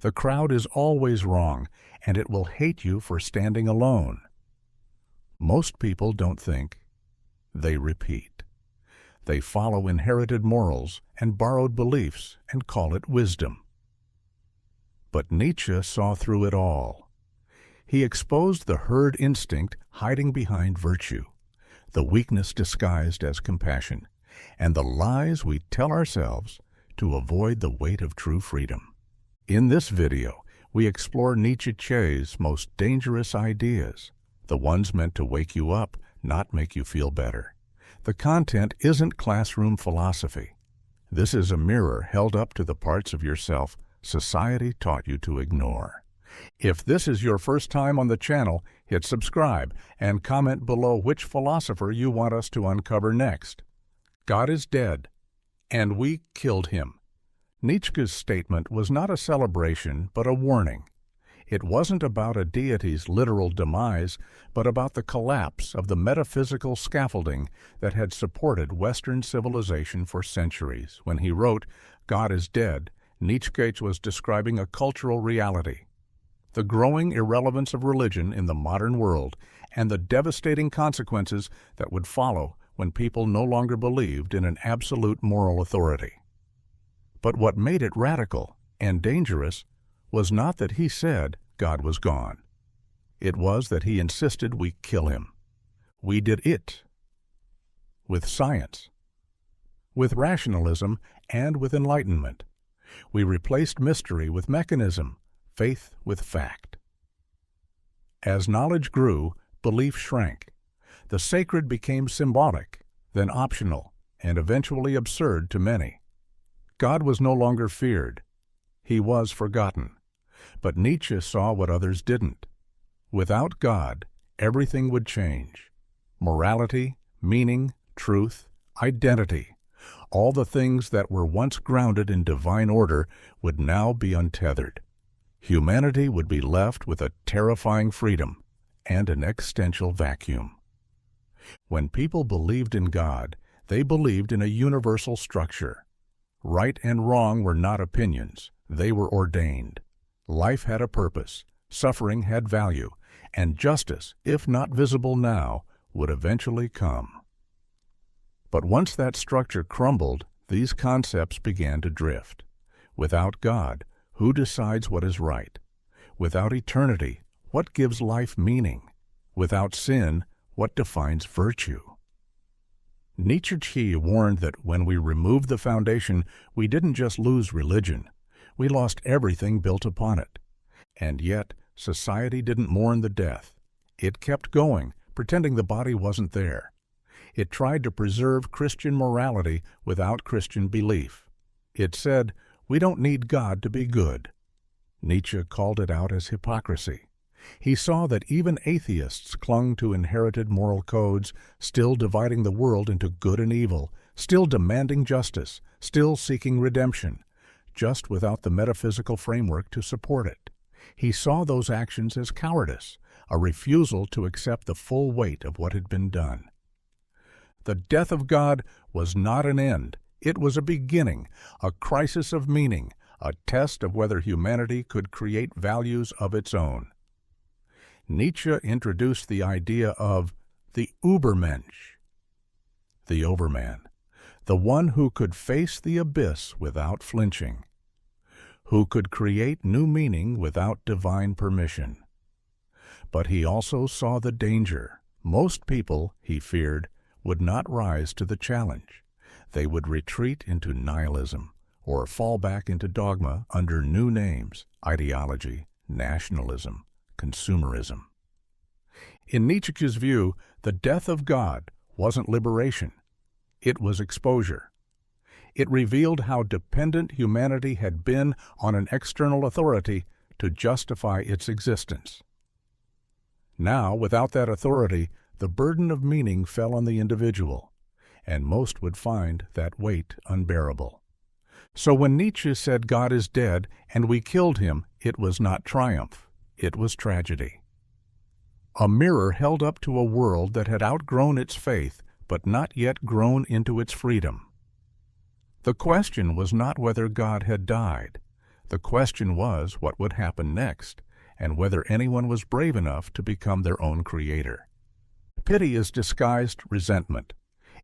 The crowd is always wrong, and it will hate you for standing alone. Most people don't think, they repeat. They follow inherited morals and borrowed beliefs and call it wisdom. But Nietzsche saw through it all. He exposed the herd instinct hiding behind virtue, the weakness disguised as compassion, and the lies we tell ourselves to avoid the weight of true freedom. In this video, we explore Nietzsche's most dangerous ideas, the ones meant to wake you up, not make you feel better. The content isn't classroom philosophy. This is a mirror held up to the parts of yourself society taught you to ignore. If this is your first time on the channel, hit subscribe and comment below which philosopher you want us to uncover next. God is dead, and we killed him. Nietzsche's statement was not a celebration, but a warning. It wasn't about a deity's literal demise, but about the collapse of the metaphysical scaffolding that had supported Western civilization for centuries. When he wrote, "God is dead," Nietzsche was describing a cultural reality, the growing irrelevance of religion in the modern world, and the devastating consequences that would follow when people no longer believed in an absolute moral authority. But what made it radical and dangerous was not that he said God was gone. It was that he insisted we kill him. We did it. With science, with rationalism, and with enlightenment. We replaced mystery with mechanism, faith with fact. As knowledge grew, belief shrank. The sacred became symbolic, then optional, and eventually absurd to many. God was no longer feared. He was forgotten. But Nietzsche saw what others didn't. Without God, everything would change. Morality, meaning, truth, identity, all the things that were once grounded in divine order would now be untethered. Humanity would be left with a terrifying freedom and an existential vacuum. When people believed in God, they believed in a universal structure. Right and wrong were not opinions, they were ordained. Life had a purpose, suffering had value, and justice, if not visible now, would eventually come. But once that structure crumbled, these concepts began to drift. Without God, who decides what is right? Without eternity, what gives life meaning? Without sin, what defines virtue? Nietzsche warned that when we removed the foundation, we didn't just lose religion. We lost everything built upon it. And yet, society didn't mourn the death. It kept going, pretending the body wasn't there. It tried to preserve Christian morality without Christian belief. It said, "We don't need God to be good." Nietzsche called it out as hypocrisy. He saw that even atheists clung to inherited moral codes, still dividing the world into good and evil, still demanding justice, still seeking redemption, just without the metaphysical framework to support it. He saw those actions as cowardice, a refusal to accept the full weight of what had been done. The death of God was not an end. It was a beginning, a crisis of meaning, a test of whether humanity could create values of its own. Nietzsche introduced the idea of the Übermensch, the overman, the one who could face the abyss without flinching, who could create new meaning without divine permission. But he also saw the danger. Most people, he feared, would not rise to the challenge. They would retreat into nihilism or fall back into dogma under new names, ideology, nationalism, consumerism. In Nietzsche's view, the death of God wasn't liberation. It was exposure. It revealed how dependent humanity had been on an external authority to justify its existence. Now, without that authority, the burden of meaning fell on the individual, and most would find that weight unbearable. So when Nietzsche said God is dead and we killed him, it was not triumph, it was tragedy. A mirror held up to a world that had outgrown its faith but not yet grown into its freedom. The question was not whether God had died. The question was what would happen next, and whether anyone was brave enough to become their own creator. Pity is disguised resentment.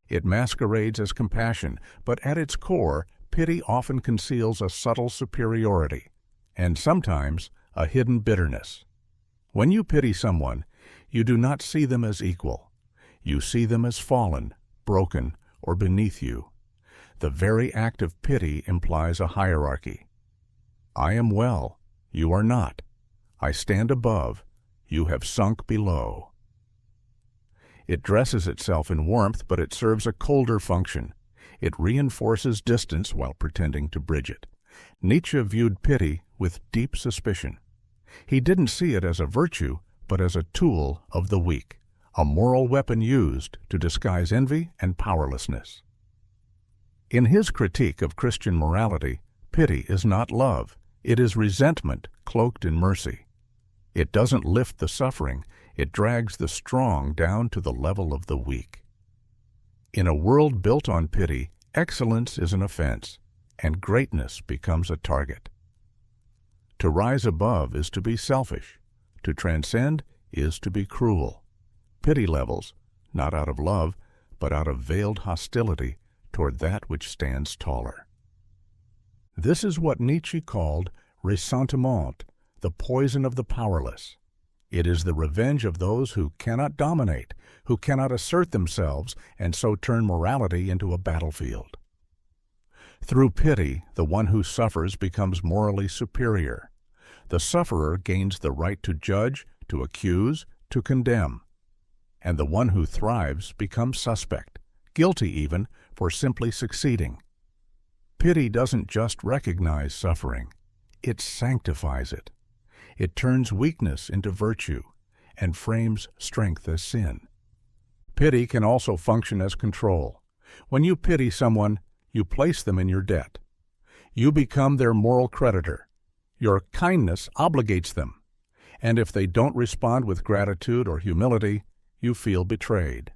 It masquerades as compassion, but at its core, pity often conceals a subtle superiority, and sometimes a hidden bitterness. When you pity someone, you do not see them as equal. You see them as fallen, broken, or beneath you. The very act of pity implies a hierarchy. I am well, you are not. I stand above, you have sunk below. It dresses itself in warmth, but it serves a colder function. It reinforces distance while pretending to bridge it. Nietzsche viewed pity with deep suspicion. He didn't see it as a virtue, but as a tool of the weak, a moral weapon used to disguise envy and powerlessness. In his critique of Christian morality, pity is not love. It is resentment cloaked in mercy. It doesn't lift the suffering, it drags the strong down to the level of the weak. In a world built on pity, excellence is an offense, and greatness becomes a target. To rise above is to be selfish. To transcend is to be cruel. Pity levels, not out of love, but out of veiled hostility toward that which stands taller. This is what Nietzsche called ressentiment, the poison of the powerless. It is the revenge of those who cannot dominate, who cannot assert themselves, and so turn morality into a battlefield. Through pity, the one who suffers becomes morally superior. The sufferer gains the right to judge, to accuse, to condemn. And the one who thrives becomes suspect, guilty even, for simply succeeding. Pity doesn't just recognize suffering, it sanctifies it. It turns weakness into virtue and frames strength as sin. Pity can also function as control. When you pity someone, you place them in your debt. You become their moral creditor. Your kindness obligates them, and if they don't respond with gratitude or humility, you feel betrayed.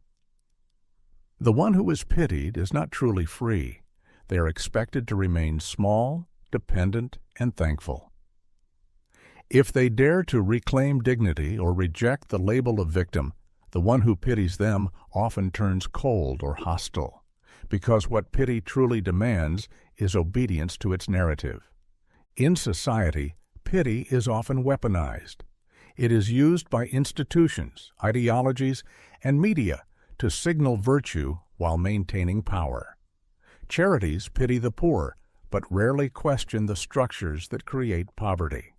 The one who is pitied is not truly free. They are expected to remain small, dependent, and thankful. If they dare to reclaim dignity or reject the label of victim, the one who pities them often turns cold or hostile, because what pity truly demands is obedience to its narrative. In society, pity is often weaponized. It is used by institutions, ideologies, and media to signal virtue while maintaining power. Charities pity the poor, but rarely question the structures that create poverty.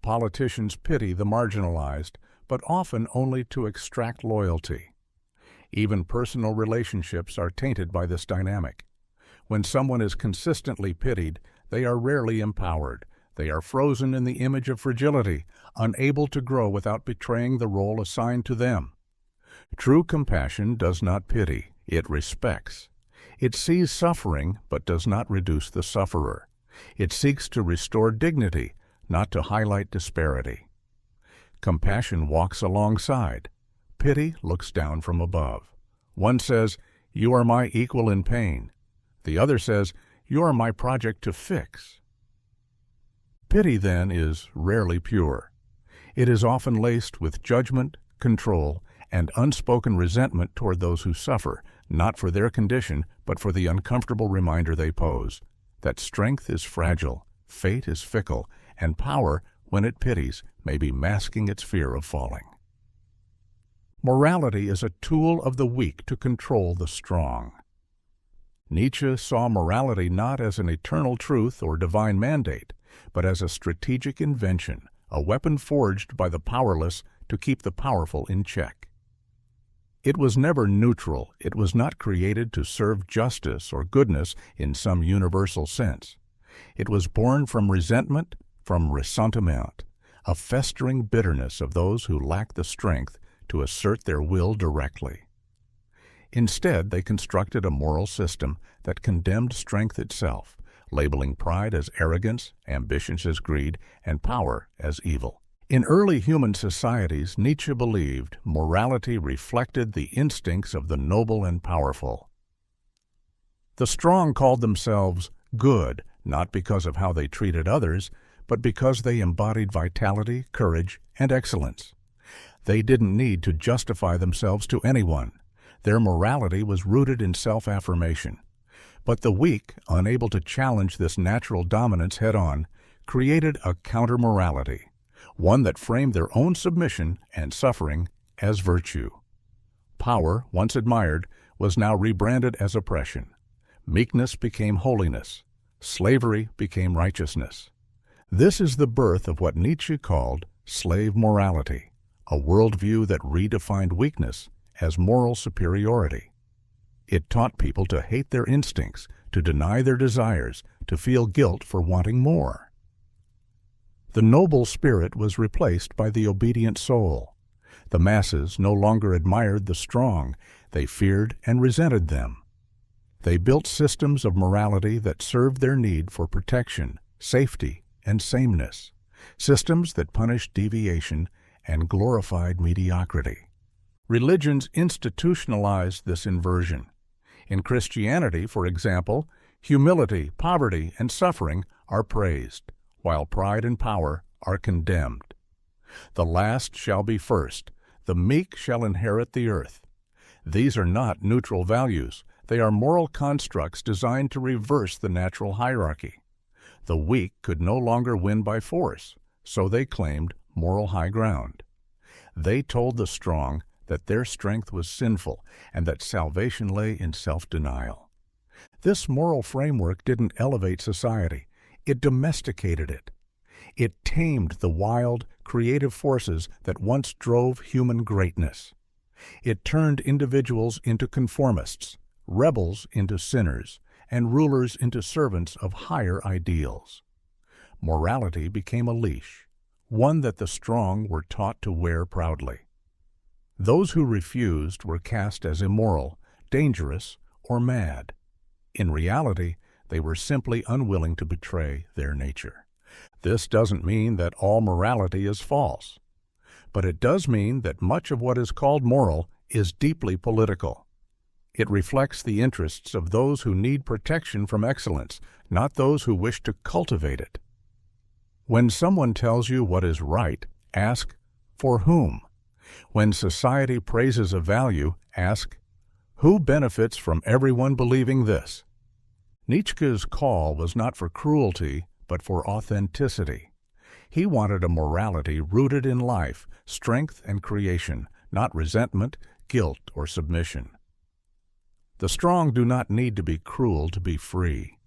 Politicians pity the marginalized, but often only to extract loyalty. Even personal relationships are tainted by this dynamic. When someone is consistently pitied, they are rarely empowered. They are frozen in the image of fragility, unable to grow without betraying the role assigned to them. True compassion does not pity, it respects. It sees suffering, but does not reduce the sufferer. It seeks to restore dignity, not to highlight disparity. Compassion walks alongside. Pity looks down from above. One says, "You are my equal in pain." The other says, "You are my project to fix." Pity, then, is rarely pure. It is often laced with judgment, control, and unspoken resentment toward those who suffer, not for their condition, but for the uncomfortable reminder they pose, that strength is fragile, fate is fickle, and power, when it pities, may be masking its fear of falling. Morality is a tool of the weak to control the strong. Nietzsche saw morality not as an eternal truth or divine mandate, but as a strategic invention, a weapon forged by the powerless to keep the powerful in check. It was never neutral. It was not created to serve justice or goodness in some universal sense. It was born from resentment, from ressentiment, a festering bitterness of those who lack the strength to assert their will directly. Instead, they constructed a moral system that condemned strength itself, labeling pride as arrogance, ambition as greed, and power as evil. In early human societies, Nietzsche believed morality reflected the instincts of the noble and powerful. The strong called themselves good, not because of how they treated others, but because they embodied vitality, courage, and excellence. They didn't need to justify themselves to anyone. Their morality was rooted in self-affirmation. But the weak, unable to challenge this natural dominance head-on, created a counter-morality, one that framed their own submission and suffering as virtue. Power, once admired, was now rebranded as oppression. Meekness became holiness. Slavery became righteousness. This is the birth of what Nietzsche called slave morality, a worldview that redefined weakness as moral superiority. It taught people to hate their instincts, to deny their desires, to feel guilt for wanting more. The noble spirit was replaced by the obedient soul. The masses no longer admired the strong, they feared and resented them. They built systems of morality that served their need for protection, safety, and sameness, systems that punished deviation and glorified mediocrity. Religions institutionalized this inversion. In Christianity, for example, humility, poverty, and suffering are praised, while pride and power are condemned. The last shall be first. The meek shall inherit the earth. These are not neutral values. They are moral constructs designed to reverse the natural hierarchy. The weak could no longer win by force, so they claimed moral high ground. They told the strong that their strength was sinful and that salvation lay in self-denial. This moral framework didn't elevate society. It domesticated it. It tamed the wild, creative forces that once drove human greatness. It turned individuals into conformists, rebels into sinners, and rulers into servants of higher ideals. Morality became a leash, one that the strong were taught to wear proudly. Those who refused were cast as immoral, dangerous, or mad. In reality, they were simply unwilling to betray their nature. This doesn't mean that all morality is false, but it does mean that much of what is called moral is deeply political. It reflects the interests of those who need protection from excellence, not those who wish to cultivate it. When someone tells you what is right, ask, for whom? When society praises a value, ask, who benefits from everyone believing this? Nietzsche's call was not for cruelty, but for authenticity. He wanted a morality rooted in life, strength, and creation, not resentment, guilt, or submission. The strong do not need to be cruel to be free,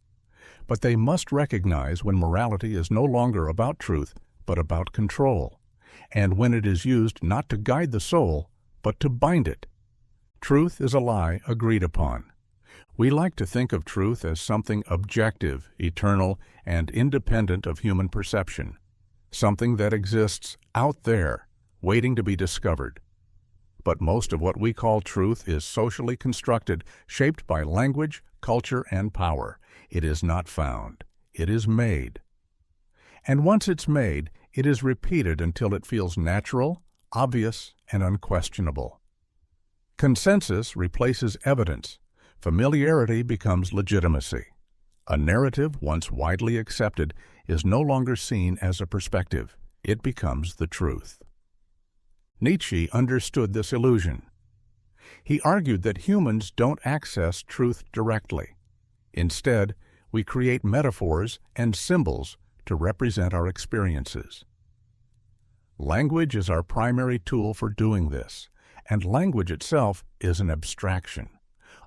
but they must recognize when morality is no longer about truth, but about control, and when it is used not to guide the soul, but to bind it. Truth is a lie agreed upon. We like to think of truth as something objective, eternal, and independent of human perception, something that exists out there, waiting to be discovered. But most of what we call truth is socially constructed, shaped by language, culture, and power. It is not found. It is made. And once it's made, it is repeated until it feels natural, obvious, and unquestionable. Consensus replaces evidence. Familiarity becomes legitimacy. A narrative, once widely accepted, is no longer seen as a perspective. It becomes the truth. Nietzsche understood this illusion. He argued that humans don't access truth directly. Instead, we create metaphors and symbols to represent our experiences. Language is our primary tool for doing this, and language itself is an abstraction,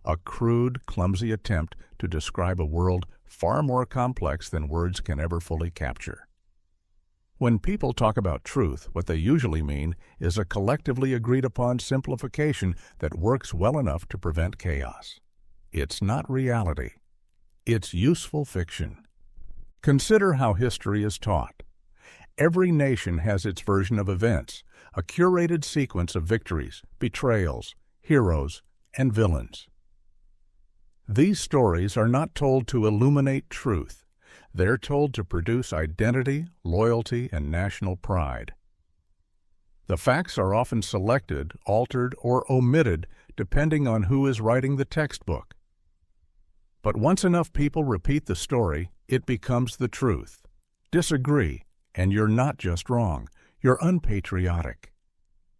a crude, clumsy attempt to describe a world far more complex than words can ever fully capture. When people talk about truth, what they usually mean is a collectively agreed-upon simplification that works well enough to prevent chaos. It's not reality. It's useful fiction. Consider how history is taught. Every nation has its version of events, a curated sequence of victories, betrayals, heroes, and villains. These stories are not told to illuminate truth. They're told to produce identity, loyalty, and national pride. The facts are often selected, altered, or omitted depending on who is writing the textbook. But once enough people repeat the story, it becomes the truth. Disagree, and you're not just wrong, you're unpatriotic.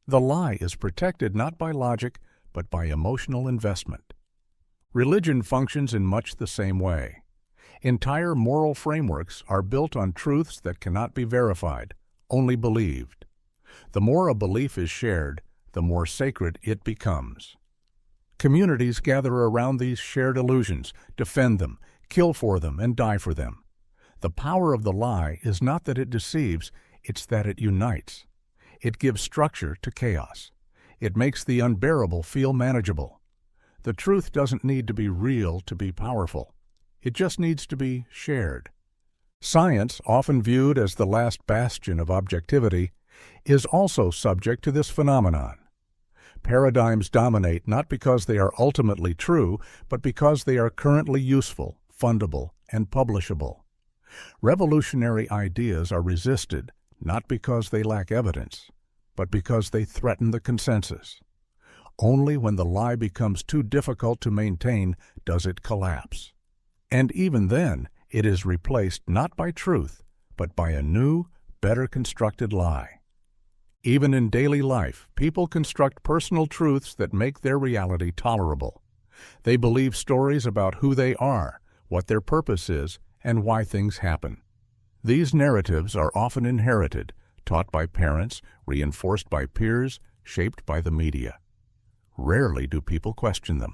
The lie is protected not by logic, but by emotional investment. Religion functions in much the same way. Entire moral frameworks are built on truths that cannot be verified, only believed. The more a belief is shared, the more sacred it becomes. Communities gather around these shared illusions, defend them, kill for them, and die for them. The power of the lie is not that it deceives, it's that it unites. It gives structure to chaos. It makes the unbearable feel manageable. The truth doesn't need to be real to be powerful. It just needs to be shared. Science, often viewed as the last bastion of objectivity, is also subject to this phenomenon. Paradigms dominate not because they are ultimately true, but because they are currently useful, fundable, and publishable. Revolutionary ideas are resisted not because they lack evidence, but because they threaten the consensus. Only when the lie becomes too difficult to maintain does it collapse. And even then, it is replaced not by truth, but by a new, better constructed lie. Even in daily life, people construct personal truths that make their reality tolerable. They believe stories about who they are, what their purpose is, and why things happen. These narratives are often inherited, taught by parents, reinforced by peers, shaped by the media. Rarely do people question them.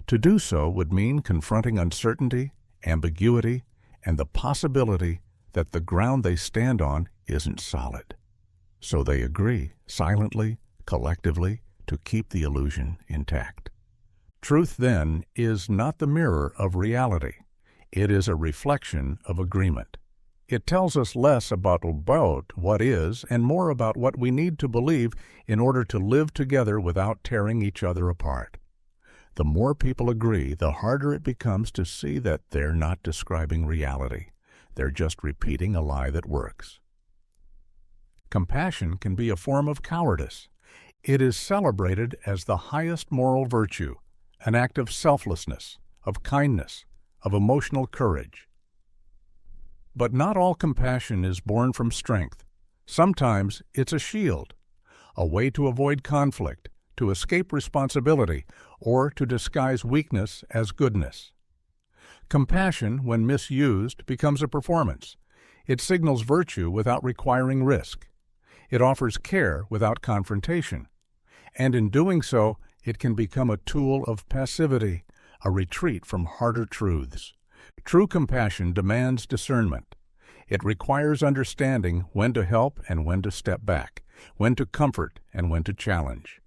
To do so would mean confronting uncertainty, ambiguity, and the possibility that the ground they stand on isn't solid. So they agree, silently, collectively, to keep the illusion intact. Truth, then, is not the mirror of reality. It is a reflection of agreement. It tells us less about what is and more about what we need to believe in order to live together without tearing each other apart. The more people agree, the harder it becomes to see that they're not describing reality. They're just repeating a lie that works. Compassion can be a form of cowardice. It is celebrated as the highest moral virtue, an act of selflessness, of kindness, of emotional courage. But not all compassion is born from strength. Sometimes it's a shield, a way to avoid conflict, to escape responsibility, or to disguise weakness as goodness. Compassion, when misused, becomes a performance. It signals virtue without requiring risk. It offers care without confrontation. And in doing so, it can become a tool of passivity, a retreat from harder truths. True compassion demands discernment. It requires understanding when to help and when to step back, when to comfort and when to challenge.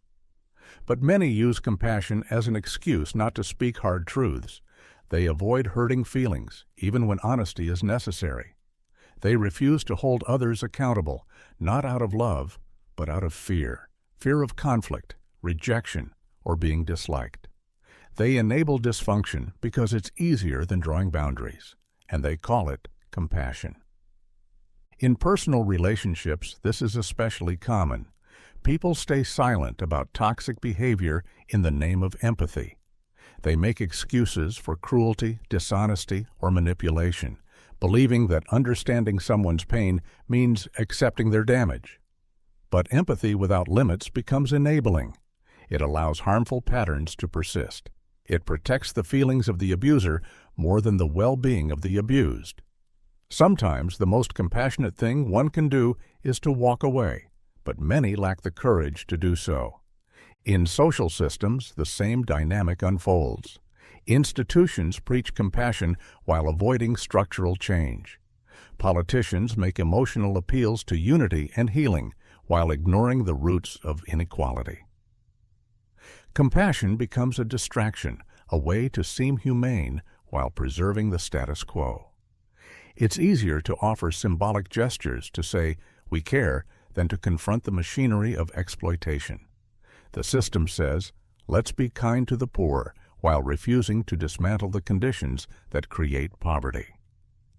But many use compassion as an excuse not to speak hard truths. They avoid hurting feelings, even when honesty is necessary. They refuse to hold others accountable, not out of love, but out of fear of conflict, rejection, or being disliked. They enable dysfunction because it's easier than drawing boundaries, and they call it compassion. In personal relationships, this is especially common. People stay silent about toxic behavior in the name of empathy. They make excuses for cruelty, dishonesty, or manipulation, believing that understanding someone's pain means accepting their damage. But empathy without limits becomes enabling. It allows harmful patterns to persist. It protects the feelings of the abuser more than the well-being of the abused. Sometimes the most compassionate thing one can do is to walk away, but many lack the courage to do so. In social systems, the same dynamic unfolds. Institutions preach compassion while avoiding structural change. Politicians make emotional appeals to unity and healing while ignoring the roots of inequality. Compassion becomes a distraction, a way to seem humane while preserving the status quo. It's easier to offer symbolic gestures to say, "we care," than to confront the machinery of exploitation. The system says, "let's be kind to the poor," while refusing to dismantle the conditions that create poverty.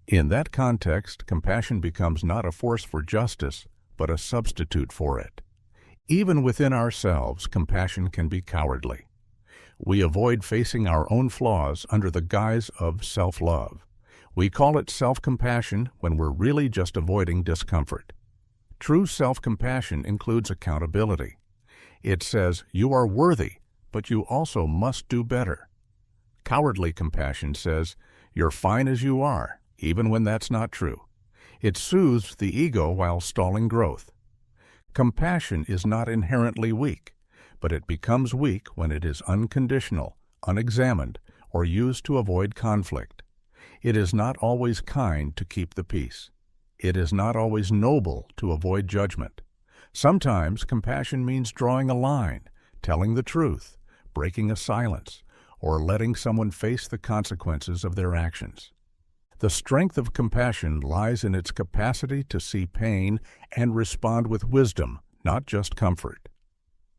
In that context, compassion becomes not a force for justice, but a substitute for it. Even within ourselves, compassion can be cowardly. We avoid facing our own flaws under the guise of self-love. We call it self-compassion when we're really just avoiding discomfort. True self-compassion includes accountability. It says you are worthy, but you also must do better. Cowardly compassion says you're fine as you are, even when that's not true. It soothes the ego while stalling growth. Compassion is not inherently weak, but it becomes weak when it is unconditional, unexamined, or used to avoid conflict. It is not always kind to keep the peace. It is not always noble to avoid judgment. Sometimes compassion means drawing a line, telling the truth, breaking a silence, or letting someone face the consequences of their actions. The strength of compassion lies in its capacity to see pain and respond with wisdom, not just comfort.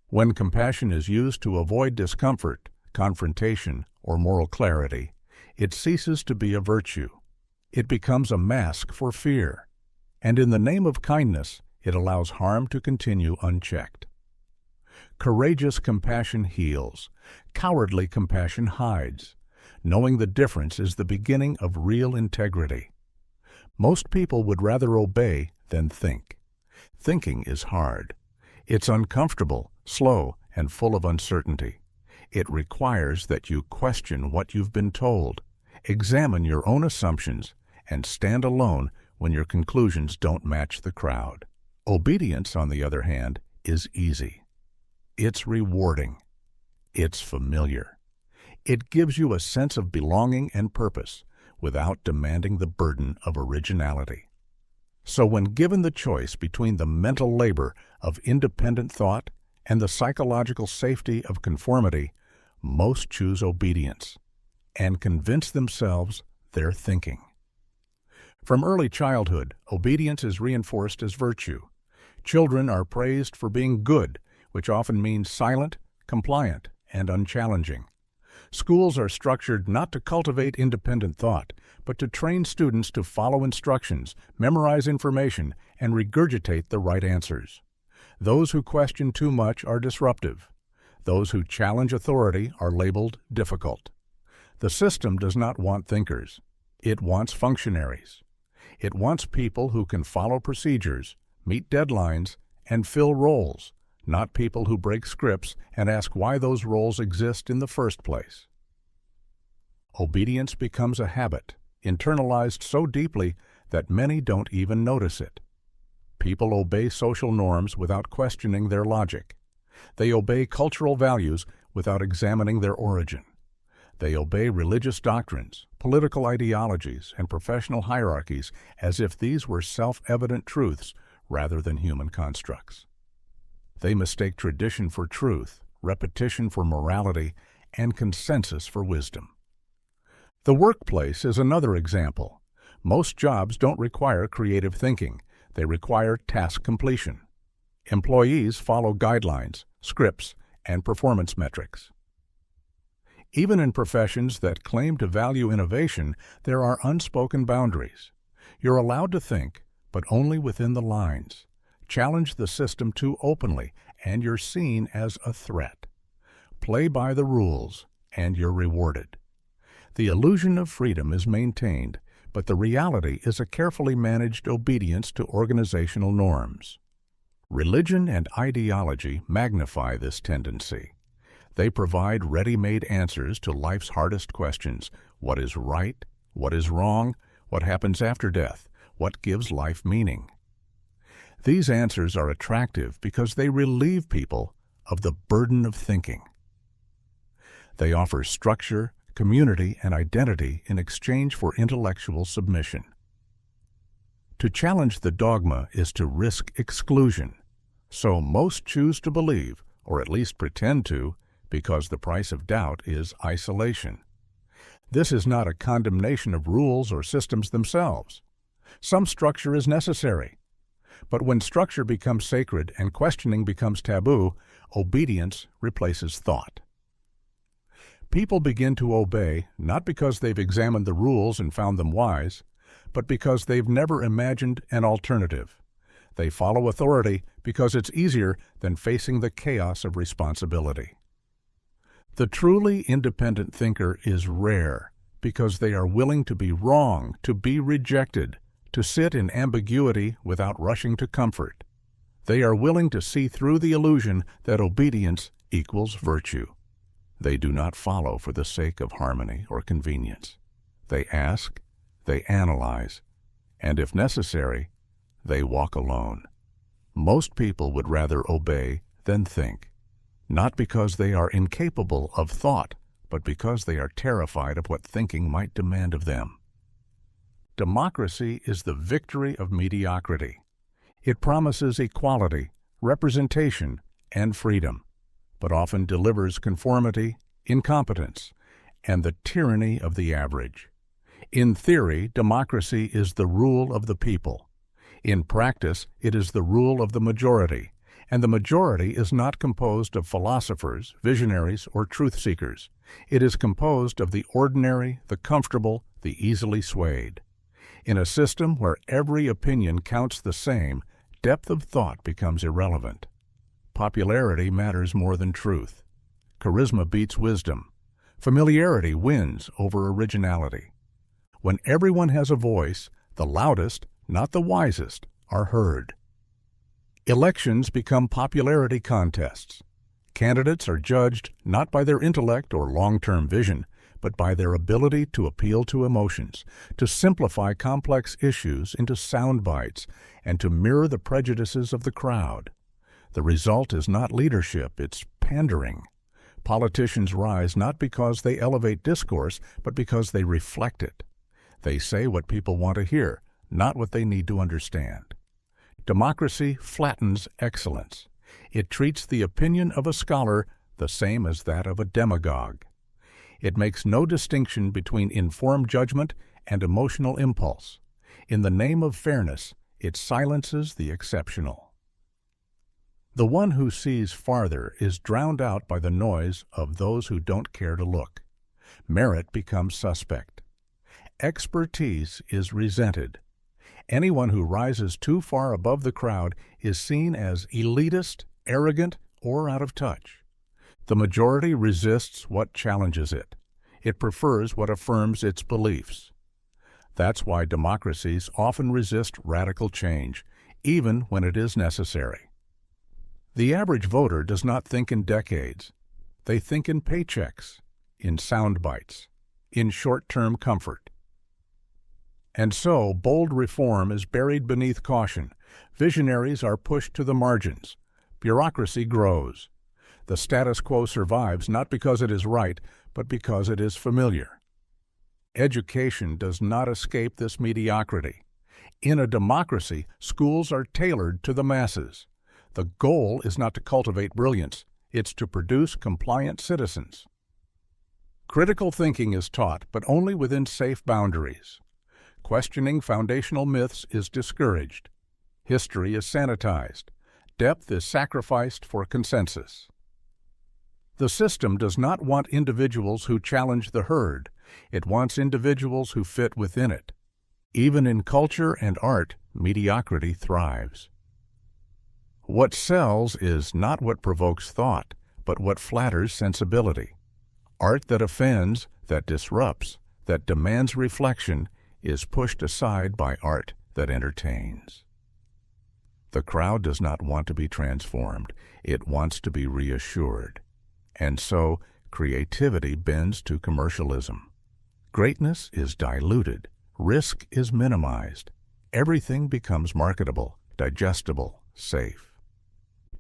When compassion is used to avoid discomfort, confrontation, or moral clarity, it ceases to be a virtue. It becomes a mask for fear. And in the name of kindness, it allows harm to continue unchecked. Courageous compassion heals. Cowardly compassion hides. Knowing the difference is the beginning of real integrity. Most people would rather obey than think. Thinking is hard. It's uncomfortable, slow, and full of uncertainty. It requires that you question what you've been told, examine your own assumptions, and stand alone when your conclusions don't match the crowd. Obedience, on the other hand, is easy. It's rewarding. It's familiar. It gives you a sense of belonging and purpose without demanding the burden of originality. So when given the choice between the mental labor of independent thought and the psychological safety of conformity, most choose obedience and convince themselves they're thinking. From early childhood, obedience is reinforced as virtue. Children are praised for being good, which often means silent, compliant, and unchallenging. Schools are structured not to cultivate independent thought, but to train students to follow instructions, memorize information, and regurgitate the right answers. Those who question too much are disruptive. Those who challenge authority are labeled difficult. The system does not want thinkers. It wants functionaries. It wants people who can follow procedures, meet deadlines, and fill roles, not people who break scripts and ask why those roles exist in the first place. Obedience becomes a habit, internalized so deeply that many don't even notice it. People obey social norms without questioning their logic. They obey cultural values without examining their origin. They obey religious doctrines, political ideologies, and professional hierarchies as if these were self-evident truths rather than human constructs. They mistake tradition for truth, repetition for morality, and consensus for wisdom. The workplace is another example. Most jobs don't require creative thinking. They require task completion. Employees follow guidelines, scripts, and performance metrics. Even in professions that claim to value innovation, there are unspoken boundaries. You're allowed to think, but only within the lines. Challenge the system too openly, and you're seen as a threat. Play by the rules, and you're rewarded. The illusion of freedom is maintained, but the reality is a carefully managed obedience to organizational norms. Religion and ideology magnify this tendency. They provide ready-made answers to life's hardest questions: what is right, what is wrong, what happens after death, what gives life meaning. These answers are attractive because they relieve people of the burden of thinking. They offer structure, community, and identity in exchange for intellectual submission. To challenge the dogma is to risk exclusion, so most choose to believe, or at least pretend to, because the price of doubt is isolation. This is not a condemnation of rules or systems themselves. Some structure is necessary. But when structure becomes sacred and questioning becomes taboo, obedience replaces thought. People begin to obey not because they've examined the rules and found them wise, but because they've never imagined an alternative. They follow authority because it's easier than facing the chaos of responsibility. The truly independent thinker is rare because they are willing to be wrong, to be rejected, to sit in ambiguity without rushing to comfort. They are willing to see through the illusion that obedience equals virtue. They do not follow for the sake of harmony or convenience. They ask, they analyze, and if necessary, they walk alone. Most people would rather obey than think, not because they are incapable of thought, but because they are terrified of what thinking might demand of them. Democracy is the victory of mediocrity. It promises equality, representation, and freedom, but often delivers conformity, incompetence, and the tyranny of the average. In theory, democracy is the rule of the people. In practice, it is the rule of the majority, and the majority is not composed of philosophers, visionaries, or truth-seekers. It is composed of the ordinary, the comfortable, the easily swayed. In a system where every opinion counts the same, depth of thought becomes irrelevant. Popularity matters more than truth. Charisma beats wisdom. Familiarity wins over originality. When everyone has a voice, the loudest, not the wisest, are heard. Elections become popularity contests. Candidates are judged not by their intellect or long-term vision, but by their ability to appeal to emotions, to simplify complex issues into sound bites, and to mirror the prejudices of the crowd. The result is not leadership, it's pandering. Politicians rise not because they elevate discourse, but because they reflect it. They say what people want to hear, not what they need to understand. Democracy flattens excellence. It treats the opinion of a scholar the same as that of a demagogue. It makes no distinction between informed judgment and emotional impulse. In the name of fairness, it silences the exceptional. The one who sees farther is drowned out by the noise of those who don't care to look. Merit becomes suspect. Expertise is resented. Anyone who rises too far above the crowd is seen as elitist, arrogant, or out of touch. The majority resists what challenges it. It prefers what affirms its beliefs. That's why democracies often resist radical change, even when it is necessary. The average voter does not think in decades. They think in paychecks, in sound bites, in short-term comfort. And so, bold reform is buried beneath caution. Visionaries are pushed to the margins. Bureaucracy grows. The status quo survives not because it is right, but because it is familiar. Education does not escape this mediocrity. In a democracy, schools are tailored to the masses. The goal is not to cultivate brilliance, it's to produce compliant citizens. Critical thinking is taught, but only within safe boundaries. Questioning foundational myths is discouraged. History is sanitized. Depth is sacrificed for consensus. The system does not want individuals who challenge the herd. It wants individuals who fit within it. Even in culture and art, mediocrity thrives. What sells is not what provokes thought, but what flatters sensibility. Art that offends, that disrupts, that demands reflection, is pushed aside by art that entertains. The crowd does not want to be transformed. It wants to be reassured. And so, creativity bends to commercialism. Greatness is diluted. Risk is minimized. Everything becomes marketable, digestible, safe.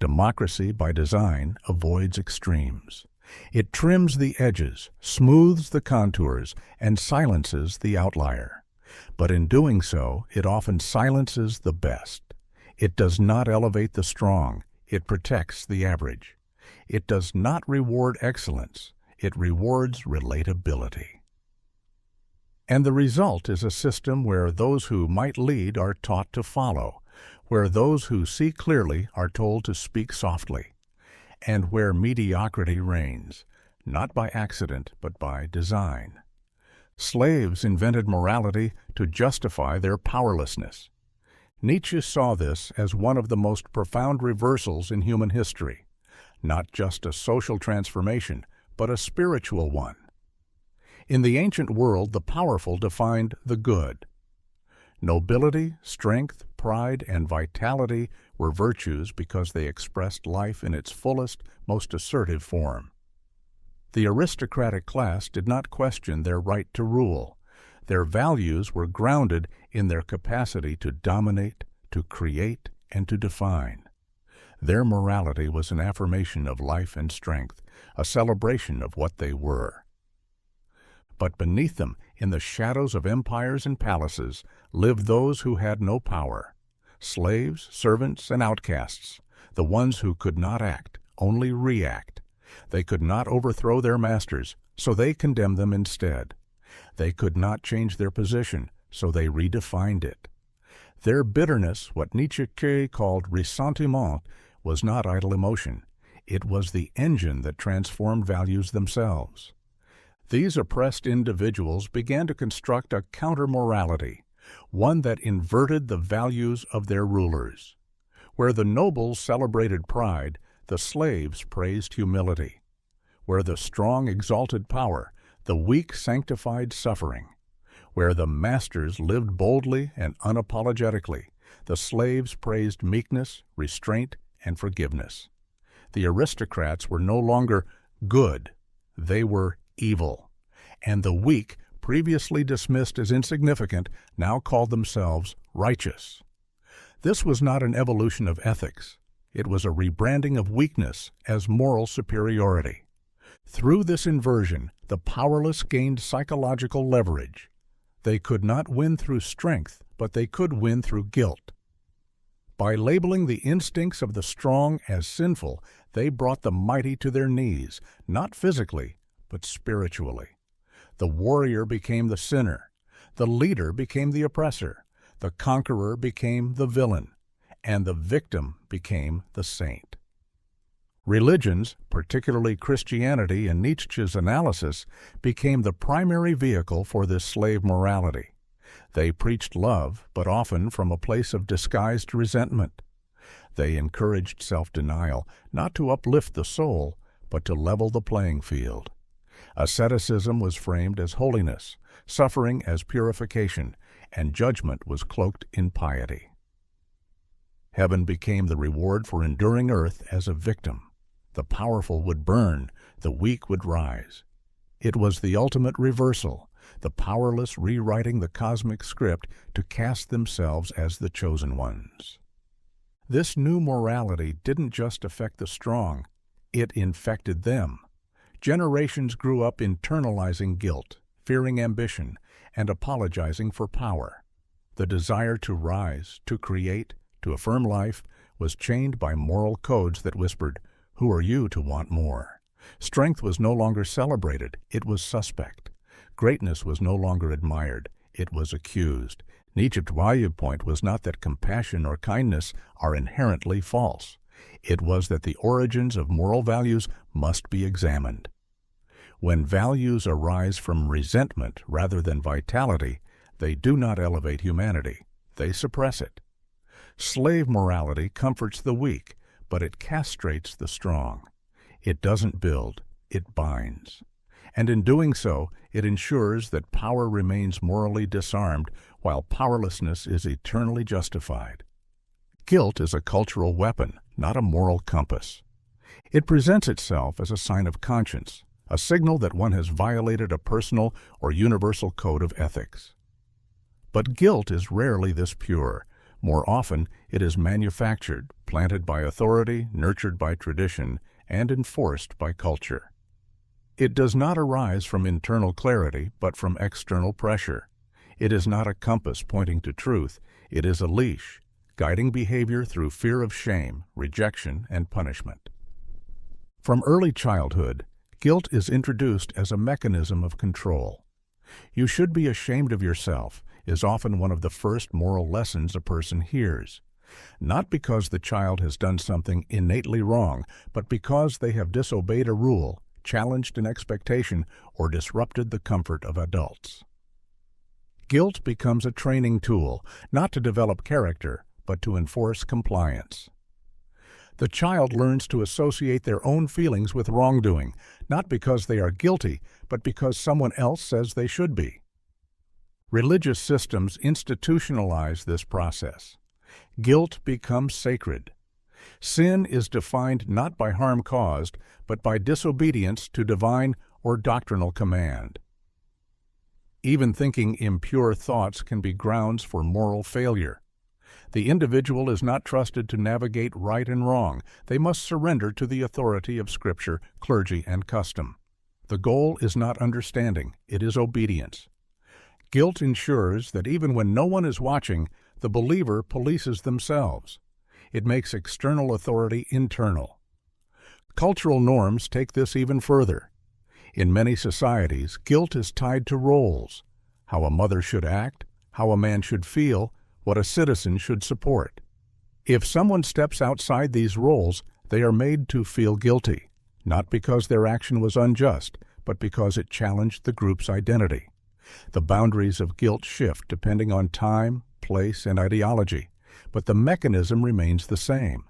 Democracy, by design, avoids extremes. It trims the edges, smooths the contours, and silences the outlier. But in doing so, it often silences the best. It does not elevate the strong. It protects the average. It does not reward excellence. It rewards relatability. And the result is a system where those who might lead are taught to follow, where those who see clearly are told to speak softly, and where mediocrity reigns, not by accident but by design. Slaves invented morality to justify their powerlessness. Nietzsche saw this as one of the most profound reversals in human history, not just a social transformation, but a spiritual one. In the ancient world, the powerful defined the good. Nobility, strength, pride, and vitality were virtues because they expressed life in its fullest, most assertive form. The aristocratic class did not question their right to rule. Their values were grounded in their capacity to dominate, to create, and to define. Their morality was an affirmation of life and strength, a celebration of what they were. But beneath them, in the shadows of empires and palaces, lived those who had no power, slaves, servants, and outcasts, the ones who could not act, only react. They could not overthrow their masters, so they condemned them instead. They could not change their position, so they redefined it. Their bitterness, what Nietzsche called ressentiment, was not idle emotion. It was the engine that transformed values themselves. These oppressed individuals began to construct a counter-morality, one that inverted the values of their rulers. Where the nobles celebrated pride, the slaves praised humility. Where the strong exalted power, the weak sanctified suffering. Where the masters lived boldly and unapologetically, the slaves praised meekness, restraint, and forgiveness. The aristocrats were no longer good, they were evil. And the weak, previously dismissed as insignificant, now called themselves righteous. This was not an evolution of ethics. It was a rebranding of weakness as moral superiority. Through this inversion, the powerless gained psychological leverage. They could not win through strength, but they could win through guilt. By labeling the instincts of the strong as sinful, they brought the mighty to their knees, not physically, but spiritually. The warrior became the sinner. The leader became the oppressor. The conqueror became the villain. And the victim became the saint. Religions, particularly Christianity in Nietzsche's analysis, became the primary vehicle for this slave morality. They preached love, but often from a place of disguised resentment. They encouraged self-denial, not to uplift the soul, but to level the playing field. Asceticism was framed as holiness, suffering as purification, and judgment was cloaked in piety. Heaven became the reward for enduring earth as a victim. The powerful would burn, the weak would rise. It was the ultimate reversal, the powerless rewriting the cosmic script to cast themselves as the chosen ones. This new morality didn't just affect the strong, it infected them. Generations grew up internalizing guilt, fearing ambition, and apologizing for power. The desire to rise, to create, to affirm life was chained by moral codes that whispered, "Who are you to want more?" Strength was no longer celebrated, it was suspect. Greatness was no longer admired, it was accused. Nietzsche's viewpoint was not that compassion or kindness are inherently false. It was that the origins of moral values must be examined. When values arise from resentment rather than vitality, they do not elevate humanity, they suppress it. Slave morality comforts the weak, but it castrates the strong. It doesn't build, it binds. And in doing so, it ensures that power remains morally disarmed while powerlessness is eternally justified. Guilt is a cultural weapon, not a moral compass. It presents itself as a sign of conscience, a signal that one has violated a personal or universal code of ethics. But guilt is rarely this pure. More often, it is manufactured, planted by authority, nurtured by tradition, and enforced by culture. It does not arise from internal clarity, but from external pressure. It is not a compass pointing to truth, it is a leash, guiding behavior through fear of shame, rejection, and punishment. From early childhood, guilt is introduced as a mechanism of control. "You should be ashamed of yourself" is often one of the first moral lessons a person hears. Not because the child has done something innately wrong, but because they have disobeyed a rule, challenged an expectation, or disrupted the comfort of adults. Guilt becomes a training tool, not to develop character, but to enforce compliance. The child learns to associate their own feelings with wrongdoing, not because they are guilty, but because someone else says they should be. Religious systems institutionalize this process. Guilt becomes sacred. Sin is defined not by harm caused, but by disobedience to divine or doctrinal command. Even thinking impure thoughts can be grounds for moral failure. The individual is not trusted to navigate right and wrong. They must surrender to the authority of Scripture, clergy, and custom. The goal is not understanding, it is obedience. Guilt ensures that even when no one is watching, the believer polices themselves. It makes external authority internal. Cultural norms take this even further. In many societies, guilt is tied to roles: how a mother should act, how a man should feel, what a citizen should support. If someone steps outside these roles, they are made to feel guilty, not because their action was unjust, but because it challenged the group's identity. The boundaries of guilt shift depending on time, place, and ideology, but the mechanism remains the same.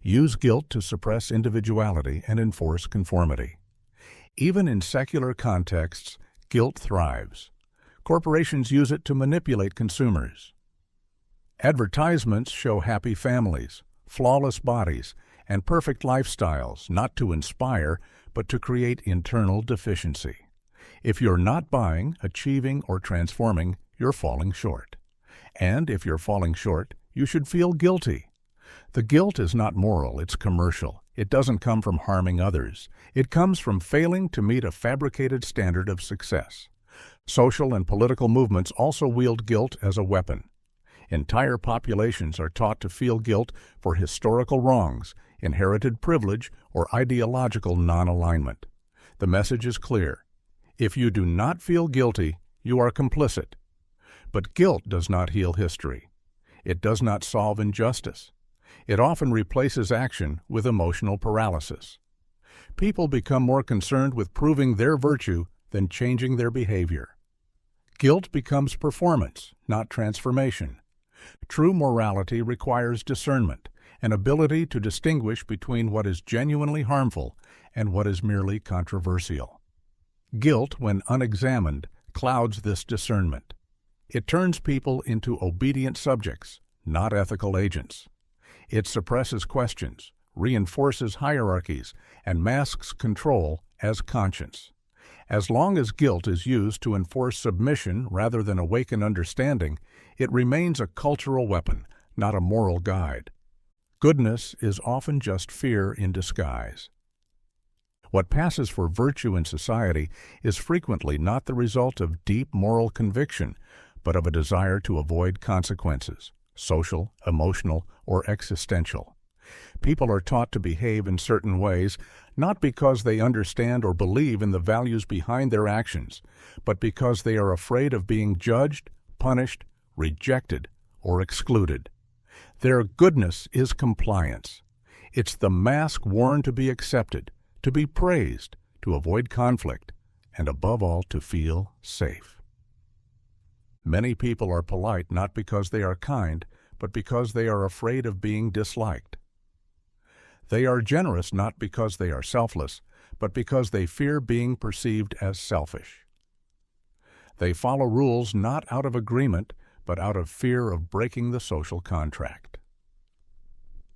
Use guilt to suppress individuality and enforce conformity. Even in secular contexts, guilt thrives. Corporations use it to manipulate consumers. Advertisements show happy families, flawless bodies, and perfect lifestyles, not to inspire, but to create internal deficiency. If you're not buying, achieving, or transforming, you're falling short. And if you're falling short, you should feel guilty. The guilt is not moral, it's commercial. It doesn't come from harming others. It comes from failing to meet a fabricated standard of success. Social and political movements also wield guilt as a weapon. Entire populations are taught to feel guilt for historical wrongs, inherited privilege, or ideological non-alignment. The message is clear. If you do not feel guilty, you are complicit. But guilt does not heal history. It does not solve injustice. It often replaces action with emotional paralysis. People become more concerned with proving their virtue than changing their behavior. Guilt becomes performance, not transformation. True morality requires discernment, an ability to distinguish between what is genuinely harmful and what is merely controversial. Guilt, when unexamined, clouds this discernment. It turns people into obedient subjects, not ethical agents. It suppresses questions, reinforces hierarchies, and masks control as conscience. As long as guilt is used to enforce submission rather than awaken understanding, it remains a cultural weapon, not a moral guide. Goodness is often just fear in disguise. What passes for virtue in society is frequently not the result of deep moral conviction, but of a desire to avoid consequences, social, emotional, or existential. People are taught to behave in certain ways, not because they understand or believe in the values behind their actions, but because they are afraid of being judged, punished, rejected, or excluded. Their goodness is compliance. It's the mask worn to be accepted, to be praised, to avoid conflict, and above all to feel safe. Many people are polite not because they are kind, but because they are afraid of being disliked. They are generous not because they are selfless, but because they fear being perceived as selfish. They follow rules not out of agreement, but out of fear of breaking the social contract.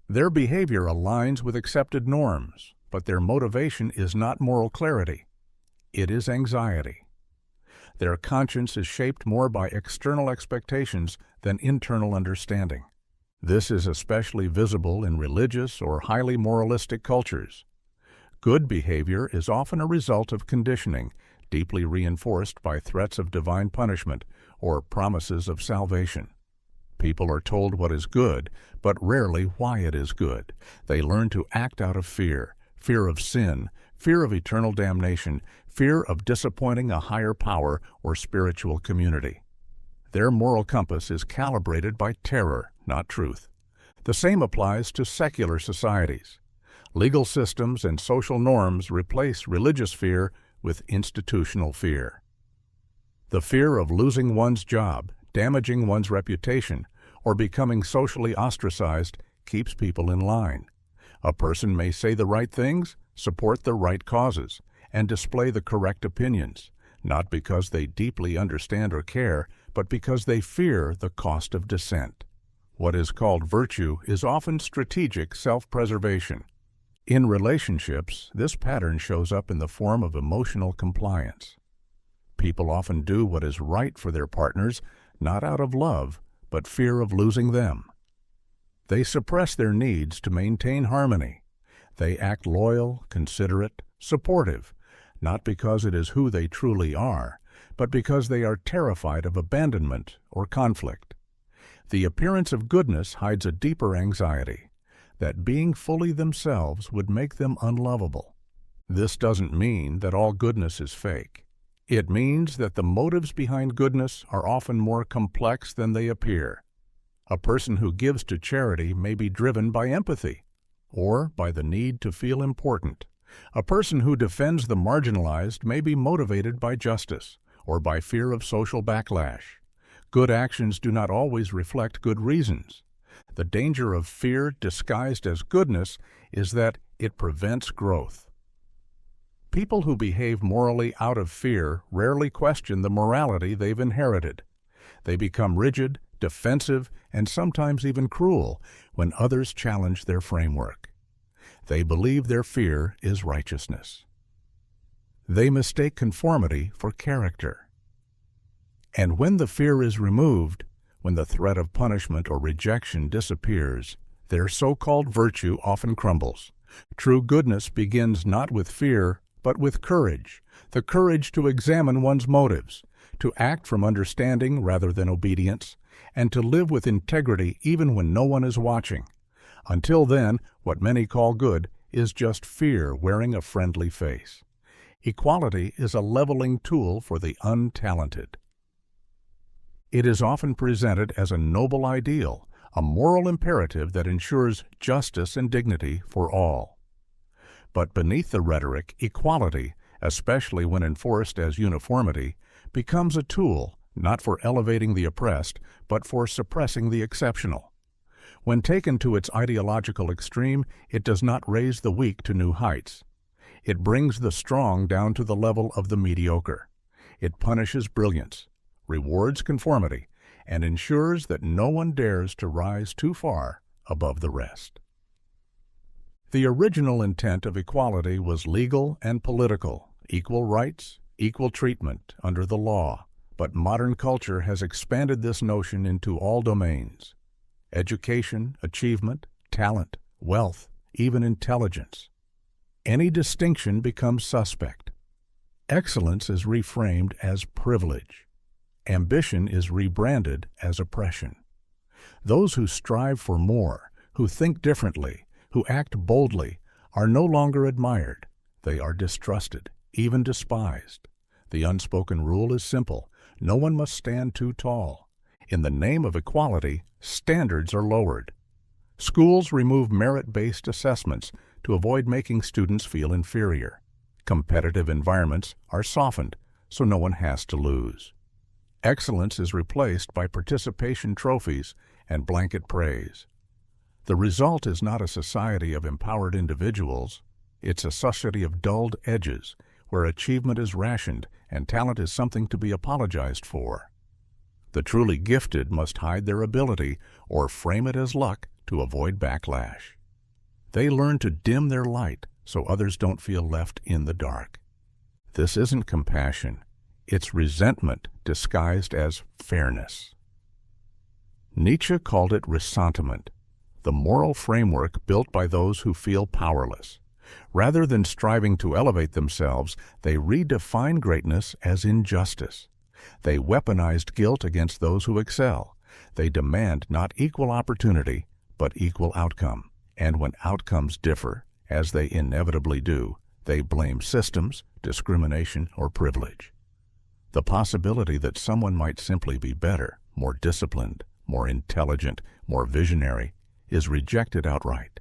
Their behavior aligns with accepted norms, but their motivation is not moral clarity. It is anxiety. Their conscience is shaped more by external expectations than internal understanding. This is especially visible in religious or highly moralistic cultures. Good behavior is often a result of conditioning, deeply reinforced by threats of divine punishment or promises of salvation. People are told what is good, but rarely why it is good. They learn to act out of fear, fear of sin, fear of eternal damnation, fear of disappointing a higher power or spiritual community. Their moral compass is calibrated by terror, not truth. The same applies to secular societies. Legal systems and social norms replace religious fear with institutional fear. The fear of losing one's job, damaging one's reputation, or becoming socially ostracized keeps people in line. A person may say the right things, support the right causes, and display the correct opinions, not because they deeply understand or care, but because they fear the cost of dissent. What is called virtue is often strategic self-preservation. In relationships, this pattern shows up in the form of emotional compliance. People often do what is right for their partners, not out of love, but fear of losing them. They suppress their needs to maintain harmony. They act loyal, considerate, supportive, not because it is who they truly are, but because they are terrified of abandonment or conflict. The appearance of goodness hides a deeper anxiety, that being fully themselves would make them unlovable. This doesn't mean that all goodness is fake. It means that the motives behind goodness are often more complex than they appear. A person who gives to charity may be driven by empathy, or by the need to feel important. A person who defends the marginalized may be motivated by justice, or by fear of social backlash. Good actions do not always reflect good reasons. The danger of fear disguised as goodness is that it prevents growth. People who behave morally out of fear rarely question the morality they've inherited. They become rigid, defensive, and sometimes even cruel when others challenge their framework. They believe their fear is righteousness. They mistake conformity for character. And when the fear is removed, when the threat of punishment or rejection disappears, their so-called virtue often crumbles. True goodness begins not with fear, but with courage, the courage to examine one's motives, to act from understanding rather than obedience, and to live with integrity even when no one is watching. Until then, what many call good is just fear wearing a friendly face. Equality is a leveling tool for the untalented. It is often presented as a noble ideal, a moral imperative that ensures justice and dignity for all. But beneath the rhetoric, equality, especially when enforced as uniformity, becomes a tool not for elevating the oppressed, but for suppressing the exceptional. When taken to its ideological extreme, it does not raise the weak to new heights. It brings the strong down to the level of the mediocre. It punishes brilliance, rewards conformity, and ensures that no one dares to rise too far above the rest. The original intent of equality was legal and political, equal rights, equal treatment under the law. But modern culture has expanded this notion into all domains: education, achievement, talent, wealth, even intelligence. Any distinction becomes suspect. Excellence is reframed as privilege. Ambition is rebranded as oppression. Those who strive for more, who think differently, who act boldly, are no longer admired. They are distrusted, even despised. The unspoken rule is simple: no one must stand too tall. In the name of equality, standards are lowered. Schools remove merit-based assessments to avoid making students feel inferior. Competitive environments are softened, so no one has to lose. Excellence is replaced by participation trophies and blanket praise. The result is not a society of empowered individuals. It's a society of dulled edges, where achievement is rationed and talent is something to be apologized for. The truly gifted must hide their ability or frame it as luck to avoid backlash. They learn to dim their light so others don't feel left in the dark. This isn't compassion. It's resentment disguised as fairness. Nietzsche called it ressentiment, the moral framework built by those who feel powerless. Rather than striving to elevate themselves, they redefine greatness as injustice. They weaponized guilt against those who excel. They demand not equal opportunity, but equal outcome. And when outcomes differ, as they inevitably do, they blame systems, discrimination, or privilege. The possibility that someone might simply be better, more disciplined, more intelligent, more visionary, is rejected outright.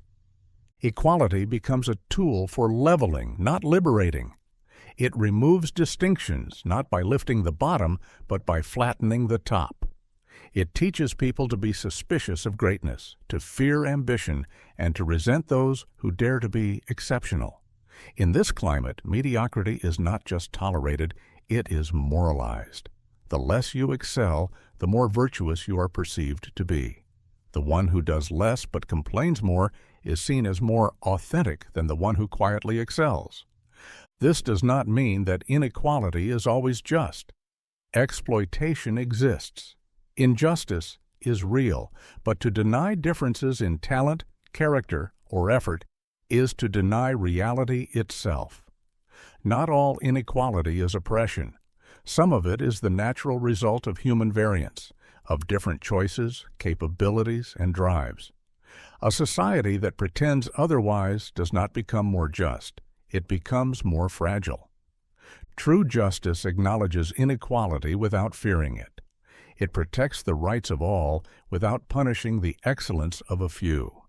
Equality becomes a tool for leveling, not liberating. It removes distinctions, not by lifting the bottom, but by flattening the top. It teaches people to be suspicious of greatness, to fear ambition, and to resent those who dare to be exceptional. In this climate, mediocrity is not just tolerated, it is moralized. The less you excel, the more virtuous you are perceived to be. The one who does less but complains more is seen as more authentic than the one who quietly excels. This does not mean that inequality is always just. Exploitation exists. Injustice is real, but to deny differences in talent, character, or effort is to deny reality itself. Not all inequality is oppression. Some of it is the natural result of human variance, of different choices, capabilities, and drives. A society that pretends otherwise does not become more just. It becomes more fragile. True justice acknowledges inequality without fearing it. It protects the rights of all without punishing the excellence of a few.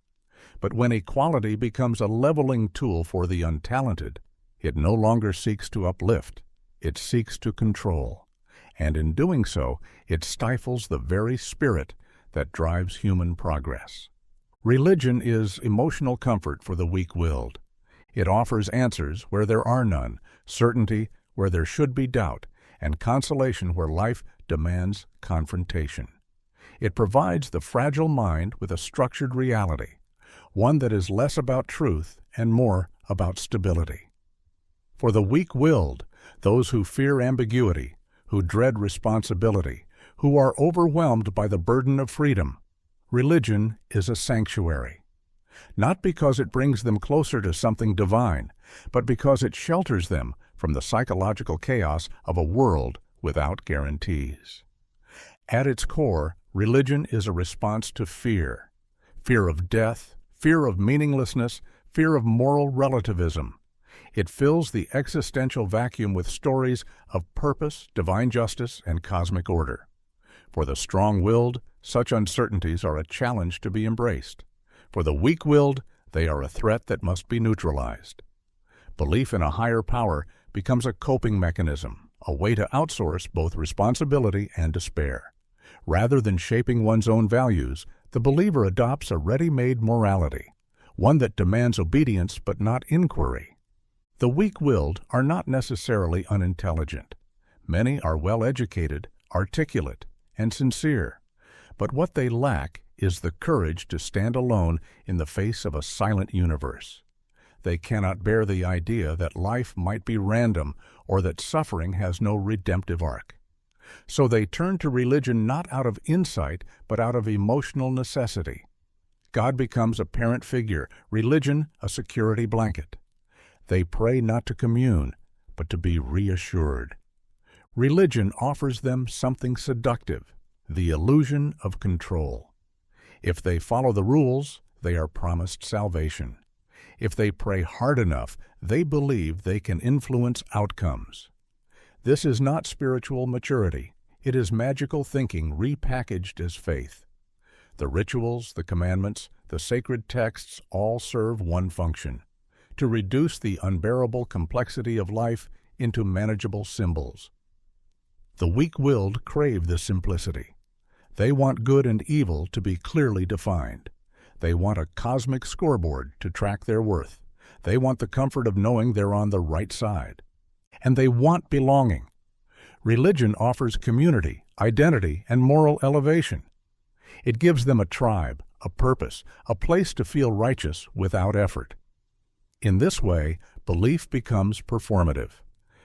But when equality becomes a leveling tool for the untalented, it no longer seeks to uplift, it seeks to control. And in doing so, it stifles the very spirit that drives human progress. Religion is emotional comfort for the weak-willed. It offers answers where there are none, certainty where there should be doubt, and consolation where life demands confrontation. It provides the fragile mind with a structured reality, one that is less about truth and more about stability. For the weak-willed, those who fear ambiguity, who dread responsibility, who are overwhelmed by the burden of freedom, religion is a sanctuary. Not because it brings them closer to something divine, but because it shelters them from the psychological chaos of a world without guarantees. At its core, religion is a response to fear. Fear of death, fear of meaninglessness, fear of moral relativism. It fills the existential vacuum with stories of purpose, divine justice, and cosmic order. For the strong-willed, such uncertainties are a challenge to be embraced. For the weak-willed, they are a threat that must be neutralized. Belief in a higher power becomes a coping mechanism, a way to outsource both responsibility and despair. Rather than shaping one's own values, the believer adopts a ready-made morality, one that demands obedience but not inquiry. The weak-willed are not necessarily unintelligent. Many are well-educated, articulate, and sincere. But what they lack is the courage to stand alone in the face of a silent universe. They cannot bear the idea that life might be random or that suffering has no redemptive arc. So they turn to religion not out of insight, but out of emotional necessity. God becomes a parent figure, religion a security blanket. They pray not to commune, but to be reassured. Religion offers them something seductive, the illusion of control. If they follow the rules, they are promised salvation. If they pray hard enough, they believe they can influence outcomes. This is not spiritual maturity. It is magical thinking repackaged as faith. The rituals, the commandments, the sacred texts all serve one function: to reduce the unbearable complexity of life into manageable symbols. The weak-willed crave this simplicity. They want good and evil to be clearly defined. They want a cosmic scoreboard to track their worth. They want the comfort of knowing they're on the right side. And they want belonging. Religion offers community, identity, and moral elevation. It gives them a tribe, a purpose, a place to feel righteous without effort. In this way, belief becomes performative.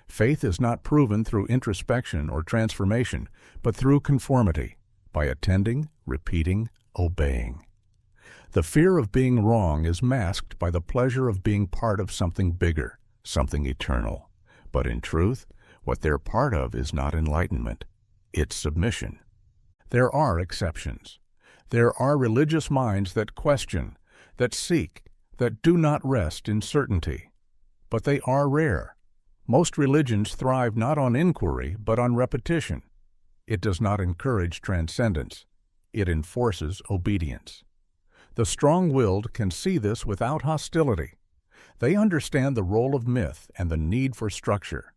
Faith is not proven through introspection or transformation, but through conformity, by attending, repeating, obeying. The fear of being wrong is masked by the pleasure of being part of something bigger, something eternal. But in truth, what they're part of is not enlightenment, it's submission. There are exceptions. There are religious minds that question, that seek, that do not rest in certainty. But they are rare. Most religions thrive not on inquiry, but on repetition. It does not encourage transcendence. It enforces obedience. The strong-willed can see this without hostility. They understand the role of myth and the need for structure,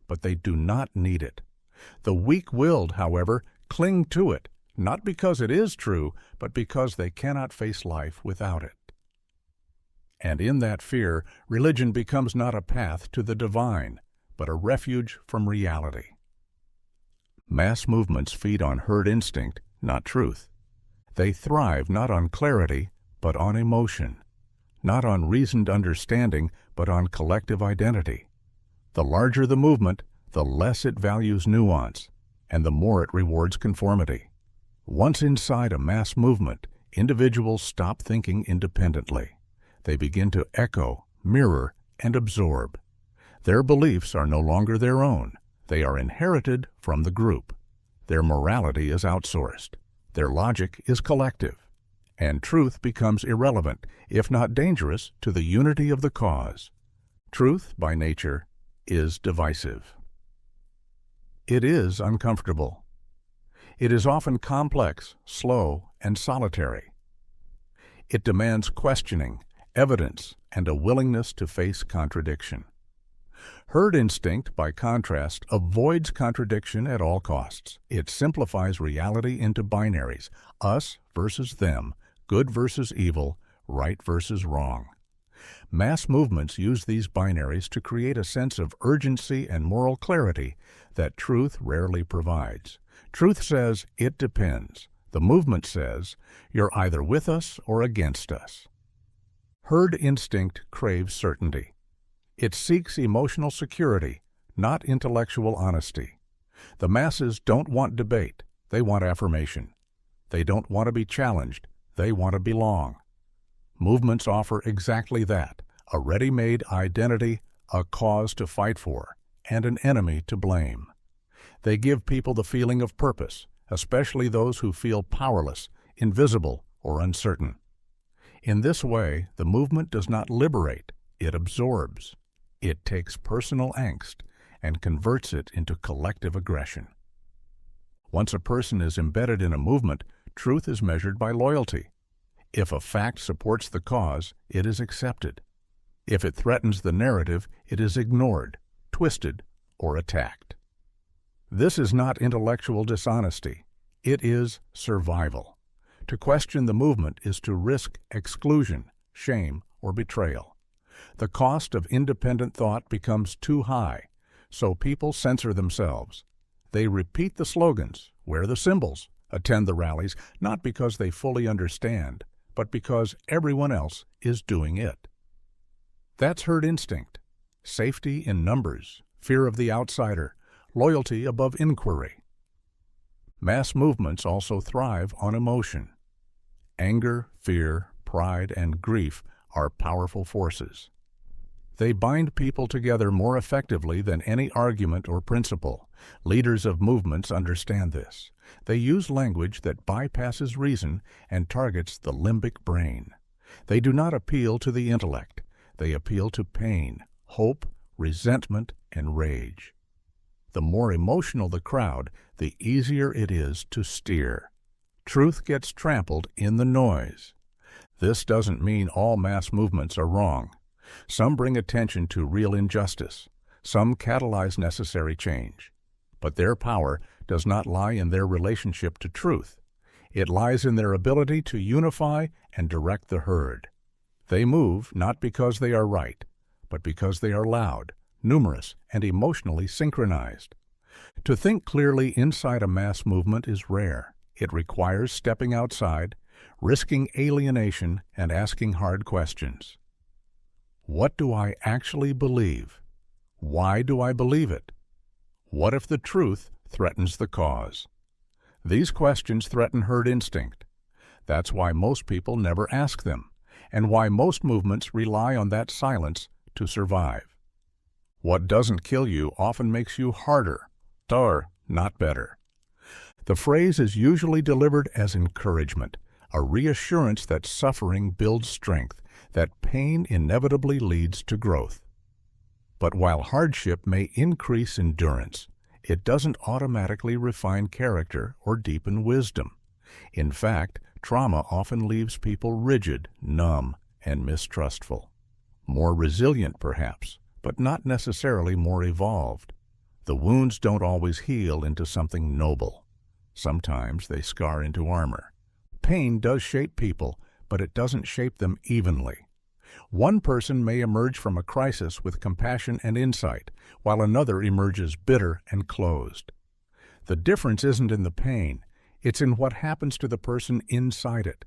but they do not need it. The weak-willed, however, cling to it, not because it is true, but because they cannot face life without it. And in that fear, religion becomes not a path to the divine, but a refuge from reality. Mass movements feed on herd instinct, not truth. They thrive not on clarity, but on emotion, not on reasoned understanding, but on collective identity. The larger the movement, the less it values nuance, and the more it rewards conformity. Once inside a mass movement, individuals stop thinking independently. They begin to echo, mirror, and absorb. Their beliefs are no longer their own. They are inherited from the group. Their morality is outsourced. Their logic is collective. And truth becomes irrelevant, if not dangerous, to the unity of the cause. Truth, by nature, is divisive. It is uncomfortable. It is often complex, slow, and solitary. It demands questioning, evidence, and a willingness to face contradiction. Herd instinct, by contrast, avoids contradiction at all costs. It simplifies reality into binaries, us versus them, good versus evil, right versus wrong. Mass movements use these binaries to create a sense of urgency and moral clarity that truth rarely provides. Truth says, it depends. The movement says, you're either with us or against us. Herd instinct craves certainty. It seeks emotional security, not intellectual honesty. The masses don't want debate. They want affirmation. They don't want to be challenged. They want to belong. Movements offer exactly that, a ready-made identity, a cause to fight for, and an enemy to blame. They give people the feeling of purpose, especially those who feel powerless, invisible, or uncertain. In this way, the movement does not liberate, it absorbs. It takes personal angst and converts it into collective aggression. Once a person is embedded in a movement, truth is measured by loyalty. If a fact supports the cause, it is accepted. If it threatens the narrative, it is ignored, twisted, or attacked. This is not intellectual dishonesty. It is survival. To question the movement is to risk exclusion, shame, or betrayal. The cost of independent thought becomes too high, so people censor themselves. They repeat the slogans, wear the symbols, attend the rallies, not because they fully understand, but because everyone else is doing it. That's herd instinct. Safety in numbers, fear of the outsider, loyalty above inquiry. Mass movements also thrive on emotion. Anger, fear, pride, and grief are powerful forces. They bind people together more effectively than any argument or principle. Leaders of movements understand this. They use language that bypasses reason and targets the limbic brain. They do not appeal to the intellect. They appeal to pain, hope, resentment, and rage. The more emotional the crowd, the easier it is to steer. Truth gets trampled in the noise. This doesn't mean all mass movements are wrong. Some bring attention to real injustice. Some catalyze necessary change. But their power does not lie in their relationship to truth. It lies in their ability to unify and direct the herd. They move not because they are right, but because they are loud, numerous, and emotionally synchronized. To think clearly inside a mass movement is rare. It requires stepping outside, risking alienation, and asking hard questions. What do I actually believe? Why do I believe it? What if the truth threatens the cause? These questions threaten herd instinct. That's why most people never ask them, and why most movements rely on that silence to survive. What doesn't kill you often makes you harder, not better. The phrase is usually delivered as encouragement, a reassurance that suffering builds strength, that pain inevitably leads to growth. But while hardship may increase endurance, it doesn't automatically refine character or deepen wisdom. In fact, trauma often leaves people rigid, numb, and mistrustful. More resilient, perhaps, but not necessarily more evolved. The wounds don't always heal into something noble. Sometimes they scar into armor. Pain does shape people, but it doesn't shape them evenly. One person may emerge from a crisis with compassion and insight, while another emerges bitter and closed. The difference isn't in the pain, it's in what happens to the person inside it.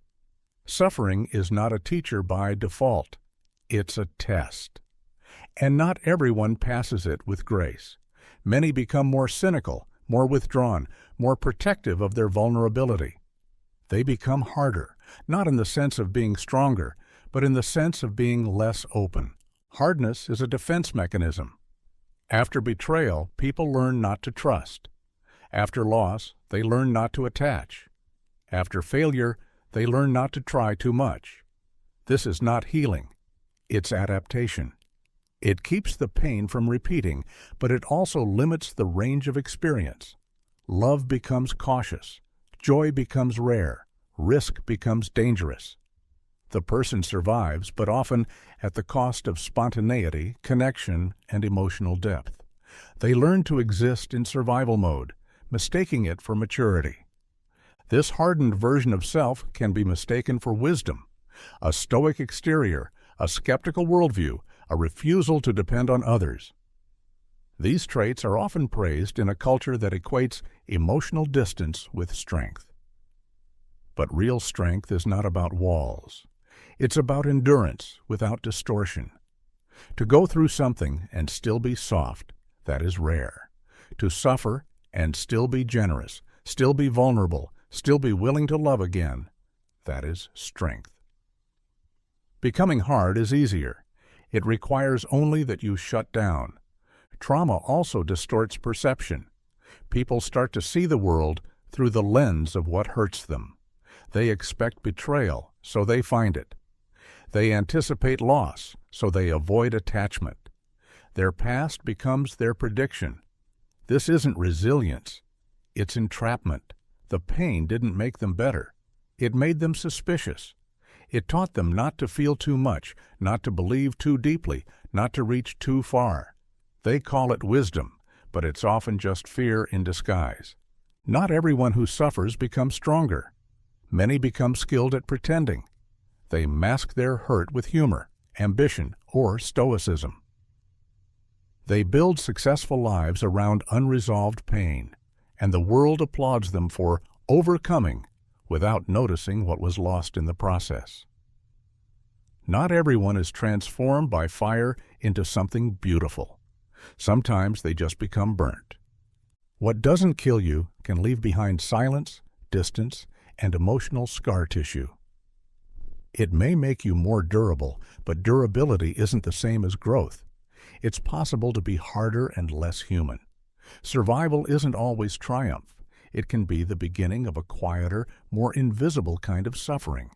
Suffering is not a teacher by default, it's a test. And not everyone passes it with grace. Many become more cynical, more withdrawn, more protective of their vulnerability. They become harder, not in the sense of being stronger, but in the sense of being less open. Hardness is a defense mechanism. After betrayal, people learn not to trust. After loss, they learn not to attach. After failure, they learn not to try too much. This is not healing. It's adaptation. It keeps the pain from repeating, but it also limits the range of experience. Love becomes cautious. Joy becomes rare. Risk becomes dangerous. The person survives, but often at the cost of spontaneity, connection, and emotional depth. They learn to exist in survival mode, mistaking it for maturity. This hardened version of self can be mistaken for wisdom, a stoic exterior, a skeptical worldview, a refusal to depend on others. These traits are often praised in a culture that equates emotional distance with strength. But real strength is not about walls. It's about endurance without distortion. To go through something and still be soft, that is rare. To suffer and still be generous, still be vulnerable, still be willing to love again, that is strength. Becoming hard is easier. It requires only that you shut down. Trauma also distorts perception. People start to see the world through the lens of what hurts them. They expect betrayal, so they find it. They anticipate loss, so they avoid attachment. Their past becomes their prediction. This isn't resilience. It's entrapment. The pain didn't make them better. It made them suspicious. It taught them not to feel too much, not to believe too deeply, not to reach too far. They call it wisdom, but it's often just fear in disguise. Not everyone who suffers becomes stronger. Many become skilled at pretending. They mask their hurt with humor, ambition, or stoicism. They build successful lives around unresolved pain, and the world applauds them for overcoming without noticing what was lost in the process. Not everyone is transformed by fire into something beautiful. Sometimes they just become burnt. What doesn't kill you can leave behind silence, distance, and emotional scar tissue. It may make you more durable, but durability isn't the same as growth. It's possible to be harder and less human. Survival isn't always triumph. It can be the beginning of a quieter, more invisible kind of suffering.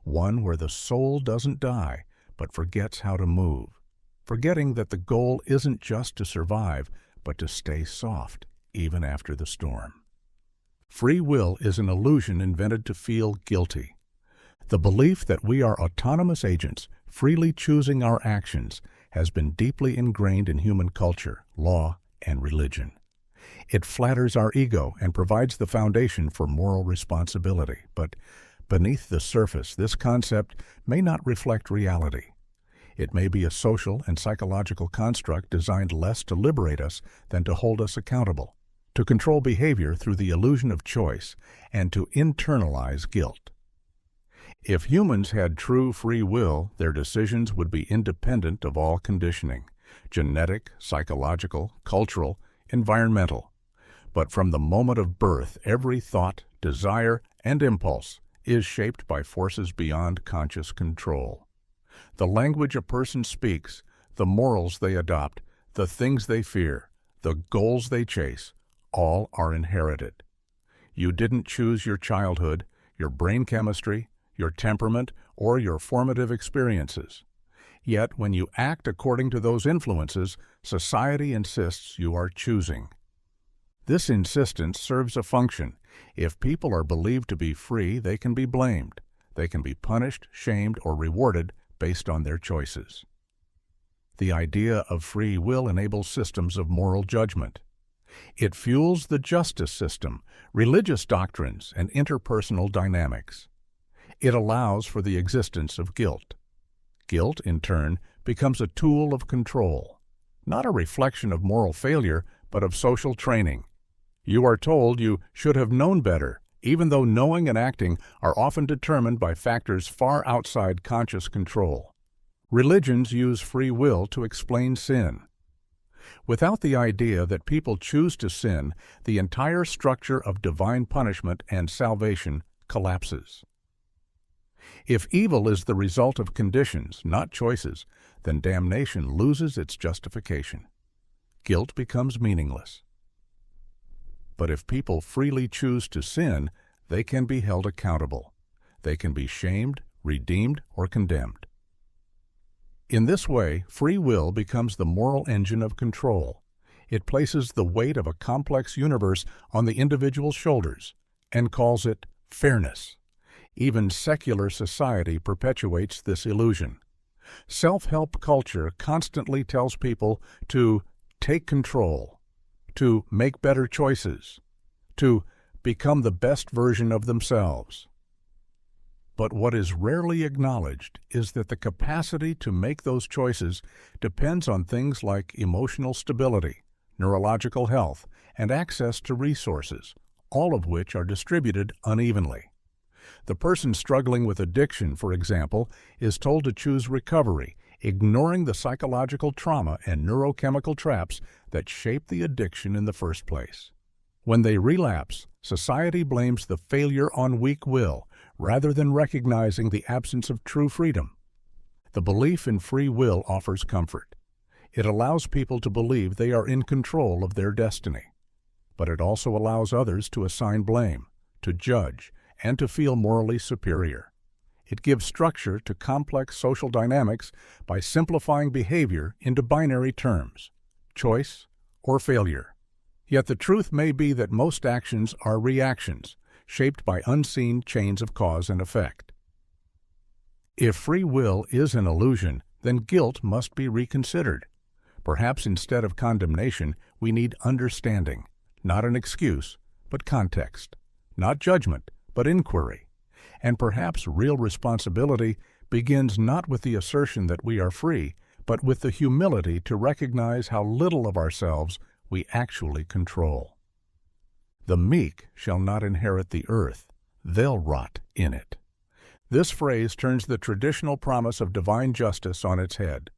One where the soul doesn't die, but forgets how to move. Forgetting that the goal isn't just to survive, but to stay soft, even after the storm. Free will is an illusion invented to feel guilty. The belief that we are autonomous agents, freely choosing our actions, has been deeply ingrained in human culture, law, and religion. It flatters our ego and provides the foundation for moral responsibility. But beneath the surface, this concept may not reflect reality. It may be a social and psychological construct designed less to liberate us than to hold us accountable, to control behavior through the illusion of choice, and to internalize guilt. If humans had true free will, their decisions would be independent of all conditioning, genetic, psychological, cultural, environmental. But from the moment of birth, every thought, desire, and impulse is shaped by forces beyond conscious control. The language a person speaks, the morals they adopt, the things they fear, the goals they chase, all are inherited. You didn't choose your childhood, your brain chemistry, your temperament, or your formative experiences. Yet, when you act according to those influences, society insists you are choosing. This insistence serves a function. If people are believed to be free, they can be blamed. They can be punished, shamed, or rewarded based on their choices. The idea of free will enables systems of moral judgment. It fuels the justice system, religious doctrines, and interpersonal dynamics. It allows for the existence of guilt. Guilt, in turn, becomes a tool of control, not a reflection of moral failure, but of social training. You are told you should have known better, even though knowing and acting are often determined by factors far outside conscious control. Religions use free will to explain sin. Without the idea that people choose to sin, the entire structure of divine punishment and salvation collapses. If evil is the result of conditions, not choices, then damnation loses its justification. Guilt becomes meaningless. But if people freely choose to sin, they can be held accountable. They can be shamed, redeemed, or condemned. In this way, free will becomes the moral engine of control. It places the weight of a complex universe on the individual's shoulders and calls it fairness. Even secular society perpetuates this illusion. Self-help culture constantly tells people to take control, to make better choices, to become the best version of themselves. But what is rarely acknowledged is that the capacity to make those choices depends on things like emotional stability, neurological health, and access to resources, all of which are distributed unevenly. The person struggling with addiction, for example, is told to choose recovery, ignoring the psychological trauma and neurochemical traps that shape the addiction in the first place. When they relapse, society blames the failure on weak will, rather than recognizing the absence of true freedom. The belief in free will offers comfort. It allows people to believe they are in control of their destiny. But it also allows others to assign blame, to judge, and to feel morally superior. It gives structure to complex social dynamics by simplifying behavior into binary terms, choice or failure. Yet the truth may be that most actions are reactions, shaped by unseen chains of cause and effect. If free will is an illusion, then guilt must be reconsidered. Perhaps instead of condemnation, we need understanding, not an excuse, but context, not judgment, but inquiry. And perhaps real responsibility begins not with the assertion that we are free, but with the humility to recognize how little of ourselves we actually control. The meek shall not inherit the earth, they'll rot in it. This phrase turns the traditional promise of divine justice on its head.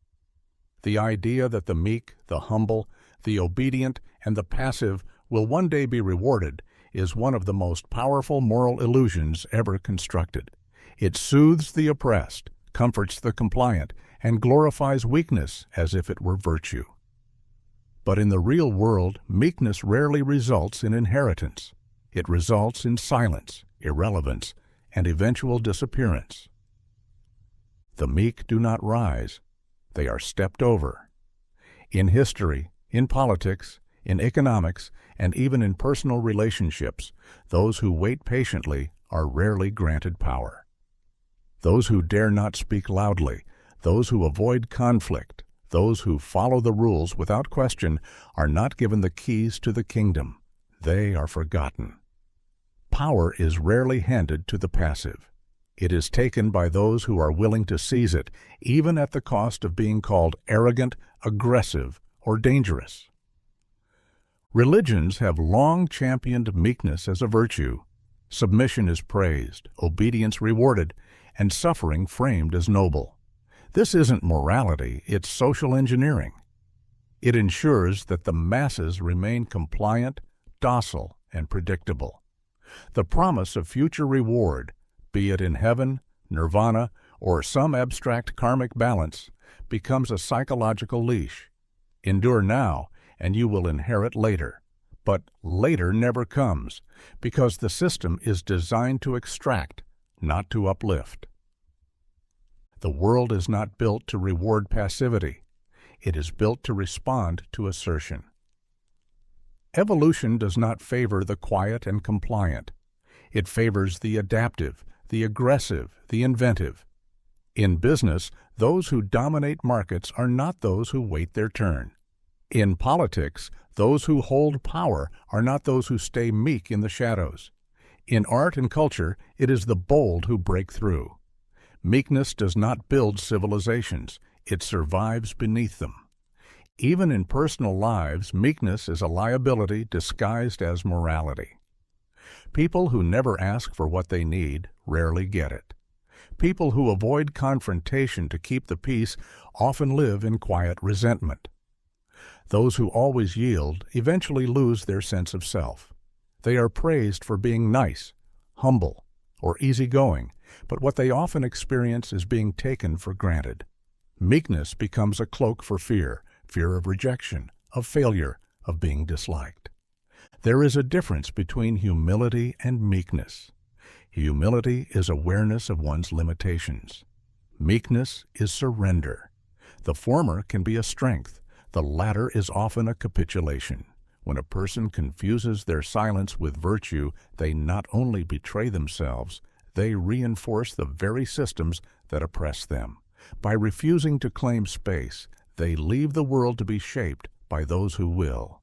The idea that the meek, the humble, the obedient, and the passive will one day be rewarded is one of the most powerful moral illusions ever constructed. It soothes the oppressed, comforts the compliant, and glorifies weakness as if it were virtue. But in the real world, meekness rarely results in inheritance. It results in silence, irrelevance, and eventual disappearance. The meek do not rise. They are stepped over. In history, in politics, in economics, and even in personal relationships, those who wait patiently are rarely granted power. Those who dare not speak loudly, those who avoid conflict, those who follow the rules without question are not given the keys to the kingdom. They are forgotten. Power is rarely handed to the passive. It is taken by those who are willing to seize it, even at the cost of being called arrogant, aggressive, or dangerous. Religions have long championed meekness as a virtue. Submission is praised, obedience rewarded, and suffering framed as noble. This isn't morality, it's social engineering. It ensures that the masses remain compliant, docile, and predictable. The promise of future reward, be it in heaven, nirvana, or some abstract karmic balance, becomes a psychological leash. Endure now, and you will inherit later. But later never comes, because the system is designed to extract, not to uplift. The world is not built to reward passivity. It is built to respond to assertion. Evolution does not favor the quiet and compliant. It favors the adaptive, the aggressive, the inventive. In business, those who dominate markets are not those who wait their turn. In politics, those who hold power are not those who stay meek in the shadows. In art and culture, it is the bold who break through. Meekness does not build civilizations, it survives beneath them. Even in personal lives, meekness is a liability disguised as morality. People who never ask for what they need rarely get it. People who avoid confrontation to keep the peace often live in quiet resentment. Those who always yield eventually lose their sense of self. They are praised for being nice, humble, or easygoing, but what they often experience is being taken for granted. Meekness becomes a cloak for fear of rejection, of failure, of being disliked. There is a difference between humility and meekness. Humility is awareness of one's limitations. Meekness is surrender. The former can be a strength. The latter is often a capitulation. When a person confuses their silence with virtue, they not only betray themselves, they reinforce the very systems that oppress them. By refusing to claim space, they leave the world to be shaped by those who will.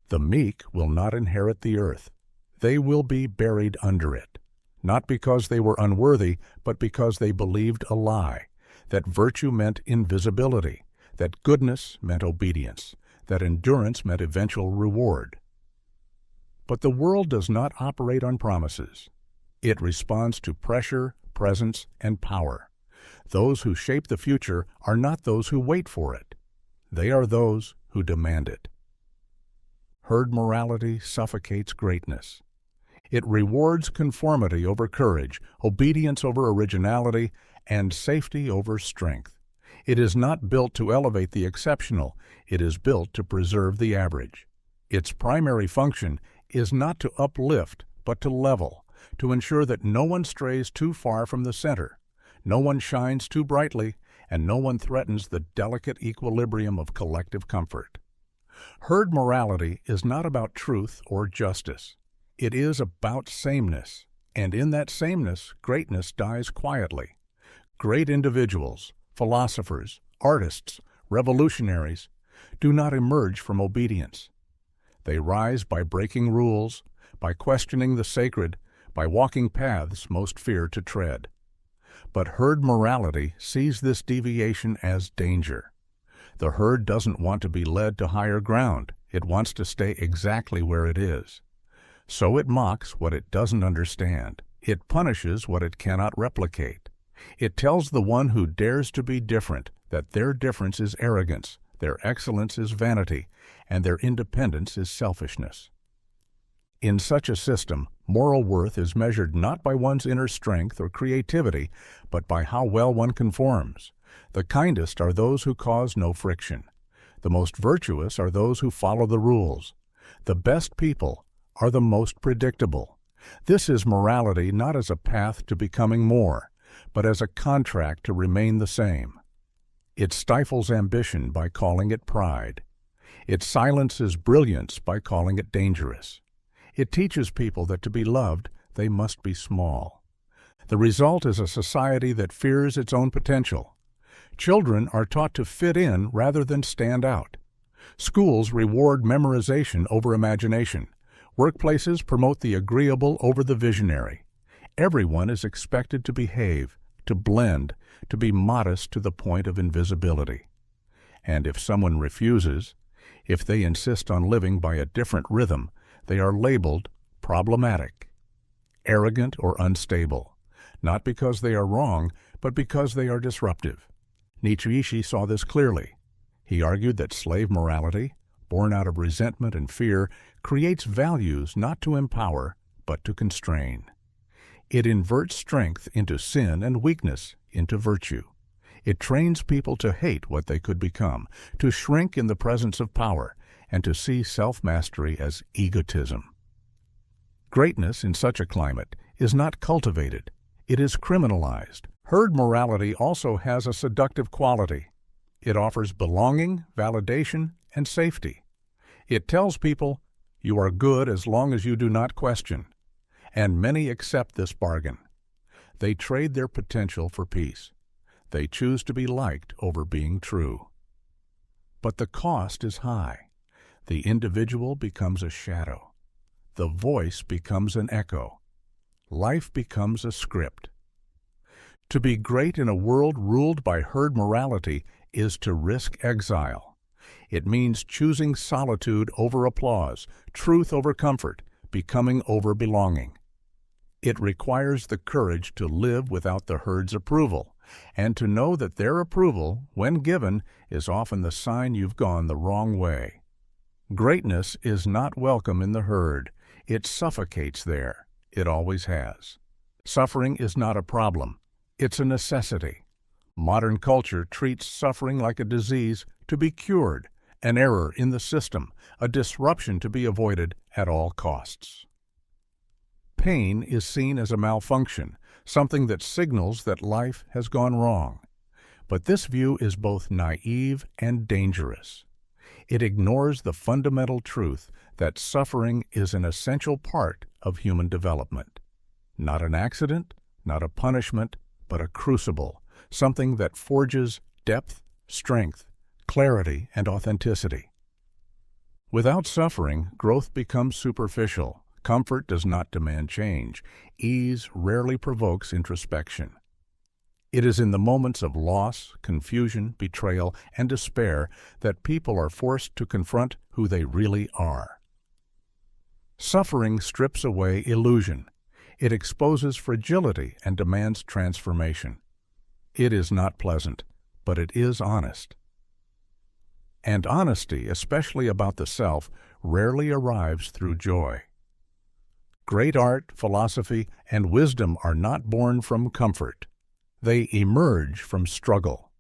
The meek will not inherit the earth. They will be buried under it, not because they were unworthy, but because they believed a lie, that virtue meant invisibility, that goodness meant obedience, that endurance meant eventual reward. But the world does not operate on promises. It responds to pressure, presence, and power. Those who shape the future are not those who wait for it. They are those who demand it. Herd morality suffocates greatness. It rewards conformity over courage, obedience over originality, and safety over strength. It is not built to elevate the exceptional, it is built to preserve the average. Its primary function is not to uplift, but to level, to ensure that no one strays too far from the center, no one shines too brightly, and no one threatens the delicate equilibrium of collective comfort. Herd morality is not about truth or justice. It is about sameness, and in that sameness, greatness dies quietly. Great individuals, philosophers, artists, revolutionaries, do not emerge from obedience. They rise by breaking rules, by questioning the sacred, by walking paths most fear to tread. But herd morality sees this deviation as danger. The herd doesn't want to be led to higher ground. It wants to stay exactly where it is. So it mocks what it doesn't understand. It punishes what it cannot replicate. It tells the one who dares to be different that their difference is arrogance, their excellence is vanity, and their independence is selfishness. In such a system, moral worth is measured not by one's inner strength or creativity, but by how well one conforms. The kindest are those who cause no friction. The most virtuous are those who follow the rules. The best people are the most predictable. This is morality not as a path to becoming more, but as a contract to remain the same. It stifles ambition by calling it pride. It silences brilliance by calling it dangerous. It teaches people that to be loved, they must be small. The result is a society that fears its own potential. Children are taught to fit in rather than stand out. Schools reward memorization over imagination. Workplaces promote the agreeable over the visionary. Everyone is expected to behave, to blend, to be modest to the point of invisibility. And if someone refuses, if they insist on living by a different rhythm, they are labeled problematic, arrogant, or unstable, not because they are wrong, but because they are disruptive. Nietzsche saw this clearly. He argued that slave morality, born out of resentment and fear, creates values not to empower, but to constrain. It inverts strength into sin and weakness into virtue. It trains people to hate what they could become, to shrink in the presence of power, and to see self-mastery as egotism. Greatness in such a climate is not cultivated, it is criminalized. Herd morality also has a seductive quality. It offers belonging, validation, and safety. It tells people, you are good as long as you do not question. And many accept this bargain. They trade their potential for peace. They choose to be liked over being true. but the cost is high. The individual becomes a shadow. The voice becomes an echo. Life becomes a script. To be great in a world ruled by herd morality is to risk exile. It means choosing solitude over applause, truth over comfort, becoming over belonging. It requires the courage to live without the herd's approval, and to know that their approval, when given, is often the sign you've gone the wrong way. Greatness is not welcome in the herd. It suffocates there. It always has. Suffering is not a problem. It's a necessity. Modern culture treats suffering like a disease to be cured, an error in the system, a disruption to be avoided at all costs. Pain is seen as a malfunction, something that signals that life has gone wrong. But this view is both naive and dangerous. It ignores the fundamental truth that suffering is an essential part of human development. Not an accident, not a punishment, but a crucible, something that forges depth, strength, clarity, and authenticity. Without suffering, growth becomes superficial. Comfort does not demand change. Ease rarely provokes introspection. It is in the moments of loss, confusion, betrayal, and despair that people are forced to confront who they really are. Suffering strips away illusion. It exposes fragility and demands transformation. It is not pleasant, but it is honest. And honesty, especially about the self, rarely arrives through joy. Great art, philosophy, and wisdom are not born from comfort. They emerge from struggle.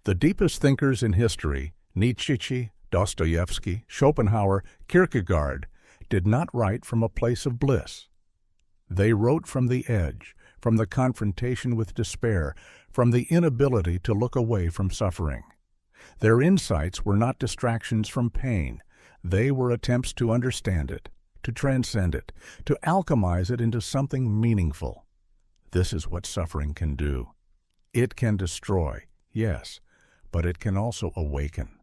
The deepest thinkers in history, Nietzsche, Dostoevsky, Schopenhauer, Kierkegaard, did not write from a place of bliss. They wrote from the edge, from the confrontation with despair, from the inability to look away from suffering. Their insights were not distractions from pain. They were attempts to understand it, to transcend it, to alchemize it into something meaningful. This is what suffering can do. It can destroy, yes, but it can also awaken.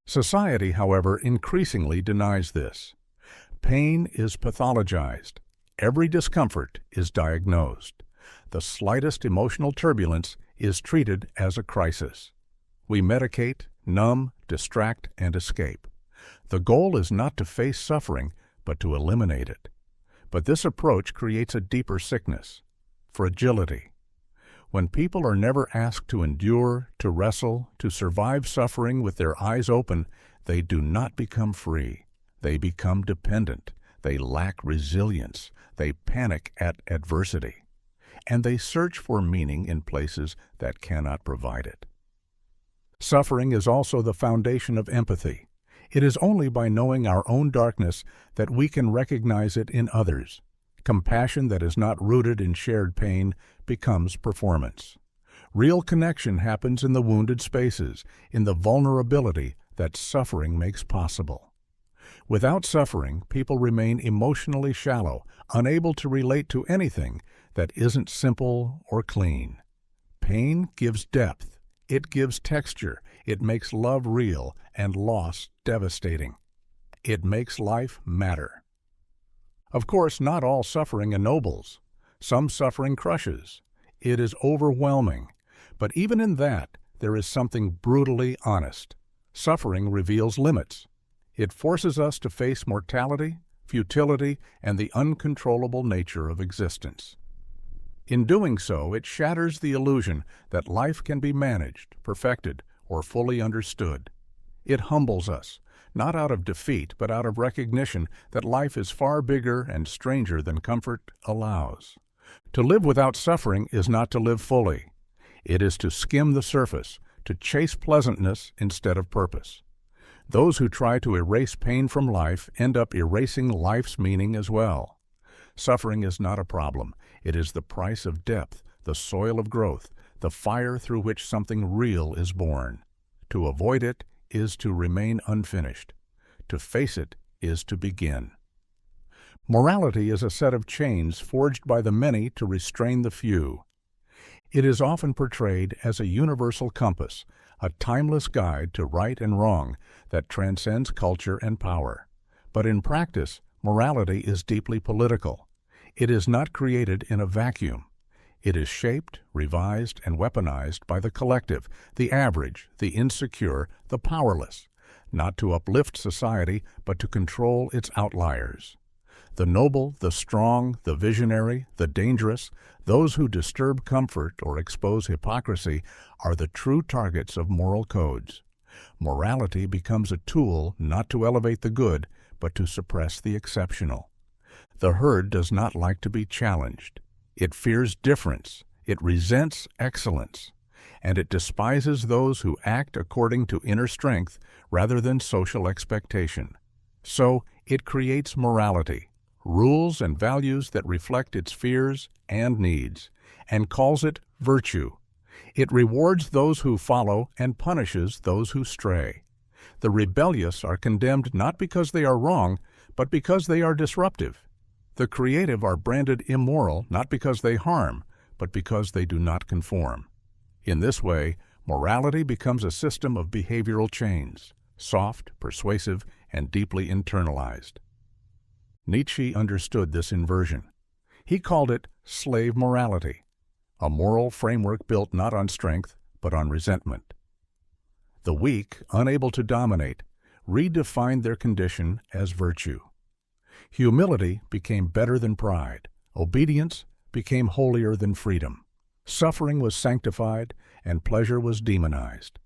Society, however, increasingly denies this. Pain is pathologized. Every discomfort is diagnosed. The slightest emotional turbulence is treated as a crisis. We medicate, numb, distract, and escape. The goal is not to face suffering, but to eliminate it. But this approach creates a deeper sickness, fragility. When people are never asked to endure, to wrestle, to survive suffering with their eyes open, they do not become free. They become dependent. They lack resilience. They panic at adversity. And they search for meaning in places that cannot provide it. Suffering is also the foundation of empathy. It is only by knowing our own darkness that we can recognize it in others. Compassion that is not rooted in shared pain becomes performance. Real connection happens in the wounded spaces, in the vulnerability that suffering makes possible. Without suffering, people remain emotionally shallow, unable to relate to anything that isn't simple or clean. Pain gives depth. It gives texture. It makes love real and loss devastating. It makes life matter. Of course, not all suffering ennobles. Some suffering crushes. It is overwhelming. But even in that, there is something brutally honest. Suffering reveals limits. It forces us to face mortality, futility, and the uncontrollable nature of existence. In doing so, it shatters the illusion that life can be managed, perfected, or fully understood. It humbles us, not out of defeat, but out of recognition that life is far bigger and stranger than comfort allows. To live without suffering is not to live fully. It is to skim the surface, to chase pleasantness instead of purpose. Those who try to erase pain from life end up erasing life's meaning as well. Suffering is not a problem. It is the price of depth, the soil of growth, the fire through which something real is born. To avoid it is to remain unfinished. To face it is to begin. Morality is a set of chains forged by the many to restrain the few. It is often portrayed as a universal compass, a timeless guide to right and wrong that transcends culture and power. But in practice, morality is deeply political. It is not created in a vacuum. It is shaped, revised, and weaponized by the collective, the average, the insecure, the powerless, not to uplift society, but to control its outliers. The noble, the strong, the visionary, the dangerous, those who disturb comfort or expose hypocrisy are the true targets of moral codes. Morality becomes a tool not to elevate the good, but to suppress the exceptional. The herd does not like to be challenged. It fears difference, it resents excellence, and it despises those who act according to inner strength rather than social expectation. So it creates morality, rules and values that reflect its fears and needs, and calls it virtue. It rewards those who follow and punishes those who stray. The rebellious are condemned not because they are wrong, but because they are disruptive. The creative are branded immoral not because they harm, but because they do not conform. In this way, morality becomes a system of behavioral chains, soft, persuasive, and deeply internalized. Nietzsche understood this inversion. He called it slave morality, a moral framework built not on strength, but on resentment. The weak, unable to dominate, redefined their condition as virtue. Humility became better than pride. Obedience became holier than freedom. Suffering was sanctified, and pleasure was demonized.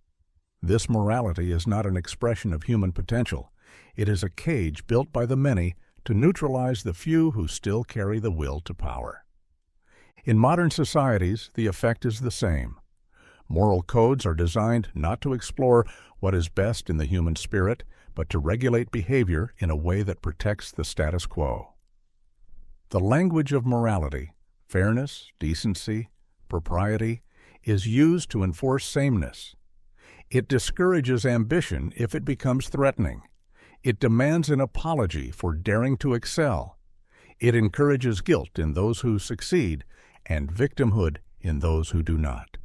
This morality is not an expression of human potential. It is a cage built by the many to neutralize the few who still carry the will to power. In modern societies, the effect is the same. Moral codes are designed not to explore what is best in the human spirit, but to regulate behavior in a way that protects the status quo. The language of morality, fairness, decency, propriety, is used to enforce sameness. It discourages ambition if it becomes threatening. It demands an apology for daring to excel. It encourages guilt in those who succeed and victimhood in those who do not.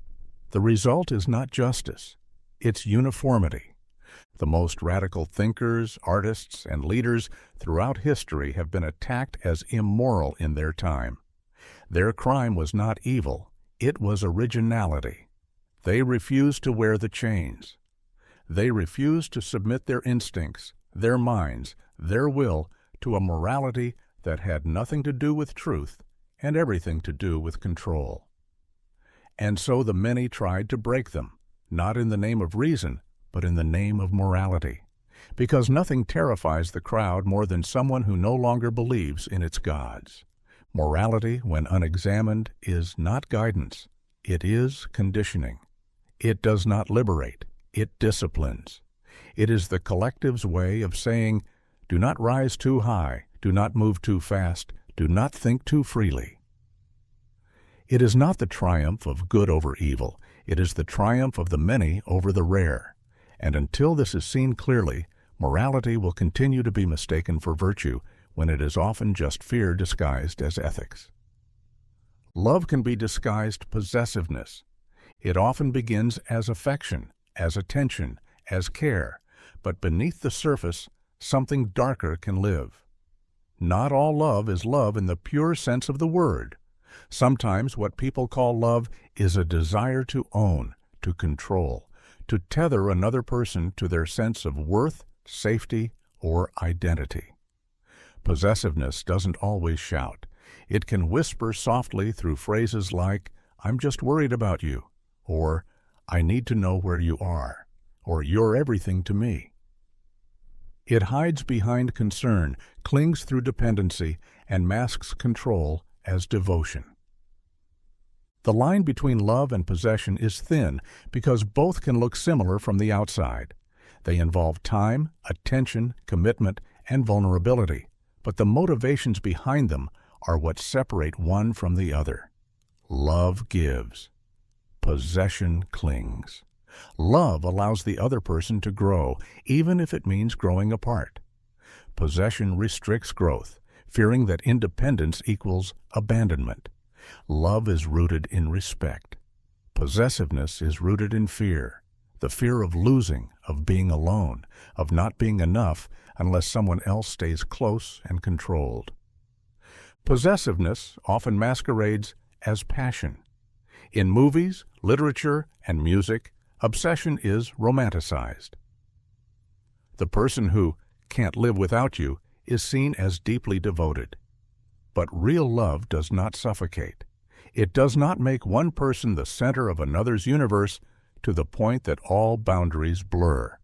The result is not justice, it's uniformity. The most radical thinkers, artists, and leaders throughout history have been attacked as immoral in their time. Their crime was not evil, it was originality. They refused to wear the chains. They refused to submit their instincts, their minds, their will to a morality that had nothing to do with truth and everything to do with control. And so the many tried to break them, not in the name of reason, but in the name of morality, because nothing terrifies the crowd more than someone who no longer believes in its gods. Morality, when unexamined, is not guidance. It is conditioning. It does not liberate. It disciplines. It is the collective's way of saying, do not rise too high, do not move too fast, do not think too freely. It is not the triumph of good over evil. It is the triumph of the many over the rare. And until this is seen clearly, morality will continue to be mistaken for virtue when it is often just fear disguised as ethics. Love can be disguised possessiveness. It often begins as affection, as attention, as care, but beneath the surface, something darker can live. Not all love is love in the pure sense of the word. Sometimes what people call love is a desire to own, to control, to tether another person to their sense of worth, safety, or identity. Possessiveness doesn't always shout. It can whisper softly through phrases like, "I'm just worried about you," or "I need to know where you are," or "You're everything to me." It hides behind concern, clings through dependency, and masks control as devotion. The line between love and possession is thin because both can look similar from the outside. They involve time, attention, commitment, and vulnerability, but the motivations behind them are what separate one from the other. Love gives. Possession clings. Love allows the other person to grow, even if it means growing apart. Possession restricts growth, fearing that independence equals abandonment. Love is rooted in respect. Possessiveness is rooted in fear, the fear of losing, of being alone, of not being enough unless someone else stays close and controlled. Possessiveness often masquerades as passion. In movies, literature, and music, obsession is romanticized. The person who can't live without you is seen as deeply devoted. But real love does not suffocate. It does not make one person the center of another's universe to the point that all boundaries blur.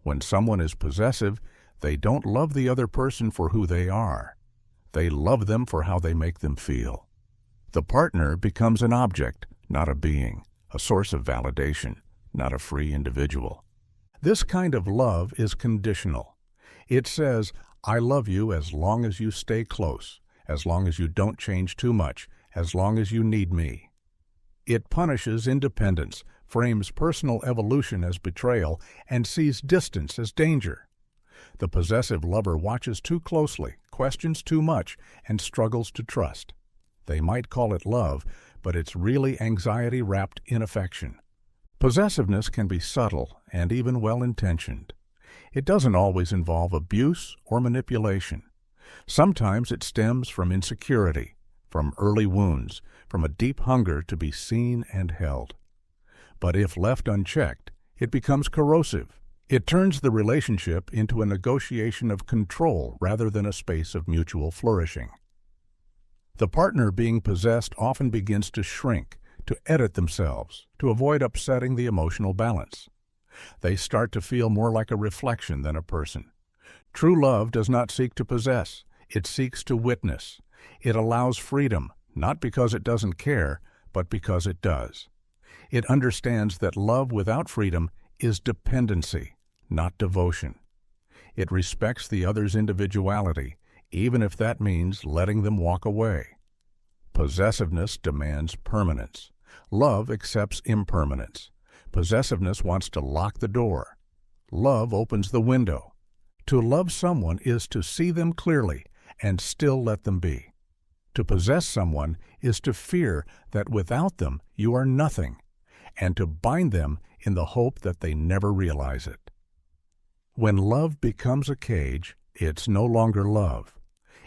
When someone is possessive, they don't love the other person for who they are. They love them for how they make them feel. The partner becomes an object, not a being, a source of validation, not a free individual. This kind of love is conditional. It says, I love you as long as you stay close, as long as you don't change too much, as long as you need me. It punishes independence, frames personal evolution as betrayal, and sees distance as danger. The possessive lover watches too closely, questions too much, and struggles to trust. They might call it love, but it's really anxiety wrapped in affection. Possessiveness can be subtle and even well-intentioned. It doesn't always involve abuse or manipulation. Sometimes it stems from insecurity, from early wounds, from a deep hunger to be seen and held. But if left unchecked, it becomes corrosive. It turns the relationship into a negotiation of control rather than a space of mutual flourishing. The partner being possessed often begins to shrink, to edit themselves, to avoid upsetting the emotional balance. They start to feel more like a reflection than a person. True love does not seek to possess. It seeks to witness. It allows freedom, not because it doesn't care, but because it does. It understands that love without freedom is dependency, not devotion. It respects the other's individuality, even if that means letting them walk away. Possessiveness demands permanence. Love accepts impermanence. Possessiveness wants to lock the door. Love opens the window. To love someone is to see them clearly and still let them be. To possess someone is to fear that without them you are nothing, and to bind them in the hope that they never realize it. When love becomes a cage, it's no longer love.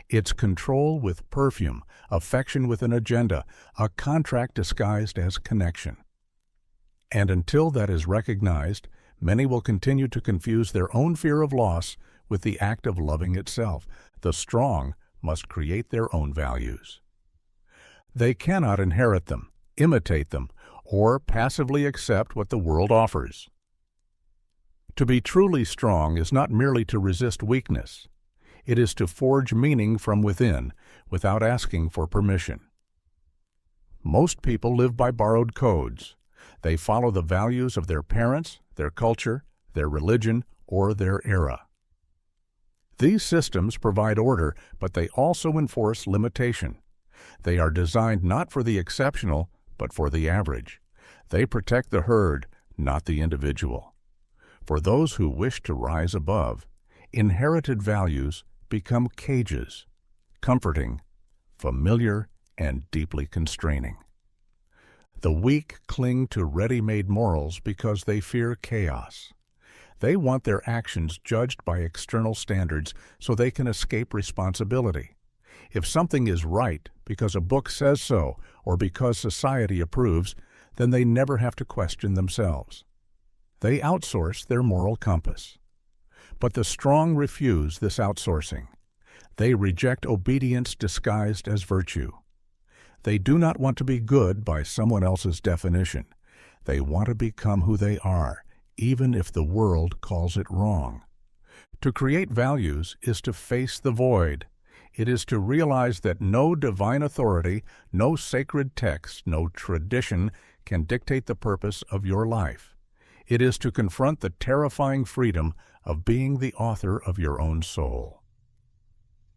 It's control with perfume, affection with an agenda, a contract disguised as connection. And until that is recognized, many will continue to confuse their own fear of loss with the act of loving itself. The strong must create their own values. They cannot inherit them, imitate them, or passively accept what the world offers. To be truly strong is not merely to resist weakness. It is to forge meaning from within without asking for permission. Most people live by borrowed codes. They follow the values of their parents, their culture, their religion, or their era. These systems provide order, but they also enforce limitation. They are designed not for the exceptional, but for the average. They protect the herd, not the individual. For those who wish to rise above, inherited values become cages, comforting, familiar, and deeply constraining. The weak cling to ready-made morals because they fear chaos. They want their actions judged by external standards so they can escape responsibility. If something is right because a book says so or because society approves, then they never have to question themselves. They outsource their moral compass. But the strong refuse this outsourcing. They reject obedience disguised as virtue. They do not want to be good by someone else's definition. They want to become who they are, even if the world calls it wrong. To create values is to face the void. It is to realize that no divine authority, no sacred text, no tradition can dictate the purpose of your life. It is to confront the terrifying freedom of being the author of your own soul.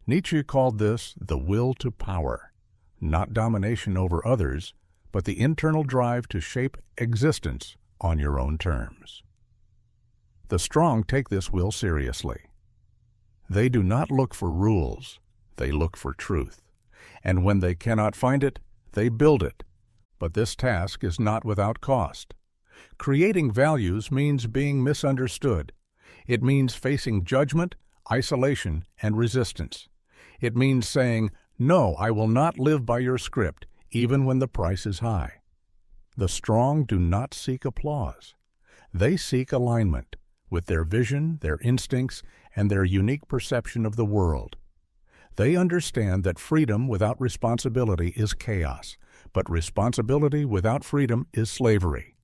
Nietzsche called this the will to power, not domination over others, but the internal drive to shape existence on your own terms. The strong take this will seriously. They do not look for rules, they look for truth. And when they cannot find it, they build it, But this task is not without cost. Creating values means being misunderstood. It means facing judgment, isolation, and resistance. It means saying, "No, I will not live by your script, even when the price is high." The strong do not seek applause. They seek alignment with their vision, their instincts, and their unique perception of the world. They understand that freedom without responsibility is chaos, but responsibility without freedom is slavery.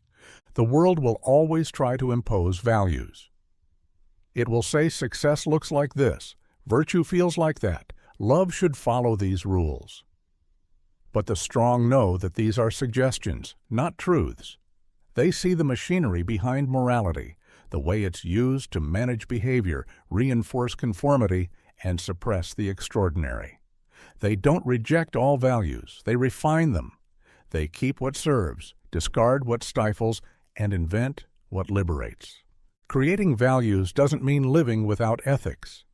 The world will always try to impose values. It will say success looks like this, virtue feels like that, love should follow these rules. But the strong know that these are suggestions, not truths. They see the machinery behind morality, the way it's used to manage behavior, reinforce conformity, and suppress the extraordinary. They don't reject all values, they refine them. They keep what serves, discard what stifles, and invent what liberates. Creating values doesn't mean living without ethics.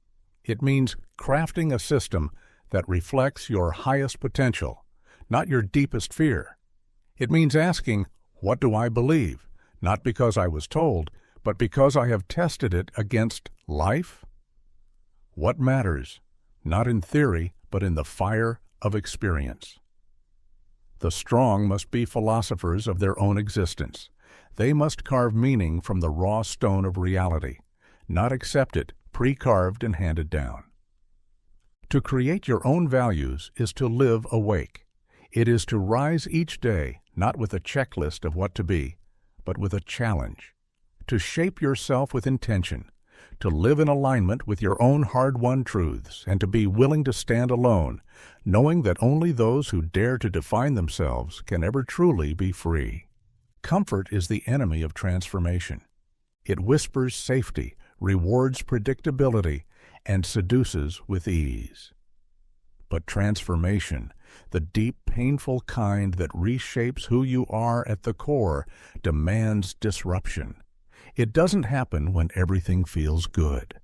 It means crafting a system that reflects your highest potential, not your deepest fear. It means asking, "What do I believe?" Not because I was told, but because I have tested it against life. What matters, not in theory, but in the fire of experience. The strong must be philosophers of their own existence. They must carve meaning from the raw stone of reality, not accept it pre-carved and handed down. To create your own values is to live awake. It is to rise each day, not with a checklist of what to be, but with a challenge. To shape yourself with intention, to live in alignment with your own hard-won truths, and to be willing to stand alone, knowing that only those who dare to define themselves can ever truly be free. Comfort is the enemy of transformation. It whispers safety, rewards predictability, and seduces with ease. But transformation, the deep, painful kind that reshapes who you are at the core, demands disruption. It doesn't happen when everything feels good.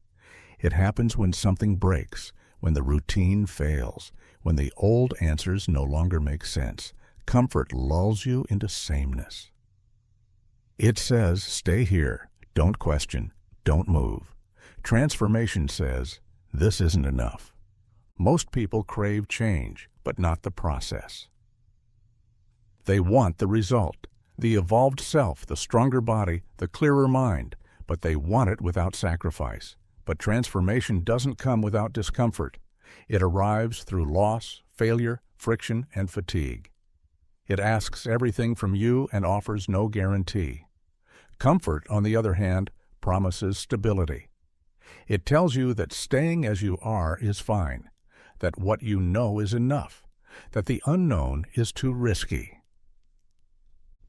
It happens when something breaks, when the routine fails, when the old answers no longer make sense. Comfort lulls you into sameness. It says, "Stay here, don't question, don't move." Transformation says, "This isn't enough." Most people crave change, but not the process. They want the result, the evolved self, the stronger body, the clearer mind, but they want it without sacrifice. But transformation doesn't come without discomfort. It arrives through loss, failure, friction, and fatigue. It asks everything from you and offers no guarantee. Comfort, on the other hand, promises stability. It tells you that staying as you are is fine, that what you know is enough, that the unknown is too risky.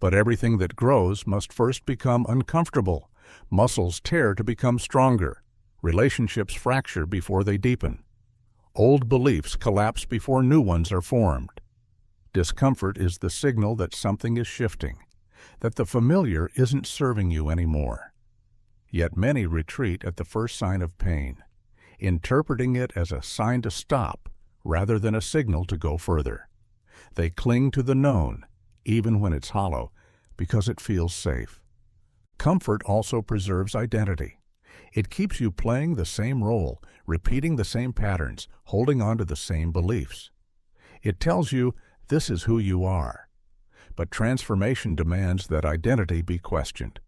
But everything that grows must first become uncomfortable. Muscles tear to become stronger. Relationships fracture before they deepen. Old beliefs collapse before new ones are formed. Discomfort is the signal that something is shifting, that the familiar isn't serving you anymore. Yet many retreat at the first sign of pain, interpreting it as a sign to stop rather than a signal to go further. They cling to the known, even when it's hollow, because it feels safe. Comfort also preserves identity. It keeps you playing the same role, repeating the same patterns, holding on to the same beliefs. It tells you this is who you are. But transformation demands that identity be questioned.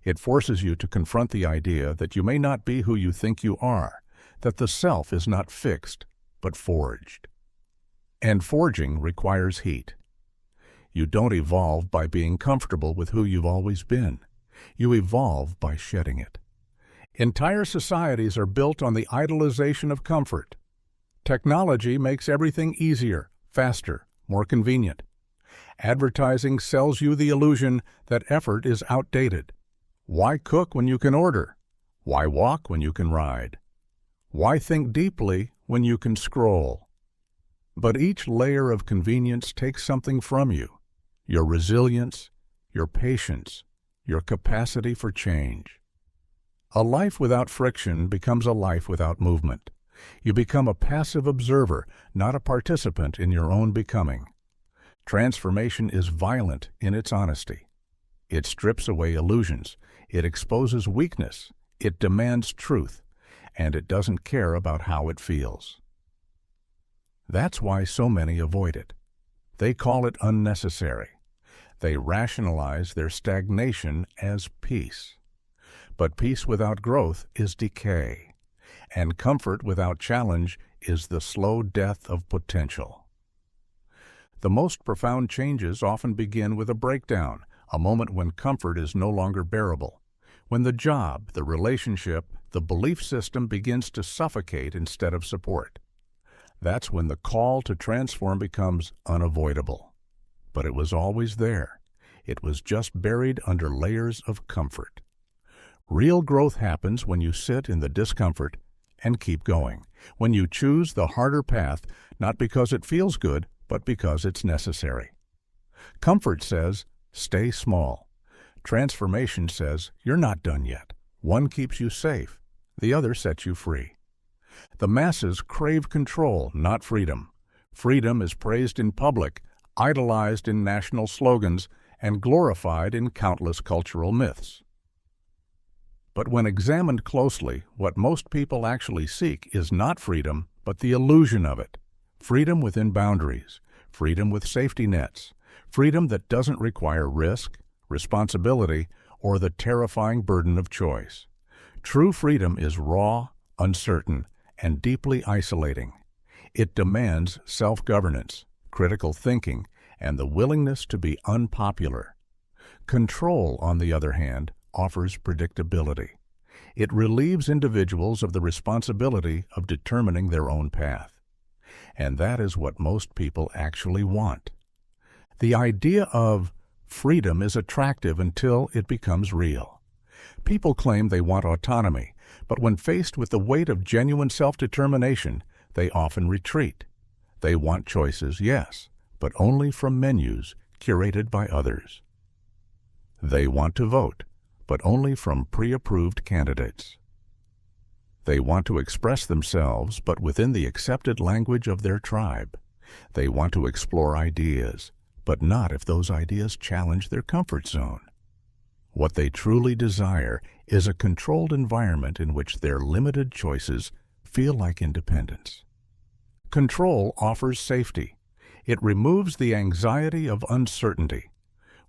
It forces you to confront the idea that you may not be who you think you are, that the self is not fixed, but forged. And forging requires heat. You don't evolve by being comfortable with who you've always been. You evolve by shedding it. Entire societies are built on the idolization of comfort. Technology makes everything easier, faster, more convenient. Advertising sells you the illusion that effort is outdated. Why cook when you can order? Why walk when you can ride? Why think deeply when you can scroll? But each layer of convenience takes something from you: your resilience, your patience, your capacity for change. A life without friction becomes a life without movement. You become a passive observer, not a participant in your own becoming. Transformation is violent in its honesty. It strips away illusions. It exposes weakness. It demands truth. And it doesn't care about how it feels. That's why so many avoid it. They call it unnecessary. They rationalize their stagnation as peace. But peace without growth is decay, and comfort without challenge is the slow death of potential. The most profound changes often begin with a breakdown, a moment when comfort is no longer bearable, when the job, the relationship, the belief system begins to suffocate instead of support. That's when the call to transform becomes unavoidable. But it was always there. It was just buried under layers of comfort. Real growth happens when you sit in the discomfort and keep going, when you choose the harder path, not because it feels good, but because it's necessary. Comfort says, stay small. Transformation says, you're not done yet. One keeps you safe, the other sets you free. The masses crave control, not freedom. Freedom is praised in public, idolized in national slogans, and glorified in countless cultural myths. But when examined closely, what most people actually seek is not freedom, but the illusion of it. Freedom within boundaries, freedom with safety nets, freedom that doesn't require risk, responsibility, or the terrifying burden of choice. True freedom is raw, uncertain, and deeply isolating. It demands self-governance, critical thinking, and the willingness to be unpopular. Control, on the other hand, offers predictability. It relieves individuals of the responsibility of determining their own path. And that is what most people actually want. The idea of freedom is attractive until it becomes real. People claim they want autonomy, but when faced with the weight of genuine self-determination, they often retreat. They want choices, yes, but only from menus curated by others. They want to vote, but only from pre-approved candidates. They want to express themselves, but within the accepted language of their tribe. They want to explore ideas, but not if those ideas challenge their comfort zone. What they truly desire is a controlled environment in which their limited choices feel like independence. Control offers safety. It removes the anxiety of uncertainty.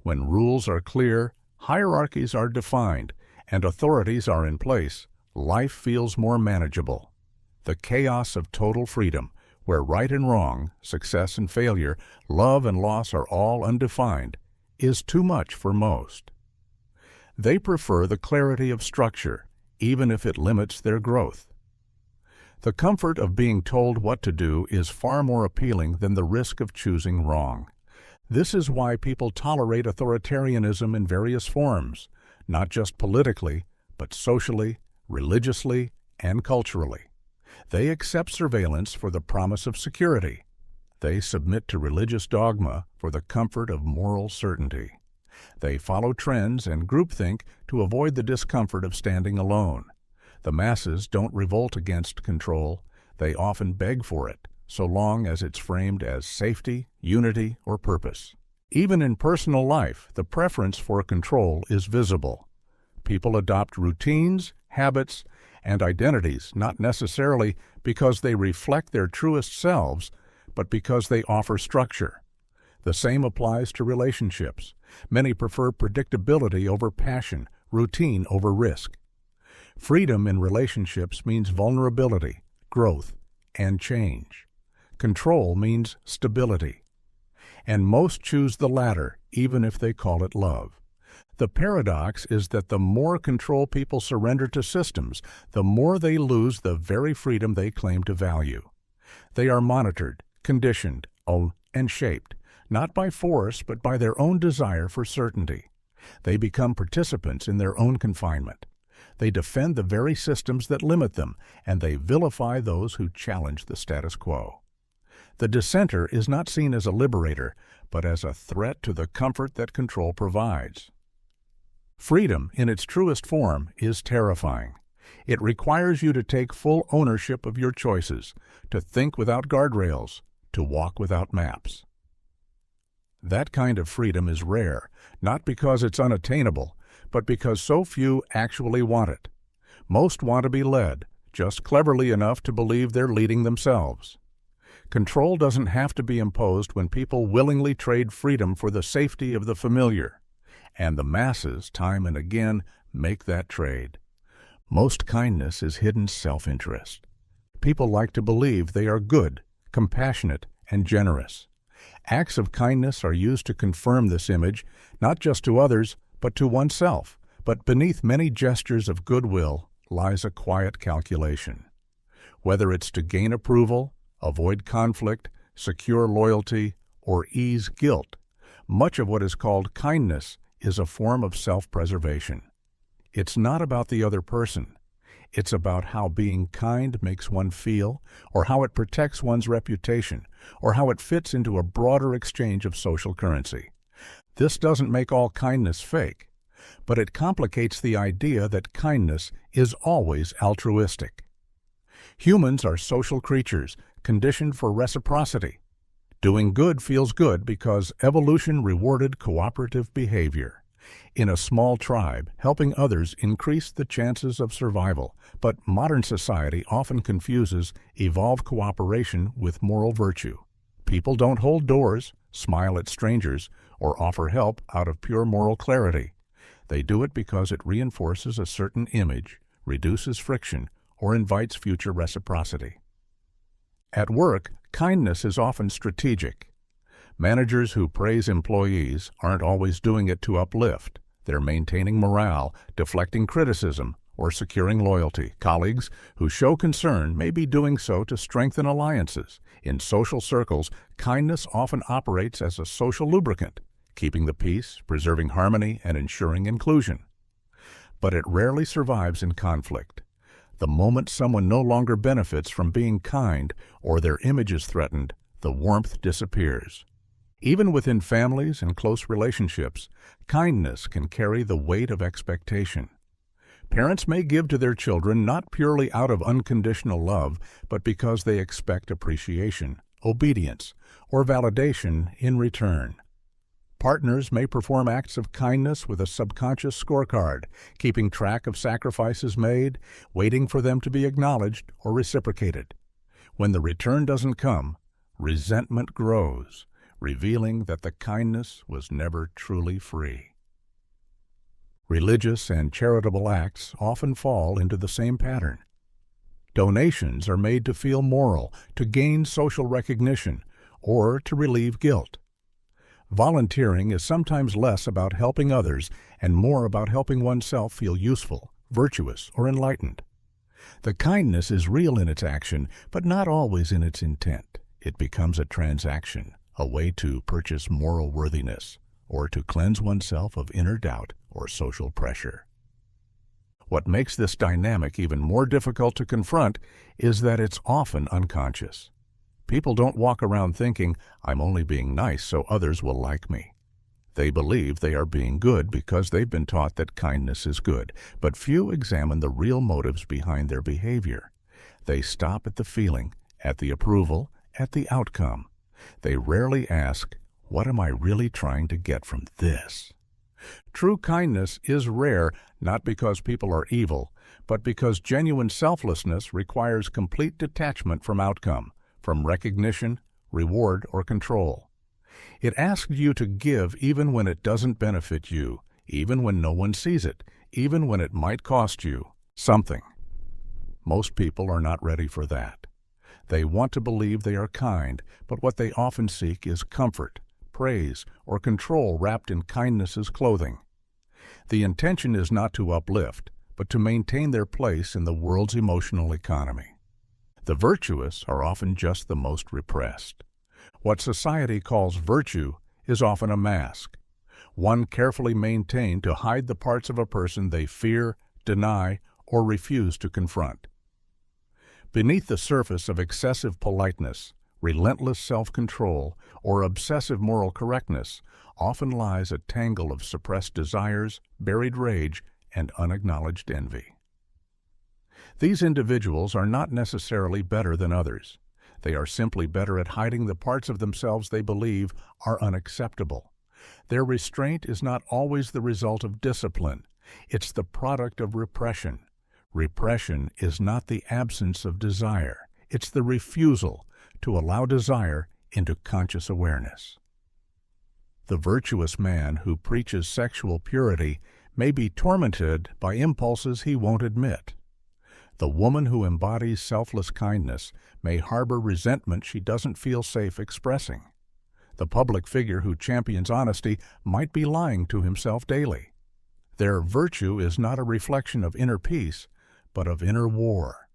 When rules are clear, hierarchies are defined, and authorities are in place, life feels more manageable. The chaos of total freedom, where right and wrong, success and failure, love and loss are all undefined, is too much for most. They prefer the clarity of structure, even if it limits their growth. The comfort of being told what to do is far more appealing than the risk of choosing wrong. This is why people tolerate authoritarianism in various forms, not just politically, but socially, religiously, and culturally. They accept surveillance for the promise of security. They submit to religious dogma for the comfort of moral certainty. They follow trends and groupthink to avoid the discomfort of standing alone. The masses don't revolt against control. They often beg for it, so long as it's framed as safety, unity, or purpose. Even in personal life, the preference for control is visible. People adopt routines, habits, and identities not necessarily because they reflect their truest selves, but because they offer structure. The same applies to relationships. Many prefer predictability over passion, routine over risk. Freedom in relationships means vulnerability, growth, and change. Control means stability. And most choose the latter, even if they call it love. The paradox is that the more control people surrender to systems, the more they lose the very freedom they claim to value. They are monitored, conditioned, and shaped, not by force, but by their own desire for certainty. They become participants in their own confinement. They defend the very systems that limit them, and they vilify those who challenge the status quo. The dissenter is not seen as a liberator, but as a threat to the comfort that control provides. Freedom, in its truest form, is terrifying. It requires you to take full ownership of your choices, to think without guardrails, to walk without maps. That kind of freedom is rare, not because it's unattainable, but because so few actually want it. Most want to be led, just cleverly enough to believe they're leading themselves. Control doesn't have to be imposed when people willingly trade freedom for the safety of the familiar. And the masses, time and again, make that trade. Most kindness is hidden self-interest. People like to believe they are good, compassionate, and generous. Acts of kindness are used to confirm this image, not just to others, but to oneself. But beneath many gestures of goodwill lies a quiet calculation. Whether it's to gain approval, avoid conflict, secure loyalty, or ease guilt, much of what is called kindness is a form of self-preservation. It's not about the other person. It's about how being kind makes one feel, or how it protects one's reputation, or how it fits into a broader exchange of social currency. This doesn't make all kindness fake, but it complicates the idea that kindness is always altruistic. Humans are social creatures, conditioned for reciprocity. Doing good feels good because evolution rewarded cooperative behavior. In a small tribe, helping others increased the chances of survival, but modern society often confuses evolved cooperation with moral virtue. People don't hold doors, smile at strangers, or offer help out of pure moral clarity. They do it because it reinforces a certain image, reduces friction, or invites future reciprocity. At work, kindness is often strategic. Managers who praise employees aren't always doing it to uplift. They're maintaining morale, deflecting criticism, or securing loyalty. Colleagues who show concern may be doing so to strengthen alliances. In social circles, kindness often operates as a social lubricant, keeping the peace, preserving harmony, and ensuring inclusion. But it rarely survives in conflict. The moment someone no longer benefits from being kind or their image is threatened, the warmth disappears. Even within families and close relationships, kindness can carry the weight of expectation. Parents may give to their children not purely out of unconditional love, but because they expect appreciation, obedience, or validation in return. Partners may perform acts of kindness with a subconscious scorecard, keeping track of sacrifices made, waiting for them to be acknowledged or reciprocated. When the return doesn't come, resentment grows, revealing that the kindness was never truly free. Religious and charitable acts often fall into the same pattern. Donations are made to feel moral, to gain social recognition, or to relieve guilt. Volunteering is sometimes less about helping others and more about helping oneself feel useful, virtuous, or enlightened. The kindness is real in its action, but not always in its intent. It becomes a transaction, a way to purchase moral worthiness, or to cleanse oneself of inner doubt or social pressure. What makes this dynamic even more difficult to confront is that it's often unconscious. People don't walk around thinking, "I'm only being nice so others will like me." They believe they are being good because they've been taught that kindness is good, but few examine the real motives behind their behavior. They stop at the feeling, at the approval, at the outcome. They rarely ask, "What am I really trying to get from this?" True kindness is rare not because people are evil, but because genuine selflessness requires complete detachment from outcome, from recognition, reward, or control. It asks you to give even when it doesn't benefit you, even when no one sees it, even when it might cost you something. Most people are not ready for that. They want to believe they are kind, but what they often seek is comfort, praise, or control wrapped in kindness's clothing. The intention is not to uplift, but to maintain their place in the world's emotional economy. The virtuous are often just the most repressed. What society calls virtue is often a mask, one carefully maintained to hide the parts of a person they fear, deny, or refuse to confront. Beneath the surface of excessive politeness, relentless self-control, or obsessive moral correctness often lies a tangle of suppressed desires, buried rage, and unacknowledged envy. These individuals are not necessarily better than others. They are simply better at hiding the parts of themselves they believe are unacceptable. Their restraint is not always the result of discipline. It's the product of repression. Repression is not the absence of desire. It's the refusal to allow desire into conscious awareness. The virtuous man who preaches sexual purity may be tormented by impulses he won't admit. The woman who embodies selfless kindness may harbor resentment she doesn't feel safe expressing. The public figure who champions honesty might be lying to himself daily. Their virtue is not a reflection of inner peace, but of inner war.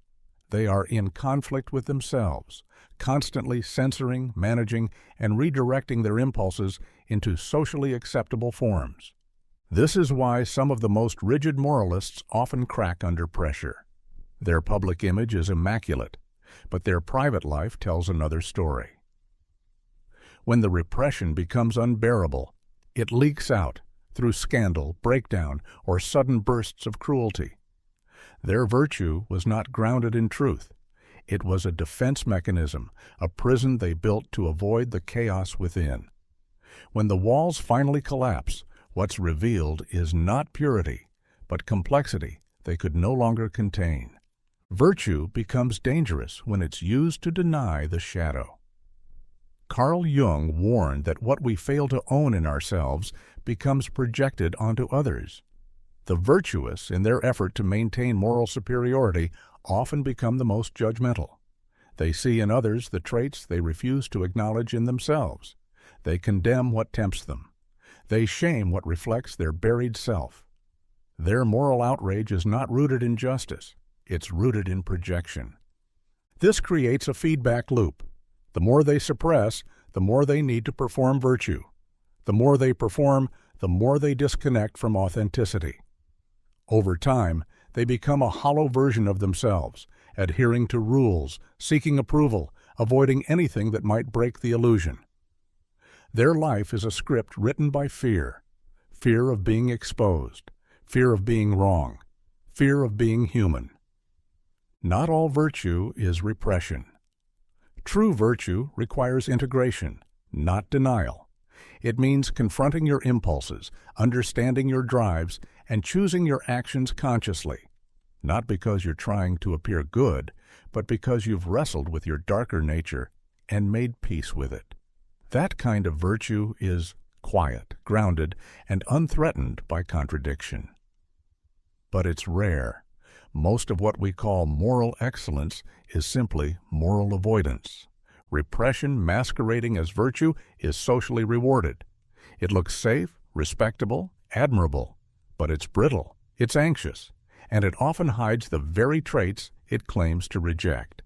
They are in conflict with themselves, constantly censoring, managing, and redirecting their impulses into socially acceptable forms. This is why some of the most rigid moralists often crack under pressure. Their public image is immaculate, but their private life tells another story. When the repression becomes unbearable, it leaks out through scandal, breakdown, or sudden bursts of cruelty. Their virtue was not grounded in truth. It was a defense mechanism, a prison they built to avoid the chaos within. When the walls finally collapse, what's revealed is not purity, but complexity they could no longer contain. Virtue becomes dangerous when it's used to deny the shadow. Carl Jung warned that what we fail to own in ourselves becomes projected onto others. The virtuous, in their effort to maintain moral superiority, often become the most judgmental. They see in others the traits they refuse to acknowledge in themselves. They condemn what tempts them. They shame what reflects their buried self. Their moral outrage is not rooted in justice. It's rooted in projection. This creates a feedback loop. The more they suppress, the more they need to perform virtue. The more they perform, the more they disconnect from authenticity. Over time, they become a hollow version of themselves, adhering to rules, seeking approval, avoiding anything that might break the illusion. Their life is a script written by fear. Fear of being exposed, fear of being wrong, fear of being human. Not all virtue is repression. True virtue requires integration, not denial. It means confronting your impulses, understanding your drives, and choosing your actions consciously, not because you're trying to appear good, but because you've wrestled with your darker nature and made peace with it. That kind of virtue is quiet, grounded, and unthreatened by contradiction. But it's rare. Most of what we call moral excellence is simply moral avoidance. Repression masquerading as virtue is socially rewarded. It looks safe, respectable, admirable, but it's brittle, it's anxious, and it often hides the very traits it claims to reject.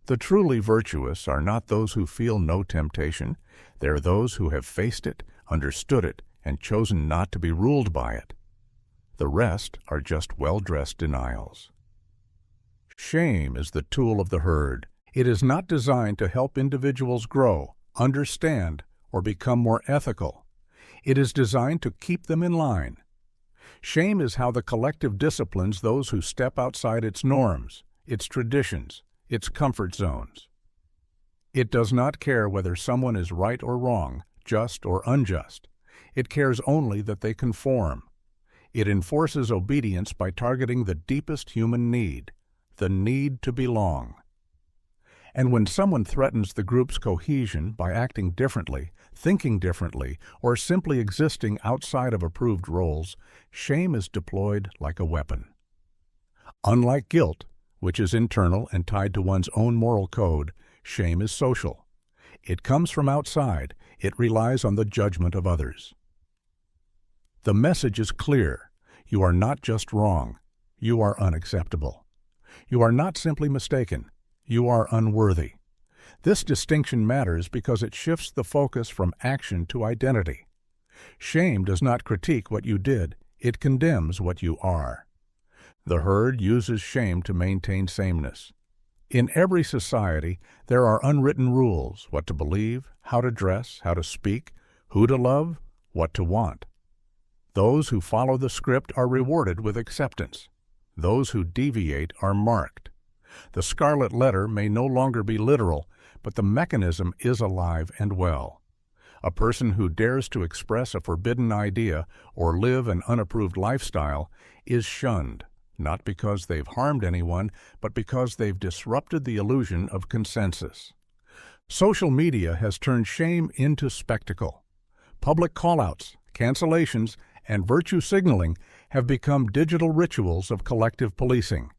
The truly virtuous are not those who feel no temptation. They're those who have faced it, understood it, and chosen not to be ruled by it. The rest are just well-dressed denials. Shame is the tool of the herd. It is not designed to help individuals grow, understand, or become more ethical. It is designed to keep them in line. Shame is how the collective disciplines those who step outside its norms, its traditions, its comfort zones. It does not care whether someone is right or wrong, just or unjust. It cares only that they conform. It enforces obedience by targeting the deepest human need, the need to belong. And when someone threatens the group's cohesion by acting differently, thinking differently, or simply existing outside of approved roles, shame is deployed like a weapon. Unlike guilt, which is internal and tied to one's own moral code, shame is social. It comes from outside. It relies on the judgment of others. The message is clear. You are not just wrong. You are unacceptable. You are not simply mistaken. You are unworthy. This distinction matters because it shifts the focus from action to identity. Shame does not critique what you did. It condemns what you are. The herd uses shame to maintain sameness. In every society, there are unwritten rules: what to believe, how to dress, how to speak, who to love, what to want. Those who follow the script are rewarded with acceptance. Those who deviate are marked. The scarlet letter may no longer be literal, but the mechanism is alive and well. A person who dares to express a forbidden idea or live an unapproved lifestyle is shunned, not because they've harmed anyone, but because they've disrupted the illusion of consensus. Social media has turned shame into spectacle. Public callouts, cancellations, and virtue signaling have become digital rituals of collective policing.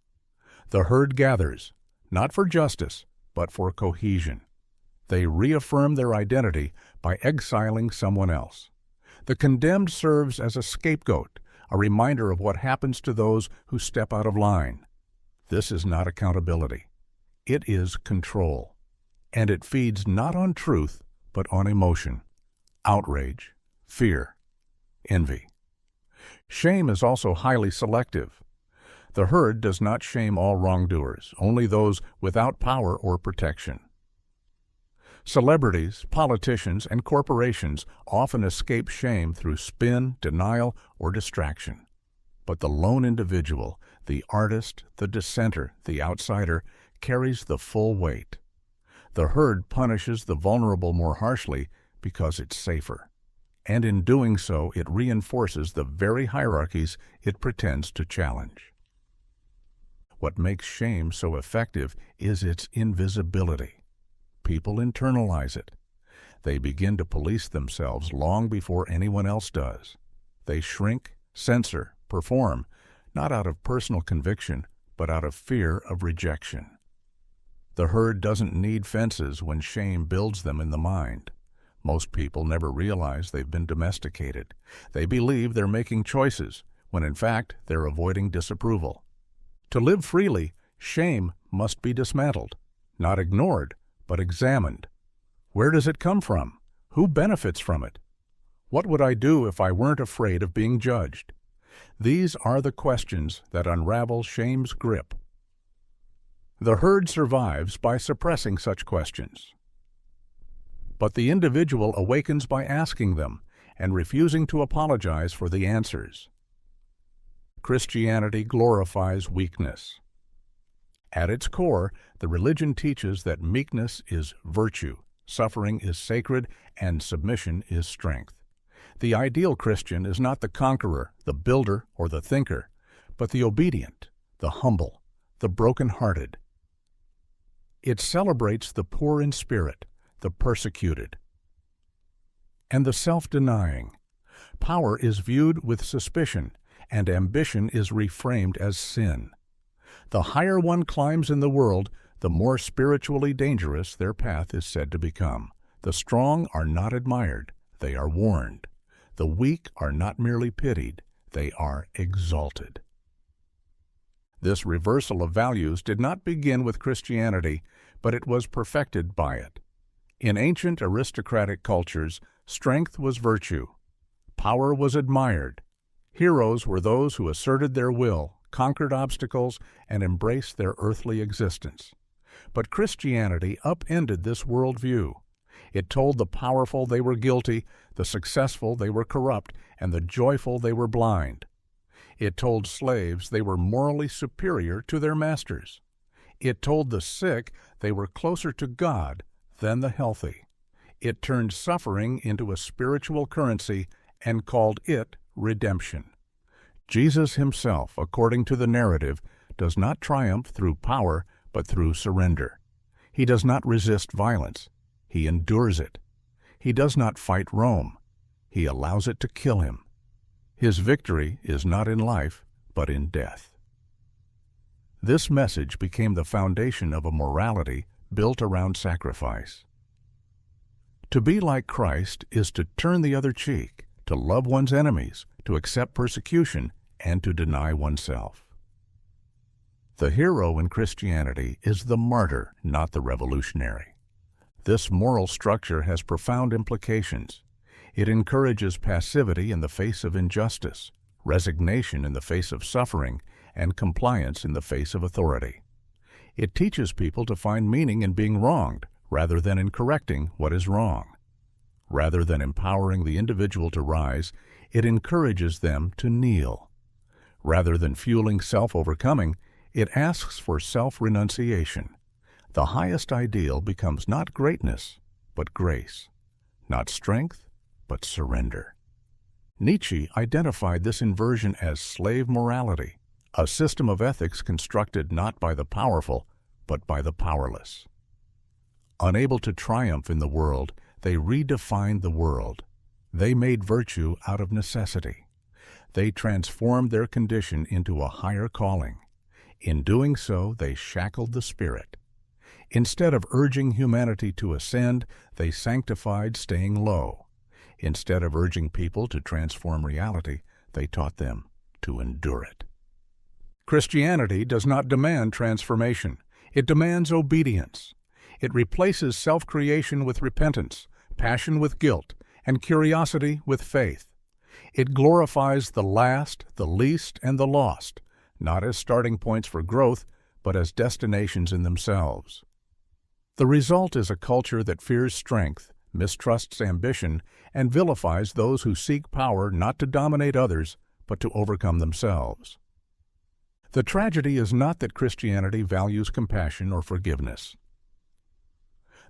The herd gathers, not for justice, but for cohesion. They reaffirm their identity by exiling someone else. The condemned serves as a scapegoat, a reminder of what happens to those who step out of line. This is not accountability. It is control. And it feeds not on truth, but on emotion, outrage, fear, envy. Shame is also highly selective. The herd does not shame all wrongdoers, only those without power or protection. Celebrities, politicians, and corporations often escape shame through spin, denial, or distraction. But the lone individual, the artist, the dissenter, the outsider, carries the full weight. The herd punishes the vulnerable more harshly because it's safer. And in doing so, it reinforces the very hierarchies it pretends to challenge. What makes shame so effective is its invisibility. People internalize it. They begin to police themselves long before anyone else does. They shrink, censor, perform, not out of personal conviction, but out of fear of rejection. The herd doesn't need fences when shame builds them in the mind. Most people never realize they've been domesticated. They believe they're making choices, when in fact they're avoiding disapproval. To live freely, shame must be dismantled, not ignored, but examined. Where does it come from? Who benefits from it? What would I do if I weren't afraid of being judged? These are the questions that unravel shame's grip. The herd survives by suppressing such questions. But the individual awakens by asking them and refusing to apologize for the answers. Christianity glorifies weakness. At its core, the religion teaches that meekness is virtue, suffering is sacred, and submission is strength. The ideal Christian is not the conqueror, the builder, or the thinker, but the obedient, the humble, the broken-hearted. It celebrates the poor in spirit, the persecuted, and the self-denying. Power is viewed with suspicion, and ambition is reframed as sin. The higher one climbs in the world, the more spiritually dangerous their path is said to become. The strong are not admired, they are warned. The weak are not merely pitied, they are exalted. This reversal of values did not begin with Christianity, but it was perfected by it. In ancient aristocratic cultures, strength was virtue. Power was admired. Heroes were those who asserted their will, conquered obstacles, and embraced their earthly existence. But Christianity upended this worldview. It told the powerful they were guilty, the successful they were corrupt, and the joyful they were blind. It told slaves they were morally superior to their masters. It told the sick they were closer to God than the healthy. It turned suffering into a spiritual currency and called it redemption. Jesus himself, according to the narrative, does not triumph through power, but through surrender. He does not resist violence. He endures it. He does not fight Rome. He allows it to kill him. His victory is not in life, but in death. This message became the foundation of a morality built around sacrifice. To be like Christ is to turn the other cheek, to love one's enemies, to accept persecution, and to deny oneself. The hero in Christianity is the martyr, not the revolutionary. This moral structure has profound implications. It encourages passivity in the face of injustice, resignation in the face of suffering, and compliance in the face of authority. It teaches people to find meaning in being wronged, rather than in correcting what is wrong. Rather than empowering the individual to rise, it encourages them to kneel. Rather than fueling self-overcoming, it asks for self-renunciation. The highest ideal becomes not greatness, but grace, not strength, but surrender. Nietzsche identified this inversion as slave morality, a system of ethics constructed not by the powerful, but by the powerless. Unable to triumph in the world, they redefined the world. They made virtue out of necessity. They transformed their condition into a higher calling. In doing so, they shackled the spirit. Instead of urging humanity to ascend, they sanctified staying low. Instead of urging people to transform reality, they taught them to endure it. Christianity does not demand transformation. It demands obedience. It replaces self-creation with repentance, passion with guilt, and curiosity with faith. It glorifies the last, the least, and the lost, not as starting points for growth, but as destinations in themselves. The result is a culture that fears strength, mistrusts ambition, and vilifies those who seek power not to dominate others, but to overcome themselves. The tragedy is not that Christianity values compassion or forgiveness.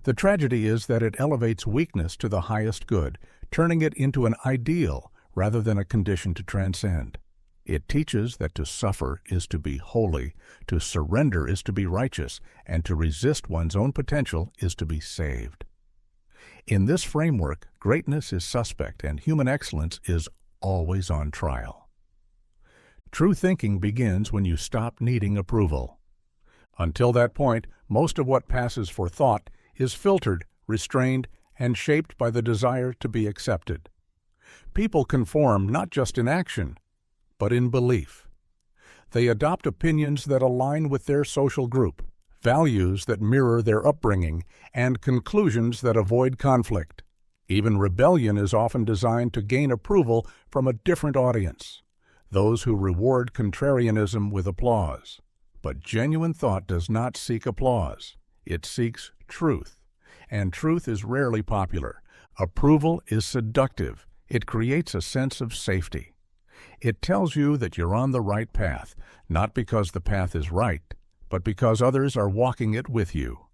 The tragedy is that it elevates weakness to the highest good, turning it into an ideal rather than a condition to transcend. It teaches that to suffer is to be holy, to surrender is to be righteous, and to resist one's own potential is to be saved. In this framework, greatness is suspect and human excellence is always on trial. True thinking begins when you stop needing approval. Until that point, most of what passes for thought is filtered, restrained, and shaped by the desire to be accepted. People conform not just in action, but in belief. They adopt opinions that align with their social group, values that mirror their upbringing, and conclusions that avoid conflict. Even rebellion is often designed to gain approval from a different audience, those who reward contrarianism with applause. But genuine thought does not seek applause. It seeks truth, and truth is rarely popular. Approval is seductive. It creates a sense of safety. It tells you that you're on the right path, not because the path is right, but because others are walking it with you.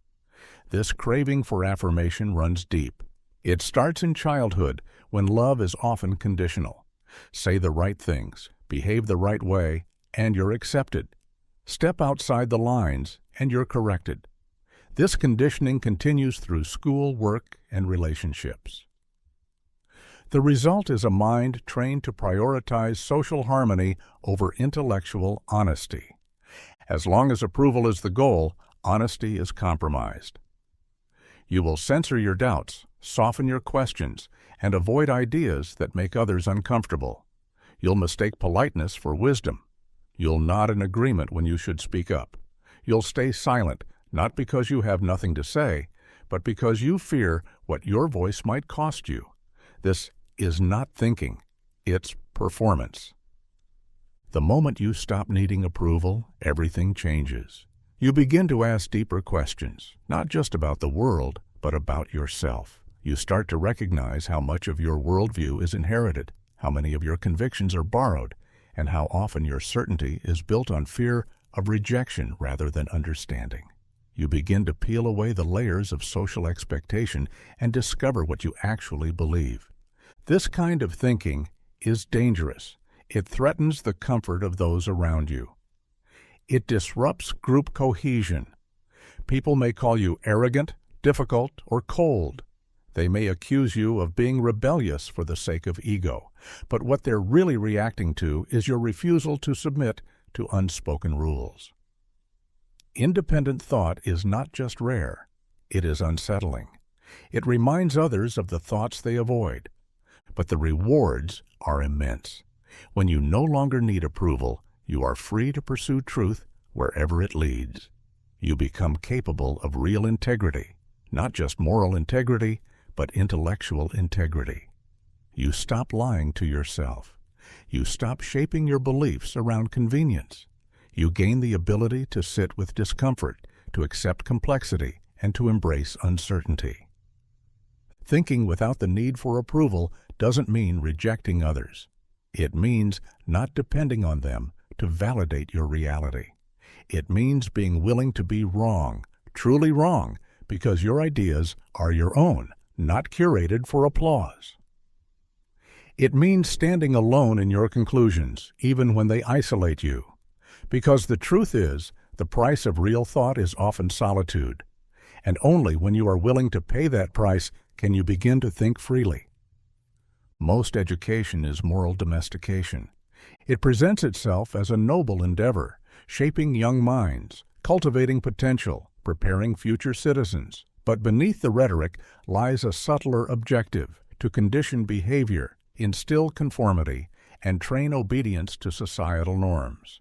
This craving for affirmation runs deep. It starts in childhood, when love is often conditional. Say the right things, behave the right way, and you're accepted. Step outside the lines, and you're corrected. This conditioning continues through school, work, and relationships. The result is a mind trained to prioritize social harmony over intellectual honesty. As long as approval is the goal, honesty is compromised. You will censor your doubts, soften your questions, and avoid ideas that make others uncomfortable. You'll mistake politeness for wisdom. You'll nod in agreement when you should speak up. You'll stay silent, not because you have nothing to say, but because you fear what your voice might cost you. This is not thinking, it's performance. The moment you stop needing approval, everything changes. You begin to ask deeper questions, not just about the world, but about yourself. You start to recognize how much of your worldview is inherited, how many of your convictions are borrowed, and how often your certainty is built on fear of rejection rather than understanding. You begin to peel away the layers of social expectation and discover what you actually believe. This kind of thinking is dangerous. It threatens the comfort of those around you. It disrupts group cohesion. People may call you arrogant, difficult, or cold. They may accuse you of being rebellious for the sake of ego, but what they're really reacting to is your refusal to submit to unspoken rules. Independent thought is not just rare, it is unsettling. It reminds others of the thoughts they avoid, but the rewards are immense. When you no longer need approval, you are free to pursue truth wherever it leads. You become capable of real integrity, not just moral integrity, but intellectual integrity. You stop lying to yourself. You stop shaping your beliefs around convenience. You gain the ability to sit with discomfort, to accept complexity, and to embrace uncertainty. Thinking without the need for approval doesn't mean rejecting others. It means not depending on them to validate your reality. It means being willing to be wrong, truly wrong, because your ideas are your own, not curated for applause. It means standing alone in your conclusions, even when they isolate you. Because the truth is, the price of real thought is often solitude. And only when you are willing to pay that price can you begin to think freely. Most education is moral domestication. It presents itself as a noble endeavor, shaping young minds, cultivating potential, preparing future citizens. But beneath the rhetoric lies a subtler objective: to condition behavior, instill conformity, and train obedience to societal norms.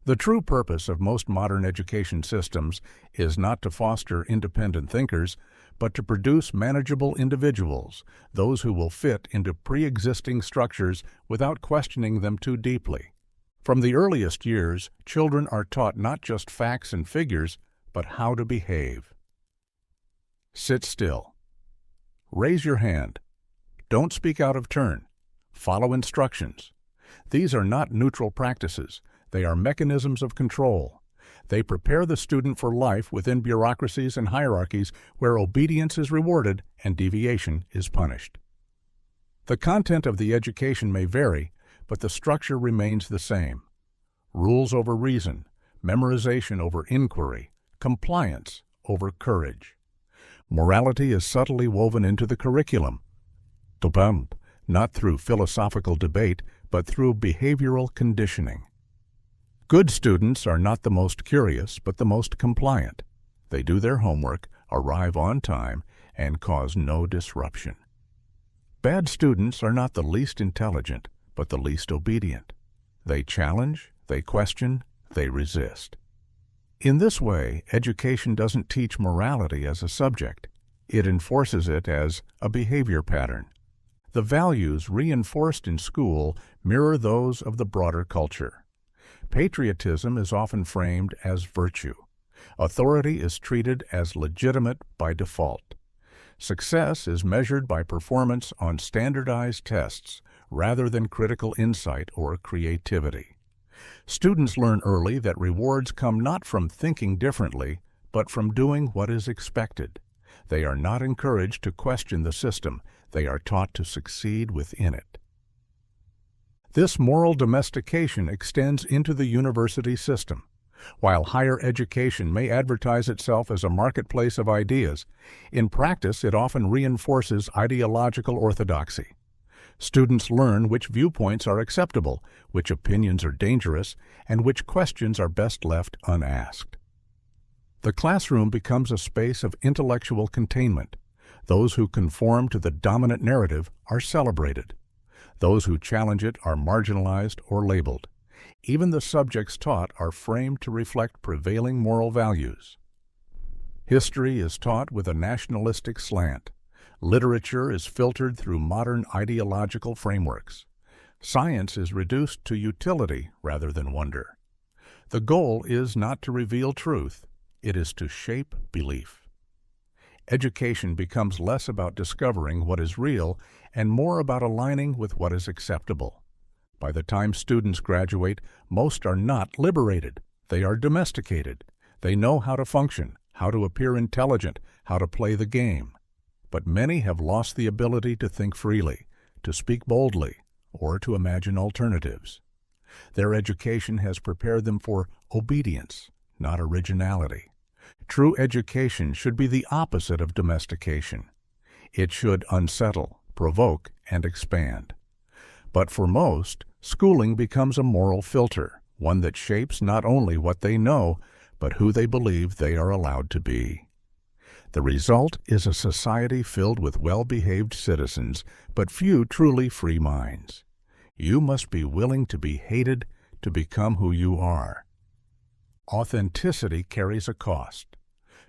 The true purpose of most modern education systems is not to foster independent thinkers, but to produce manageable individuals, those who will fit into pre-existing structures without questioning them too deeply. From the earliest years, children are taught not just facts and figures, but how to behave. Sit still. Raise your hand. Don't speak out of turn. Follow instructions. These are not neutral practices. They are mechanisms of control. They prepare the student for life within bureaucracies and hierarchies where obedience is rewarded and deviation is punished. The content of the education may vary, but the structure remains the same. Rules over reason, memorization over inquiry, compliance over courage. Morality is subtly woven into the curriculum, not through philosophical debate, but through behavioral conditioning. Good students are not the most curious, but the most compliant. They do their homework, arrive on time, and cause no disruption. Bad students are not the least intelligent, but the least obedient. They challenge, they question, they resist. In this way, education doesn't teach morality as a subject. It enforces it as a behavior pattern. The values reinforced in school mirror those of the broader culture. Patriotism is often framed as virtue. Authority is treated as legitimate by default. Success is measured by performance on standardized tests rather than critical insight or creativity. Students learn early that rewards come not from thinking differently, but from doing what is expected. They are not encouraged to question the system. They are taught to succeed within it. This moral domestication extends into the university system. While higher education may advertise itself as a marketplace of ideas, in practice it often reinforces ideological orthodoxy. Students learn which viewpoints are acceptable, which opinions are dangerous, and which questions are best left unasked. The classroom becomes a space of intellectual containment. Those who conform to the dominant narrative are celebrated. Those who challenge it are marginalized or labeled. Even the subjects taught are framed to reflect prevailing moral values. History is taught with a nationalistic slant. Literature is filtered through modern ideological frameworks. Science is reduced to utility rather than wonder. The goal is not to reveal truth, it is to shape belief. Education becomes less about discovering what is real and more about aligning with what is acceptable. By the time students graduate, most are not liberated. They are domesticated. They know how to function, how to appear intelligent, how to play the game. But many have lost the ability to think freely, to speak boldly, or to imagine alternatives. Their education has prepared them for obedience, not originality. True education should be the opposite of domestication. It should unsettle, provoke, and expand. But for most, schooling becomes a moral filter, one that shapes not only what they know, but who they believe they are allowed to be. The result is a society filled with well-behaved citizens, but few truly free minds. You must be willing to be hated to become who you are. Authenticity carries a cost.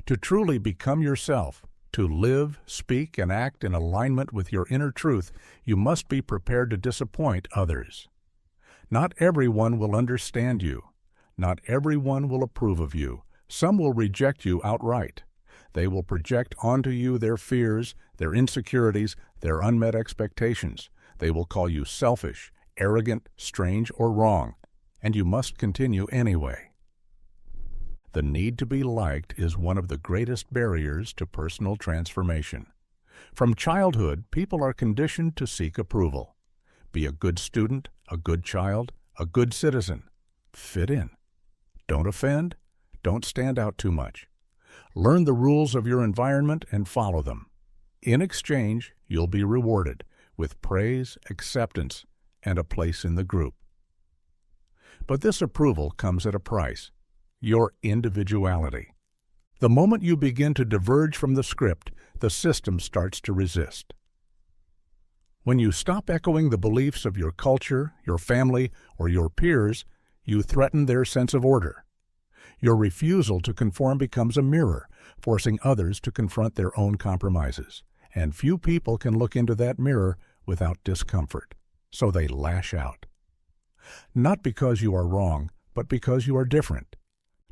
To truly become yourself, to live, speak, and act in alignment with your inner truth, you must be prepared to disappoint others. Not everyone will understand you. Not everyone will approve of you. Some will reject you outright. They will project onto you their fears, their insecurities, their unmet expectations. They will call you selfish, arrogant, strange, or wrong, and you must continue anyway. The need to be liked is one of the greatest barriers to personal transformation. From childhood, people are conditioned to seek approval. Be a good student, a good child, a good citizen. Fit in. Don't offend. Don't stand out too much. Learn the rules of your environment and follow them. In exchange, you'll be rewarded with praise, acceptance, and a place in the group. But this approval comes at a price: your individuality. The moment you begin to diverge from the script, the system starts to resist. When you stop echoing the beliefs of your culture, your family, or your peers, you threaten their sense of order. Your refusal to conform becomes a mirror, forcing others to confront their own compromises. And few people can look into that mirror without discomfort, so they lash out. Not because you are wrong, but because you are different.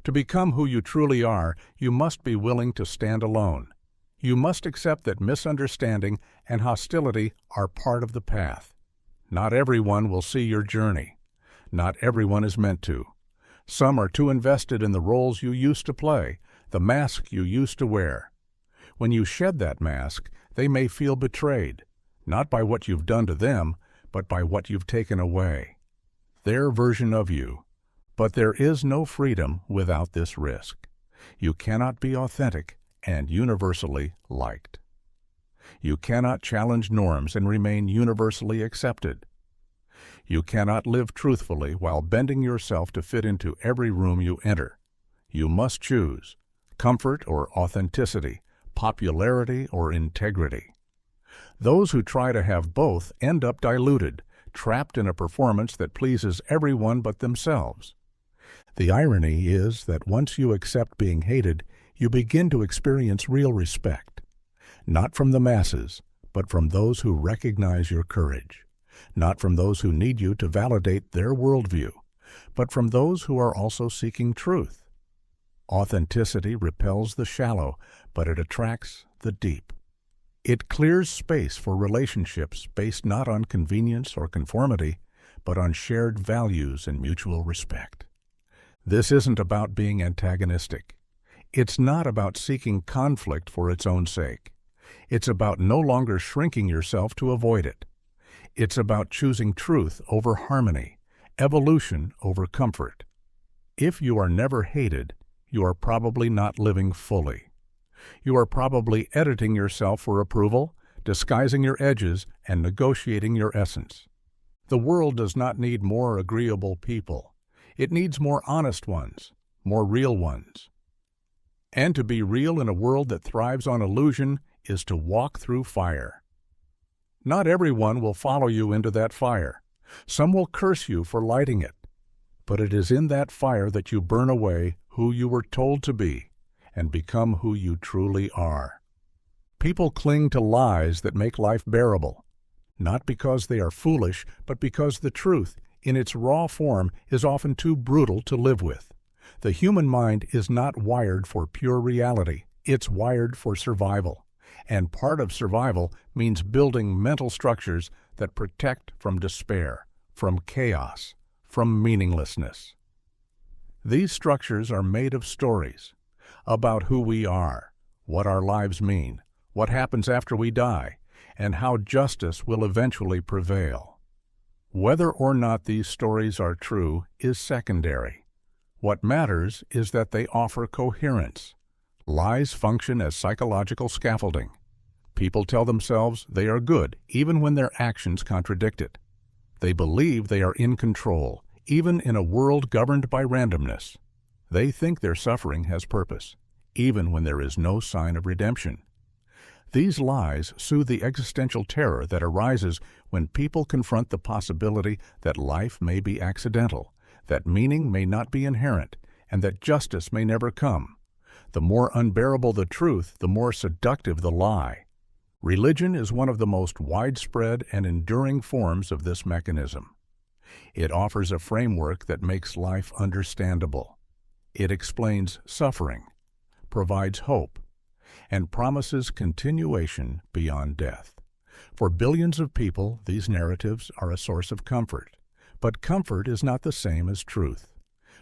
To become who you truly are, you must be willing to stand alone. You must accept that misunderstanding and hostility are part of the path. Not everyone will see your journey. Not everyone is meant to. Some are too invested in the roles you used to play, the mask you used to wear. When you shed that mask, they may feel betrayed, not by what you've done to them, but by what you've taken away. Their version of you. But there is no freedom without this risk. You cannot be authentic and universally liked. You cannot challenge norms and remain universally accepted. You cannot live truthfully while bending yourself to fit into every room you enter. You must choose comfort or authenticity, popularity or integrity. Those who try to have both end up diluted, trapped in a performance that pleases everyone but themselves. The irony is that once you accept being hated, you begin to experience real respect, not from the masses, but from those who recognize your courage, not from those who need you to validate their worldview, but from those who are also seeking truth. Authenticity repels the shallow, but it attracts the deep. It clears space for relationships based not on convenience or conformity, but on shared values and mutual respect. This isn't about being antagonistic. It's not about seeking conflict for its own sake. It's about no longer shrinking yourself to avoid it. It's about choosing truth over harmony, evolution over comfort. If you are never hated, you are probably not living fully. You are probably editing yourself for approval, disguising your edges, and negotiating your essence. The world does not need more agreeable people. It needs more honest ones, more real ones. And to be real in a world that thrives on illusion is to walk through fire. Not everyone will follow you into that fire. Some will curse you for lighting it. But it is in that fire that you burn away who you were told to be and become who you truly are. People cling to lies that make life bearable, not because they are foolish, but because the truth, in its raw form, is often too brutal to live with. The human mind is not wired for pure reality. It's wired for survival. And part of survival means building mental structures that protect from despair, from chaos, from meaninglessness. These structures are made of stories about who we are, what our lives mean, what happens after we die, and how justice will eventually prevail. Whether or not these stories are true is secondary. What matters is that they offer coherence. Lies function as psychological scaffolding. People tell themselves they are good even when their actions contradict it. They believe they are in control, even in a world governed by randomness. They think their suffering has purpose, even when there is no sign of redemption. These lies soothe the existential terror that arises when people confront the possibility that life may be accidental, that meaning may not be inherent, and that justice may never come. The more unbearable the truth, the more seductive the lie. Religion is one of the most widespread and enduring forms of this mechanism. It offers a framework that makes life understandable. It explains suffering, provides hope, and promises continuation beyond death. For billions of people, these narratives are a source of comfort. But comfort is not the same as truth.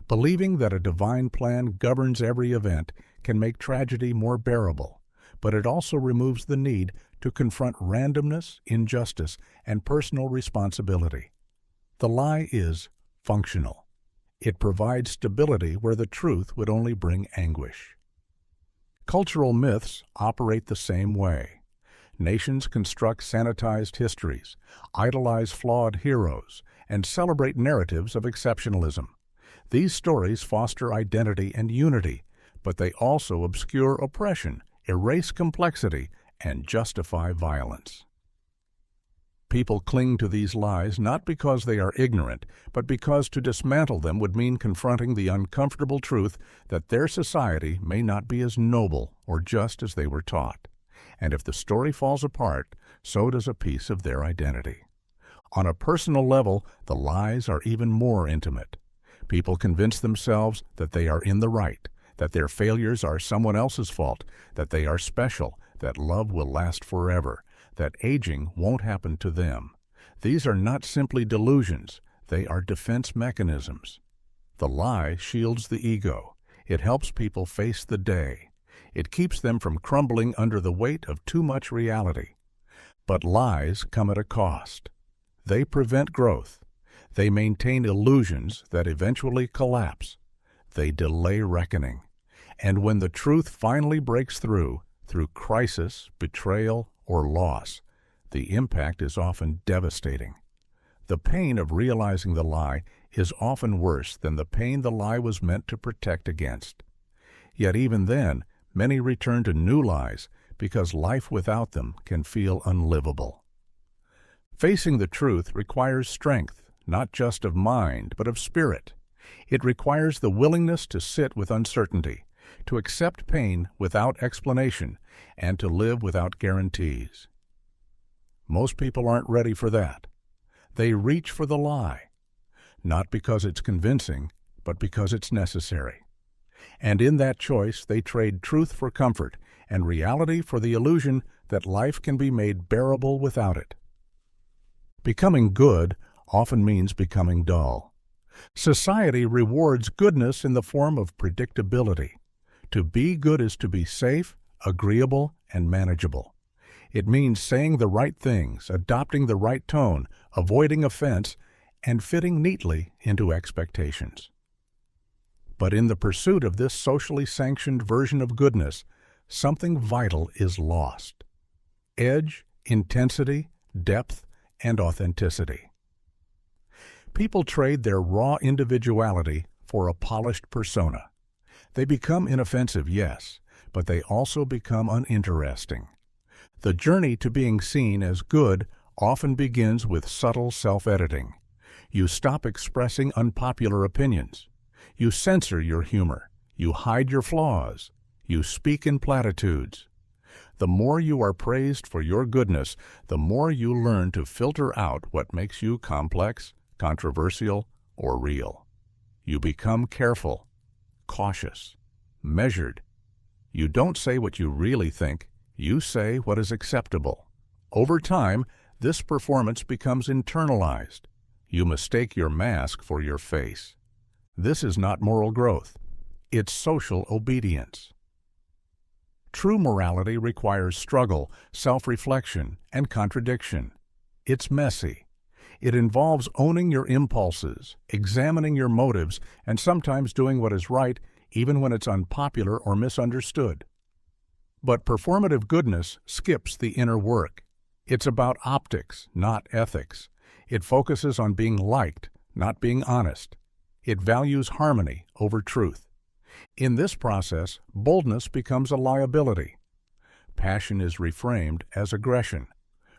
Believing that a divine plan governs every event can make tragedy more bearable, but it also removes the need to confront randomness, injustice, and personal responsibility. The lie is functional. It provides stability where the truth would only bring anguish. Cultural myths operate the same way. Nations construct sanitized histories, idolize flawed heroes, and celebrate narratives of exceptionalism. These stories foster identity and unity, but they also obscure oppression, erase complexity, and justify violence. People cling to these lies not because they are ignorant, but because to dismantle them would mean confronting the uncomfortable truth that their society may not be as noble or just as they were taught. And if the story falls apart, so does a piece of their identity. On a personal level, the lies are even more intimate. People convince themselves that they are in the right, that their failures are someone else's fault, that they are special, that love will last forever, that aging won't happen to them. These are not simply delusions, they are defense mechanisms. The lie shields the ego. It helps people face the day. It keeps them from crumbling under the weight of too much reality. But lies come at a cost. They prevent growth. They maintain illusions that eventually collapse. They delay reckoning. And when the truth finally breaks through crisis, betrayal, or loss, the impact is often devastating. The pain of realizing the lie is often worse than the pain the lie was meant to protect against. Yet even then, many return to new lies because life without them can feel unlivable. Facing the truth requires strength, not just of mind, but of spirit. It requires the willingness to sit with uncertainty, to accept pain without explanation, and to live without guarantees. Most people aren't ready for that. They reach for the lie, not because it's convincing, but because it's necessary. And in that choice, they trade truth for comfort and reality for the illusion that life can be made bearable without it. Becoming good often means becoming dull. Society rewards goodness in the form of predictability. To be good is to be safe, agreeable, and manageable. It means saying the right things, adopting the right tone, avoiding offense, and fitting neatly into expectations. But in the pursuit of this socially sanctioned version of goodness, something vital is lost. Edge, intensity, depth, and authenticity. People trade their raw individuality for a polished persona. They become inoffensive, yes, but they also become uninteresting. The journey to being seen as good often begins with subtle self-editing. You stop expressing unpopular opinions. You censor your humor. You hide your flaws. You speak in platitudes. The more you are praised for your goodness, the more you learn to filter out what makes you complex, controversial, or real. You become careful, cautious, measured. You don't say what you really think, you say what is acceptable. Over time, this performance becomes internalized. You mistake your mask for your face. This is not moral growth. It's social obedience. True morality requires struggle, self-reflection, and contradiction. It's messy. It involves owning your impulses, examining your motives, and sometimes doing what is right even when it's unpopular or misunderstood. But performative goodness skips the inner work. It's about optics, not ethics. It focuses on being liked, not being honest. It values harmony over truth. In this process, boldness becomes a liability. Passion is reframed as aggression.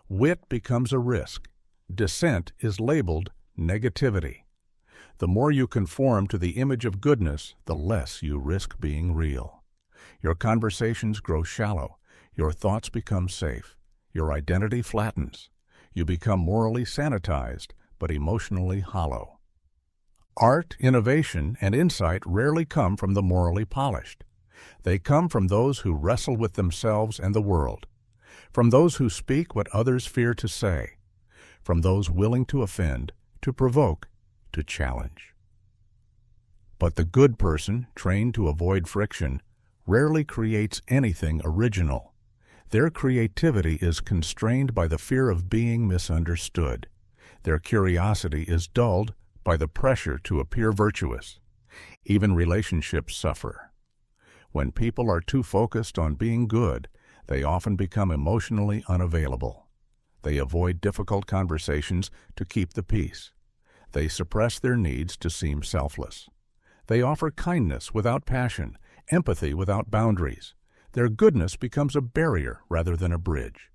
Wit becomes a risk. Dissent is labeled negativity. The more you conform to the image of goodness, the less you risk being real. Your conversations grow shallow. Your thoughts become safe. Your identity flattens. You become morally sanitized, but emotionally hollow. Art, innovation, and insight rarely come from the morally polished. They come from those who wrestle with themselves and the world, from those who speak what others fear to say, from those willing to offend, to provoke, to challenge. But the good person, trained to avoid friction, rarely creates anything original. Their creativity is constrained by the fear of being misunderstood. Their curiosity is dulled by the pressure to appear virtuous. Even relationships suffer. When people are too focused on being good, they often become emotionally unavailable. They avoid difficult conversations to keep the peace. They suppress their needs to seem selfless. They offer kindness without passion, empathy without boundaries. Their goodness becomes a barrier rather than a bridge.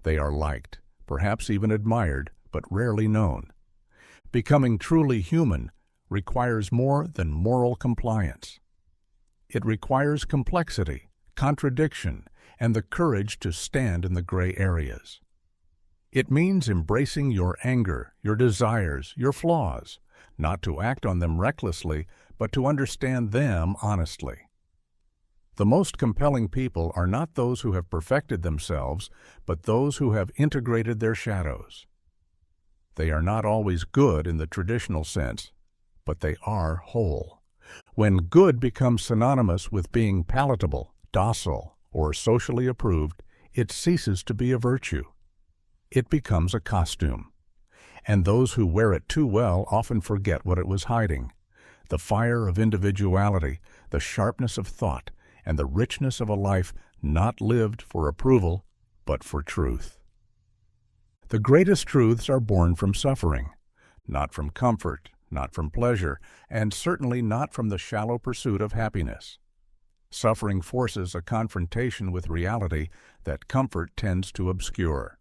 They are liked, perhaps even admired, but rarely known. Becoming truly human requires more than moral compliance. It requires complexity, contradiction, and the courage to stand in the gray areas. It means embracing your anger, your desires, your flaws, not to act on them recklessly, but to understand them honestly. The most compelling people are not those who have perfected themselves, but those who have integrated their shadows. They are not always good in the traditional sense, but they are whole. When good becomes synonymous with being palatable, docile, or socially approved, it ceases to be a virtue. It becomes a costume. And those who wear it too well often forget what it was hiding. The fire of individuality, the sharpness of thought, and the richness of a life not lived for approval, but for truth. The greatest truths are born from suffering, not from comfort, not from pleasure, and certainly not from the shallow pursuit of happiness. Suffering forces a confrontation with reality that comfort tends to obscure.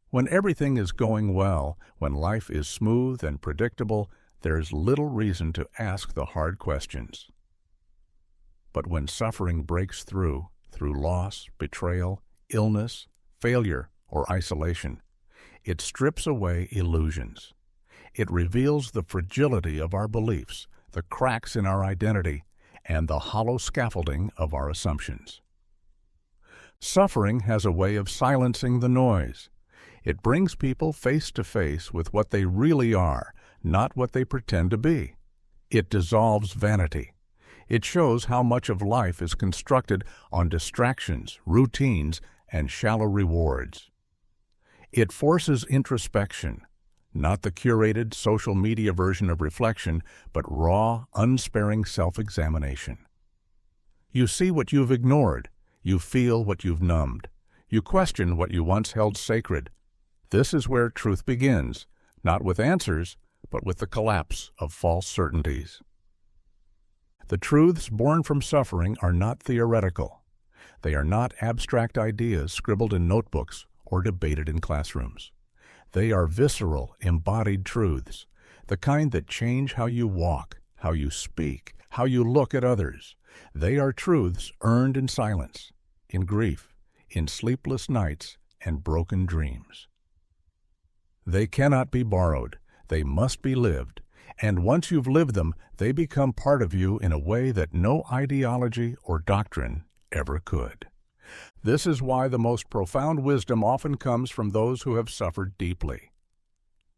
When everything is going well, when life is smooth and predictable, there's little reason to ask the hard questions. But when suffering breaks through loss, betrayal, illness, failure, or isolation, it strips away illusions. It reveals the fragility of our beliefs, the cracks in our identity, and the hollow scaffolding of our assumptions. Suffering has a way of silencing the noise. It brings people face to face with what they really are, not what they pretend to be. It dissolves vanity. It shows how much of life is constructed on distractions, routines, and shallow rewards. It forces introspection, not the curated social media version of reflection, but raw, unsparing self-examination. You see what you've ignored. You feel what you've numbed. You question what you once held sacred. This is where truth begins, not with answers, but with the collapse of false certainties. The truths born from suffering are not theoretical. They are not abstract ideas scribbled in notebooks or debated in classrooms. They are visceral, embodied truths, the kind that change how you walk, how you speak, how you look at others. They are truths earned in silence, in grief, in sleepless nights, and broken dreams. They cannot be borrowed. They must be lived. And once you've lived them, they become part of you in a way that no ideology or doctrine ever could. This is why the most profound wisdom often comes from those who have suffered deeply.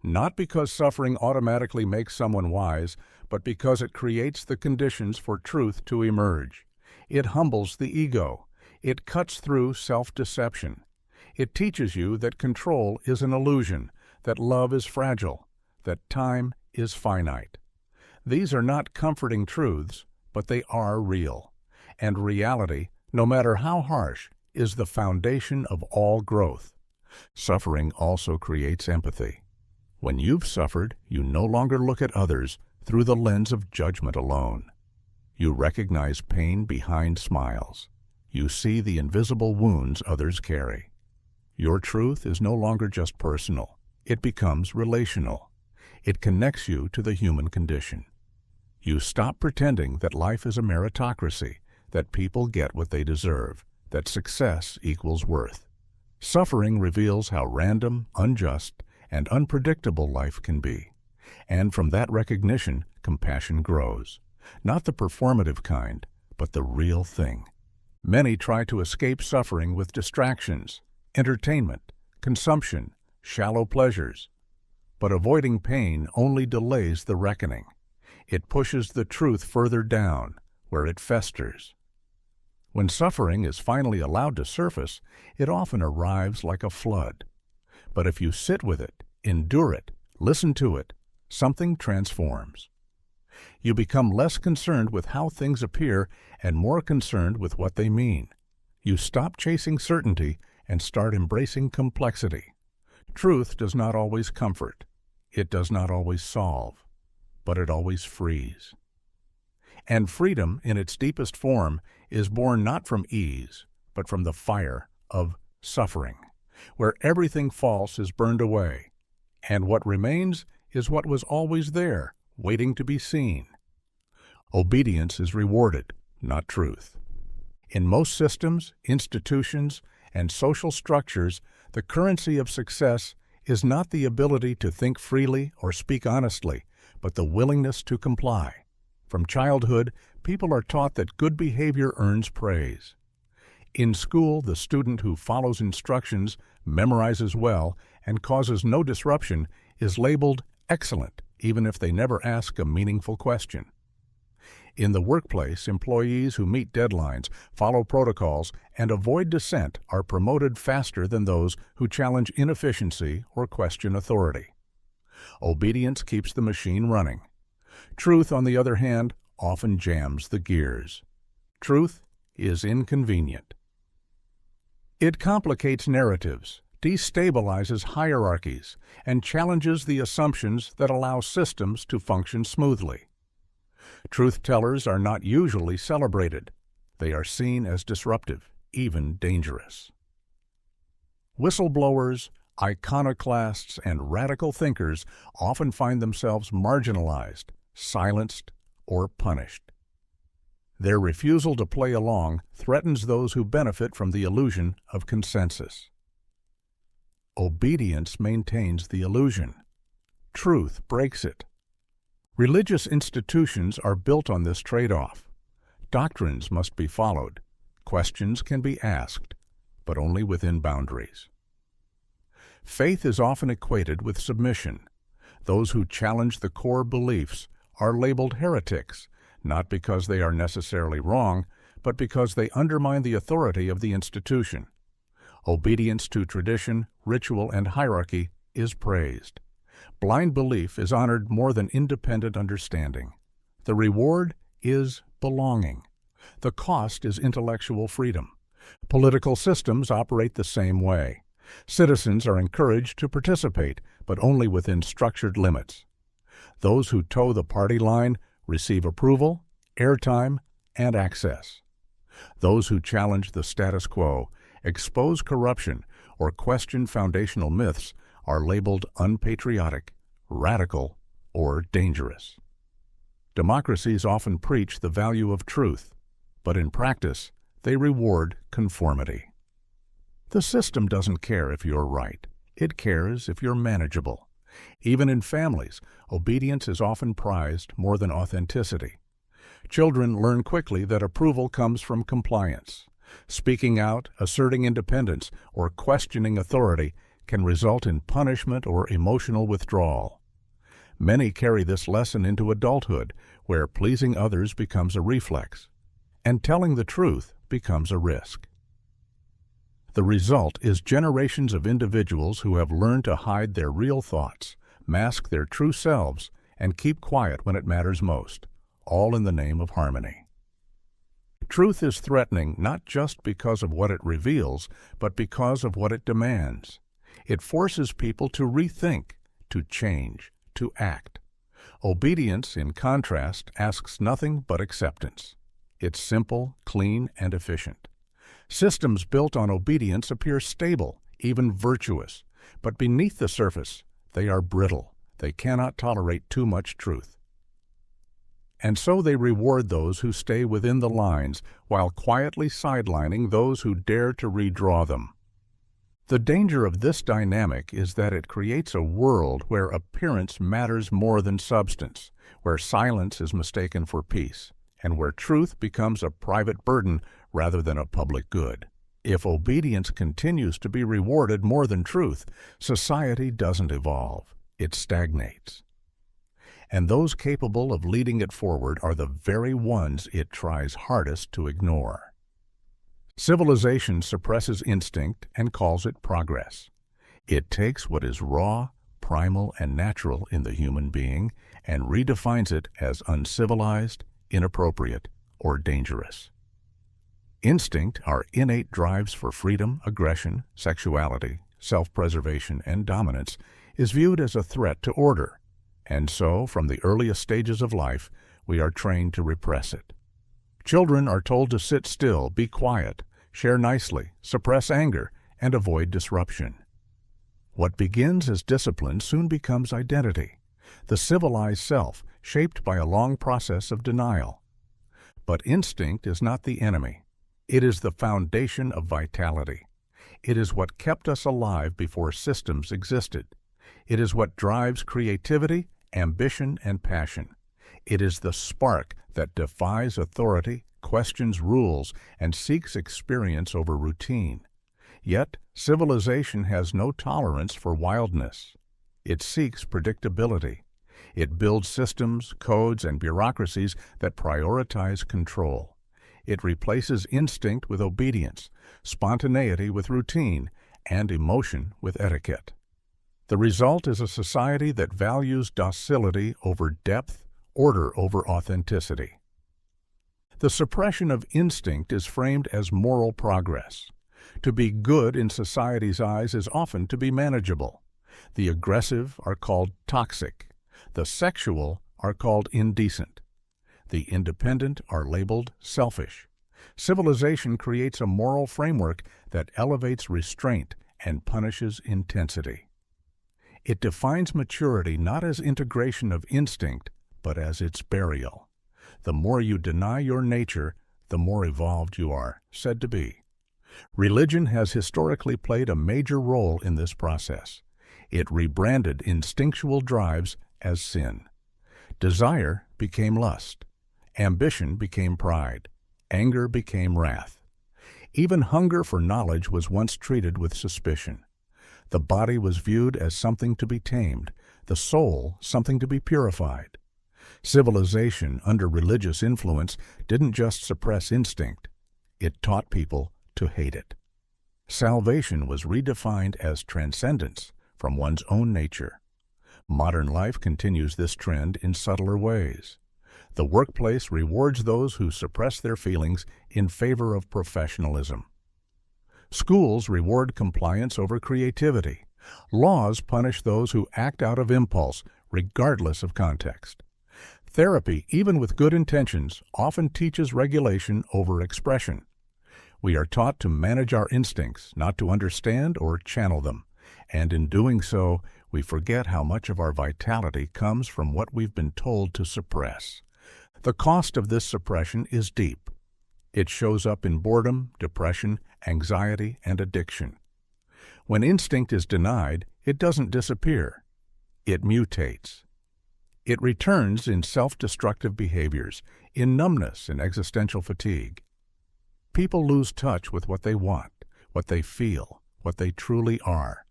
Not because suffering automatically makes someone wise, but because it creates the conditions for truth to emerge. It humbles the ego. It cuts through self-deception. It teaches you that control is an illusion, that love is fragile, that time is finite. These are not comforting truths, but they are real. And reality, no matter how harsh, is the foundation of all growth. Suffering also creates empathy. When you've suffered, you no longer look at others through the lens of judgment alone. You recognize pain behind smiles. You see the invisible wounds others carry. Your truth is no longer just personal. It becomes relational. It connects you to the human condition. You stop pretending that life is a meritocracy, that people get what they deserve, that success equals worth. Suffering reveals how random, unjust, and unpredictable life can be. And from that recognition, compassion grows. Not the performative kind, but the real thing. Many try to escape suffering with distractions, entertainment, consumption, shallow pleasures. But avoiding pain only delays the reckoning. It pushes the truth further down, where it festers. When suffering is finally allowed to surface, it often arrives like a flood. But if you sit with it, endure it, listen to it, something transforms. You become less concerned with how things appear and more concerned with what they mean. You stop chasing certainty and start embracing complexity. Truth does not always comfort. It does not always solve, but it always frees. And freedom, in its deepest form, is born not from ease, but from the fire of suffering, where everything false is burned away, and what remains is what was always there, waiting to be seen. Obedience is rewarded, not truth. In most systems, institutions, and social structures, the currency of success is not the ability to think freely or speak honestly, but the willingness to comply. From childhood, people are taught that good behavior earns praise. In school, the student who follows instructions, memorizes well, and causes no disruption is labeled excellent, even if they never ask a meaningful question. In the workplace, employees who meet deadlines, follow protocols, and avoid dissent are promoted faster than those who challenge inefficiency or question authority. Obedience keeps the machine running. Truth, on the other hand, often jams the gears. Truth is inconvenient. It complicates narratives, destabilizes hierarchies, and challenges the assumptions that allow systems to function smoothly. Truth-tellers are not usually celebrated. They are seen as disruptive, even dangerous. Whistleblowers, iconoclasts, and radical thinkers often find themselves marginalized, silenced, or punished. Their refusal to play along threatens those who benefit from the illusion of consensus. Obedience maintains the illusion. Truth breaks it. Religious institutions are built on this trade-off. Doctrines must be followed. Questions can be asked, but only within boundaries. Faith is often equated with submission. Those who challenge the core beliefs are labeled heretics, not because they are necessarily wrong, but because they undermine the authority of the institution. Obedience to tradition, ritual, and hierarchy is praised. Blind belief is honored more than independent understanding. The reward is belonging. The cost is intellectual freedom. Political systems operate the same way. Citizens are encouraged to participate, but only within structured limits. Those who toe the party line receive approval, airtime, and access. Those who challenge the status quo, expose corruption, or question foundational myths are labeled unpatriotic, radical, or dangerous. Democracies often preach the value of truth, but in practice, they reward conformity. The system doesn't care if you're right. It cares if you're manageable. Even in families, obedience is often prized more than authenticity. Children learn quickly that approval comes from compliance. Speaking out, asserting independence, or questioning authority can result in punishment or emotional withdrawal. Many carry this lesson into adulthood, where pleasing others becomes a reflex, and telling the truth becomes a risk. The result is generations of individuals who have learned to hide their real thoughts, mask their true selves, and keep quiet when it matters most, all in the name of harmony. Truth is threatening not just because of what it reveals, but because of what it demands. It forces people to rethink, to change, to act. Obedience, in contrast, asks nothing but acceptance. It's simple, clean, and efficient. Systems built on obedience appear stable, even virtuous, but beneath the surface, they are brittle. They cannot tolerate too much truth. And so they reward those who stay within the lines while quietly sidelining those who dare to redraw them. The danger of this dynamic is that it creates a world where appearance matters more than substance, where silence is mistaken for peace, and where truth becomes a private burden rather than a public good. If obedience continues to be rewarded more than truth, society doesn't evolve. It stagnates. and those capable of leading it forward are the very ones it tries hardest to ignore. Civilization suppresses instinct and calls it progress. It takes what is raw, primal, and natural in the human being and redefines it as uncivilized, inappropriate, or dangerous. Instinct, our innate drives for freedom, aggression, sexuality, self-preservation, and dominance, is viewed as a threat to order, and so, from the earliest stages of life, we are trained to repress it. Children are told to sit still, be quiet, share nicely, suppress anger, and avoid disruption. What begins as discipline soon becomes identity, the civilized self, shaped by a long process of denial. But instinct is not the enemy. It is the foundation of vitality. It is what kept us alive before systems existed. It is what drives creativity, ambition, and passion. It is the spark that defies authority, questions rules, and seeks experience over routine. Yet, civilization has no tolerance for wildness. It seeks predictability. It builds systems, codes, and bureaucracies that prioritize control. It replaces instinct with obedience, spontaneity with routine, and emotion with etiquette. The result is a society that values docility over depth, order over authenticity. The suppression of instinct is framed as moral progress. To be good in society's eyes is often to be manageable. The aggressive are called toxic. The sexual are called indecent. The independent are labeled selfish. Civilization creates a moral framework that elevates restraint and punishes intensity. It defines maturity not as integration of instinct, but as its burial. The more you deny your nature, the more evolved you are said to be. Religion has historically played a major role in this process. It rebranded instinctual drives as sin. Desire became lust. Ambition became pride. Anger became wrath. Even hunger for knowledge was once treated with suspicion. The body was viewed as something to be tamed, the soul something to be purified. Civilization, under religious influence, didn't just suppress instinct. It taught people to hate it. Salvation was redefined as transcendence from one's own nature. Modern life continues this trend in subtler ways. The workplace rewards those who suppress their feelings in favor of professionalism. Schools reward compliance over creativity. Laws punish those who act out of impulse, regardless of context. Therapy, even with good intentions, often teaches regulation over expression. We are taught to manage our instincts, not to understand or channel them, and in doing so, we forget how much of our vitality comes from what we've been told to suppress. The cost of this suppression is deep. It shows up in boredom, depression, anxiety, and addiction. When instinct is denied, it doesn't disappear. It mutates. It returns in self-destructive behaviors, in numbness and existential fatigue. People lose touch with what they want, what they feel, what they truly are.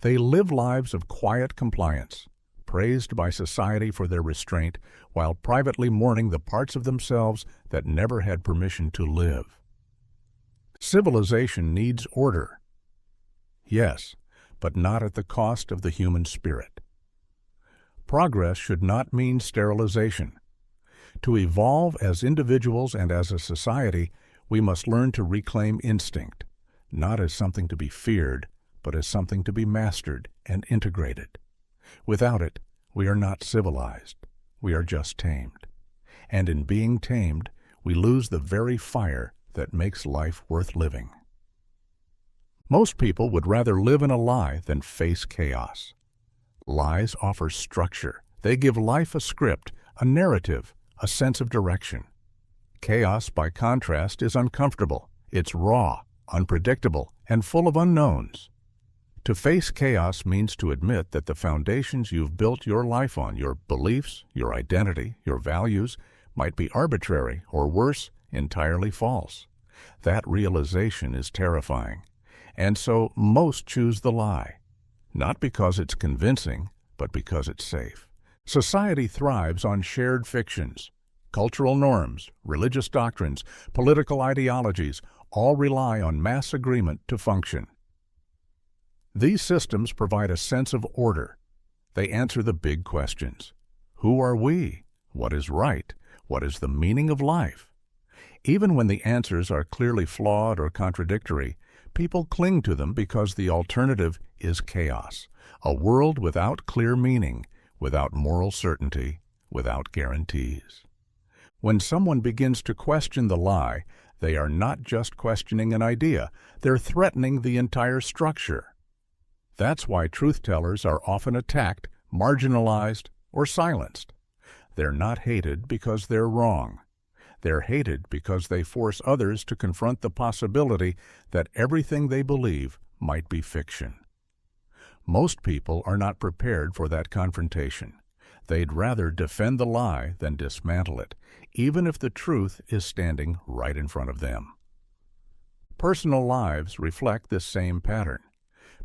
They live lives of quiet compliance, praised by society for their restraint, while privately mourning the parts of themselves that never had permission to live. Civilization needs order. Yes, but not at the cost of the human spirit. Progress should not mean sterilization. To evolve as individuals and as a society, we must learn to reclaim instinct, not as something to be feared, but as something to be mastered and integrated. Without it, we are not civilized. We are just tamed. And in being tamed, we lose the very fire that makes life worth living. Most people would rather live in a lie than face chaos. Lies offer structure. They give life a script, a narrative, a sense of direction. Chaos, by contrast, is uncomfortable. It's raw, unpredictable, and full of unknowns. To face chaos means to admit that the foundations you've built your life on, your beliefs, your identity, your values, might be arbitrary or worse, entirely false. That realization is terrifying. And so most choose the lie, not because it's convincing, but because it's safe. Society thrives on shared fictions. Cultural norms, religious doctrines, political ideologies all rely on mass agreement to function. These systems provide a sense of order. They answer the big questions. Who are we? What is right? What is the meaning of life? Even when the answers are clearly flawed or contradictory, people cling to them because the alternative is chaos, a world without clear meaning, without moral certainty, without guarantees. When someone begins to question the lie, they are not just questioning an idea, they're threatening the entire structure. That's why truth-tellers are often attacked, marginalized, or silenced. They're not hated because they're wrong. They're hated because they force others to confront the possibility that everything they believe might be fiction. Most people are not prepared for that confrontation. They'd rather defend the lie than dismantle it, even if the truth is standing right in front of them. Personal lives reflect this same pattern.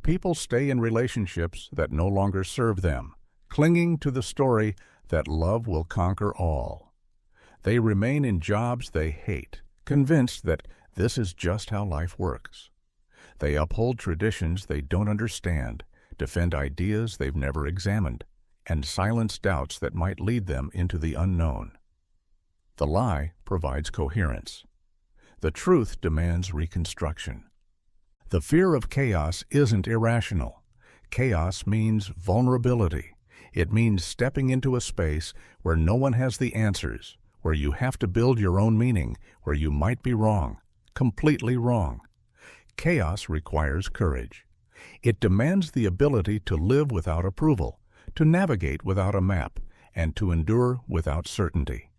People stay in relationships that no longer serve them, clinging to the story that love will conquer all. They remain in jobs they hate, convinced that this is just how life works. They uphold traditions they don't understand, defend ideas they've never examined, and silence doubts that might lead them into the unknown. The lie provides coherence. The truth demands reconstruction. The fear of chaos isn't irrational. Chaos means vulnerability. It means stepping into a space where no one has the answers, where you have to build your own meaning, where you might be wrong, completely wrong. Chaos requires courage. It demands the ability to live without approval, to navigate without a map, and to endure without certainty.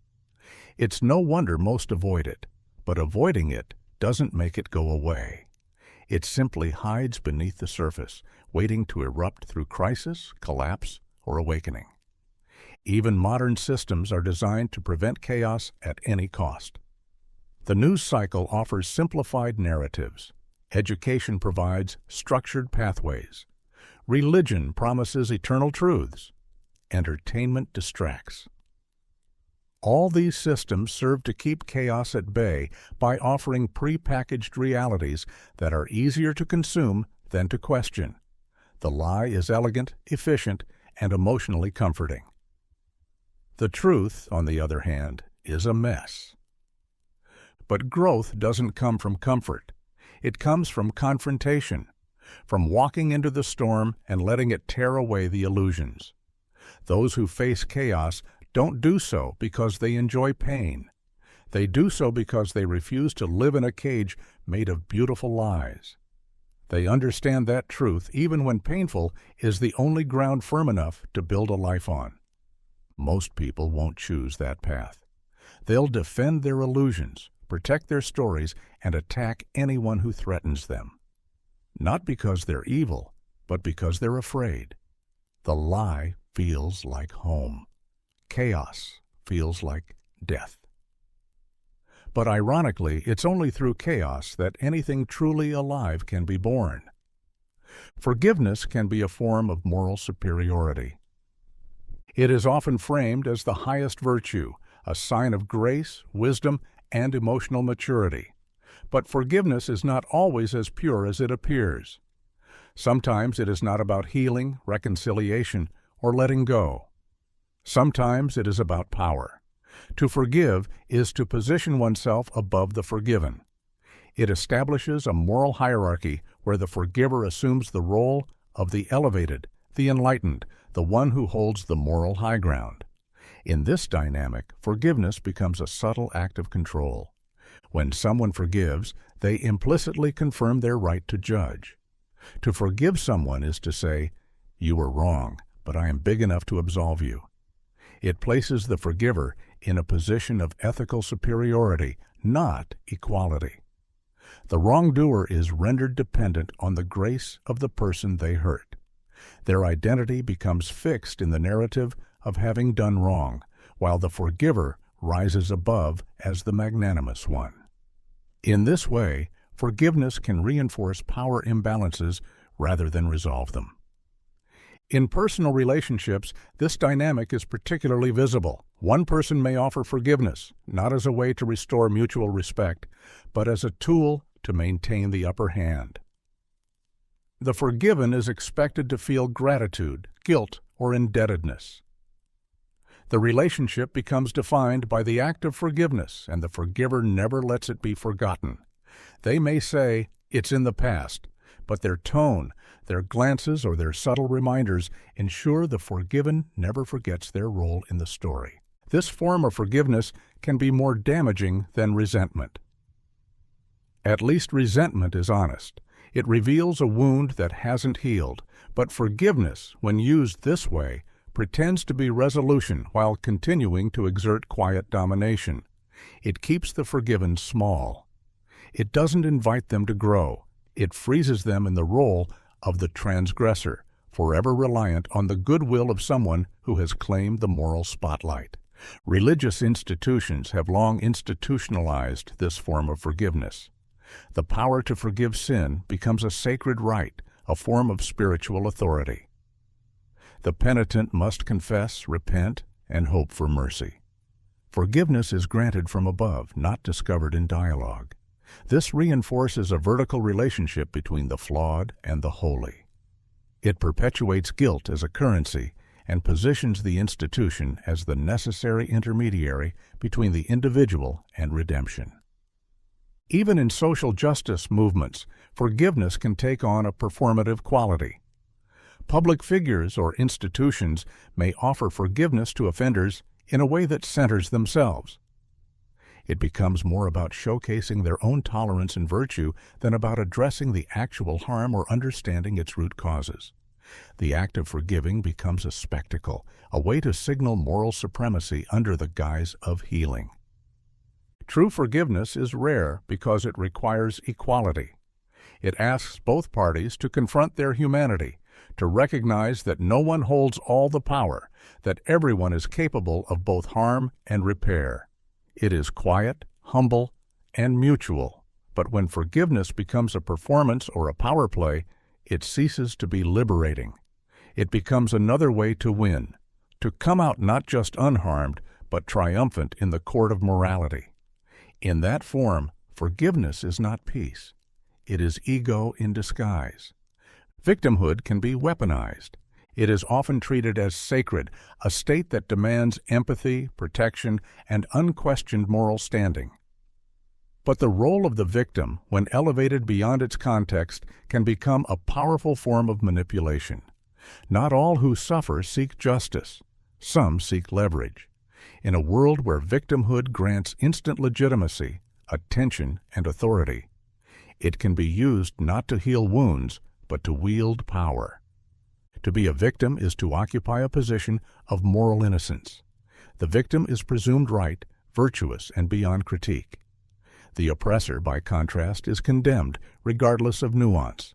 It's no wonder most avoid it, but avoiding it doesn't make it go away. It simply hides beneath the surface, waiting to erupt through crisis, collapse, or awakening. Even modern systems are designed to prevent chaos at any cost. The news cycle offers simplified narratives. Education provides structured pathways. Religion promises eternal truths. Entertainment distracts. All these systems serve to keep chaos at bay by offering pre-packaged realities that are easier to consume than to question. The lie is elegant, efficient, and emotionally comforting. The truth, on the other hand, is a mess. But growth doesn't come from comfort. It comes from confrontation, from walking into the storm and letting it tear away the illusions. Those who face chaos don't do so because they enjoy pain. They do so because they refuse to live in a cage made of beautiful lies. They understand that truth, even when painful, is the only ground firm enough to build a life on. Most people won't choose that path. They'll defend their illusions, protect their stories, and attack anyone who threatens them. Not because they're evil, but because they're afraid. The lie feels like home. Chaos feels like death. But ironically, it's only through chaos that anything truly alive can be born. Forgiveness can be a form of moral superiority. It is often framed as the highest virtue, a sign of grace, wisdom, and emotional maturity. But forgiveness is not always as pure as it appears. Sometimes it is not about healing, reconciliation, or letting go. Sometimes it is about power. To forgive is to position oneself above the forgiven. It establishes a moral hierarchy where the forgiver assumes the role of the elevated, the enlightened, the one who holds the moral high ground. In this dynamic, forgiveness becomes a subtle act of control. When someone forgives, they implicitly confirm their right to judge. To forgive someone is to say, "You were wrong, but I am big enough to absolve you." It places the forgiver in a position of ethical superiority, not equality. The wrongdoer is rendered dependent on the grace of the person they hurt. Their identity becomes fixed in the narrative of having done wrong, while the forgiver rises above as the magnanimous one. In this way, forgiveness can reinforce power imbalances rather than resolve them. In personal relationships, this dynamic is particularly visible. One person may offer forgiveness, not as a way to restore mutual respect, but as a tool to maintain the upper hand. The forgiven is expected to feel gratitude, guilt, or indebtedness. The relationship becomes defined by the act of forgiveness, and the forgiver never lets it be forgotten. They may say, "It's in the past," but their tone, their glances, or their subtle reminders ensure the forgiven never forgets their role in the story. This form of forgiveness can be more damaging than resentment. At least resentment is honest. It reveals a wound that hasn't healed, but forgiveness, when used this way, pretends to be resolution while continuing to exert quiet domination. It keeps the forgiven small. It doesn't invite them to grow. It freezes them in the role of the transgressor, forever reliant on the goodwill of someone who has claimed the moral spotlight. Religious institutions have long institutionalized this form of forgiveness. The power to forgive sin becomes a sacred right, a form of spiritual authority. The penitent must confess, repent, and hope for mercy. Forgiveness is granted from above, not discovered in dialogue. This reinforces a vertical relationship between the flawed and the holy. It perpetuates guilt as a currency and positions the institution as the necessary intermediary between the individual and redemption. Even in social justice movements, forgiveness can take on a performative quality. Public figures or institutions may offer forgiveness to offenders in a way that centers themselves. It becomes more about showcasing their own tolerance and virtue than about addressing the actual harm or understanding its root causes. The act of forgiving becomes a spectacle, a way to signal moral supremacy under the guise of healing. True forgiveness is rare because it requires equality. It asks both parties to confront their humanity, to recognize that no one holds all the power, that everyone is capable of both harm and repair. It is quiet, humble, and mutual, but when forgiveness becomes a performance or a power play, it ceases to be liberating. It becomes another way to win, to come out not just unharmed, but triumphant in the court of morality. In that form, forgiveness is not peace. It is ego in disguise. Victimhood can be weaponized. It is often treated as sacred, a state that demands empathy, protection, and unquestioned moral standing. But the role of the victim, when elevated beyond its context, can become a powerful form of manipulation. Not all who suffer seek justice. Some seek leverage. In a world where victimhood grants instant legitimacy, attention, and authority, it can be used not to heal wounds, but to wield power. To be a victim is to occupy a position of moral innocence. The victim is presumed right, virtuous, and beyond critique. The oppressor, by contrast, is condemned, regardless of nuance.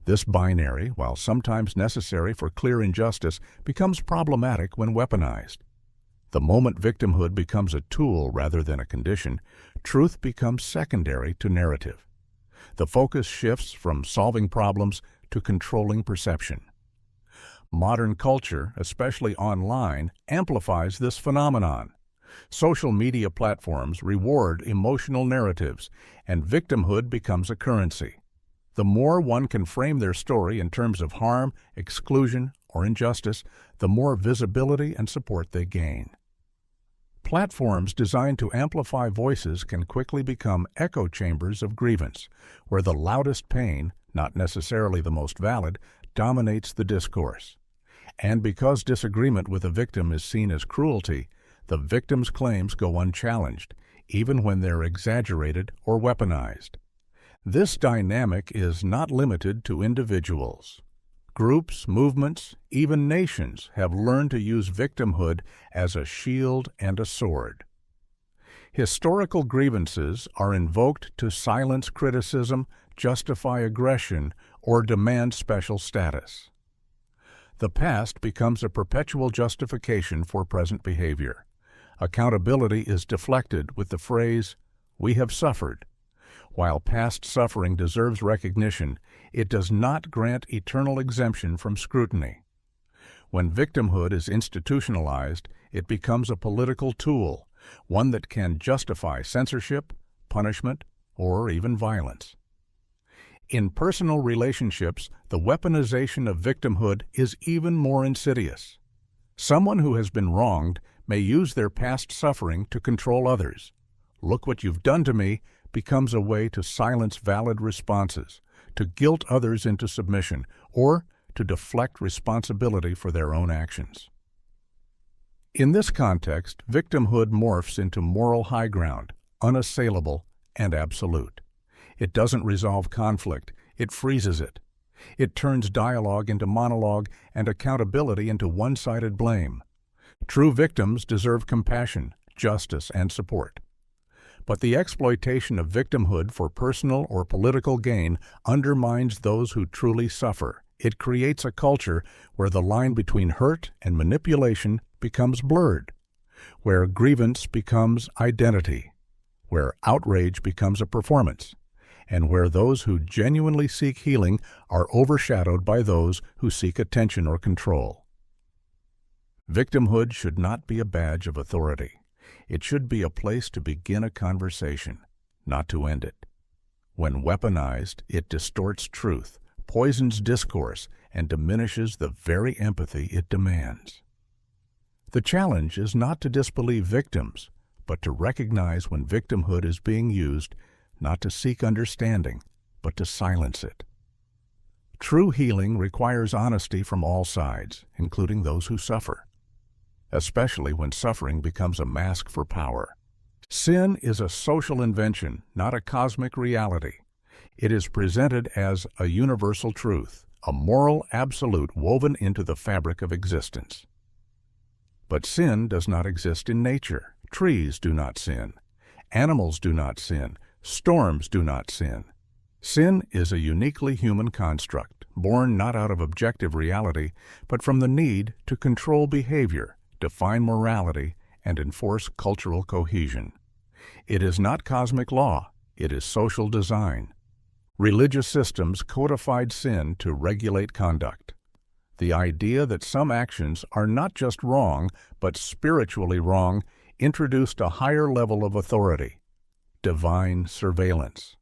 This binary, while sometimes necessary for clear injustice, becomes problematic when weaponized. The moment victimhood becomes a tool rather than a condition, truth becomes secondary to narrative. The focus shifts from solving problems to controlling perception. Modern culture, especially online, amplifies this phenomenon. Social media platforms reward emotional narratives, and victimhood becomes a currency. The more one can frame their story in terms of harm, exclusion, or injustice, the more visibility and support they gain. Platforms designed to amplify voices can quickly become echo chambers of grievance, where the loudest pain, not necessarily the most valid, dominates the discourse. And because disagreement with a victim is seen as cruelty, the victim's claims go unchallenged, even when they're exaggerated or weaponized. This dynamic is not limited to individuals. Groups, movements, even nations have learned to use victimhood as a shield and a sword. Historical grievances are invoked to silence criticism, justify aggression, or demand special status. The past becomes a perpetual justification for present behavior. Accountability is deflected with the phrase, "We have suffered." While past suffering deserves recognition, it does not grant eternal exemption from scrutiny. When victimhood is institutionalized, it becomes a political tool, one that can justify censorship, punishment, or even violence. In personal relationships, the weaponization of victimhood is even more insidious. Someone who has been wronged may use their past suffering to control others. "Look what you've done to me" becomes a way to silence valid responses, to guilt others into submission, or to deflect responsibility for their own actions. In this context, victimhood morphs into moral high ground, unassailable and absolute. It doesn't resolve conflict, it freezes it. It turns dialogue into monologue and accountability into one-sided blame. True victims deserve compassion, justice, and support. But the exploitation of victimhood for personal or political gain undermines those who truly suffer. It creates a culture where the line between hurt and manipulation becomes blurred, where grievance becomes identity, where outrage becomes a performance, and where those who genuinely seek healing are overshadowed by those who seek attention or control. Victimhood should not be a badge of authority. It should be a place to begin a conversation, not to end it. When weaponized, it distorts truth, poisons discourse, and diminishes the very empathy it demands. The challenge is not to disbelieve victims, but to recognize when victimhood is being used, not to seek understanding, but to silence it. True healing requires honesty from all sides, including those who suffer, especially when suffering becomes a mask for power. Sin is a social invention, not a cosmic reality. It is presented as a universal truth, a moral absolute woven into the fabric of existence. But sin does not exist in nature. Trees do not sin. Animals do not sin. Storms do not sin. Sin is a uniquely human construct, born not out of objective reality, but from the need to control behavior, define morality, and enforce cultural cohesion. It is not cosmic law, it is social design. Religious systems codified sin to regulate conduct. The idea that some actions are not just wrong, but spiritually wrong, introduced a higher level of authority, divine surveillance.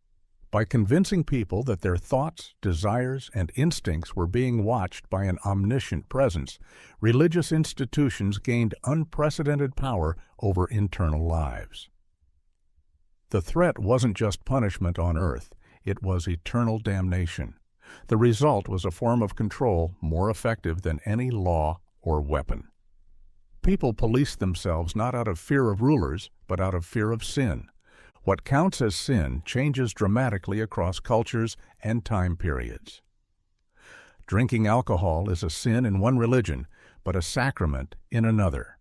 By convincing people that their thoughts, desires, and instincts were being watched by an omniscient presence, religious institutions gained unprecedented power over internal lives. The threat wasn't just punishment on earth, it was eternal damnation. The result was a form of control more effective than any law or weapon. People police themselves not out of fear of rulers, but out of fear of sin. What counts as sin changes dramatically across cultures and time periods. Drinking alcohol is a sin in one religion, but a sacrament in another.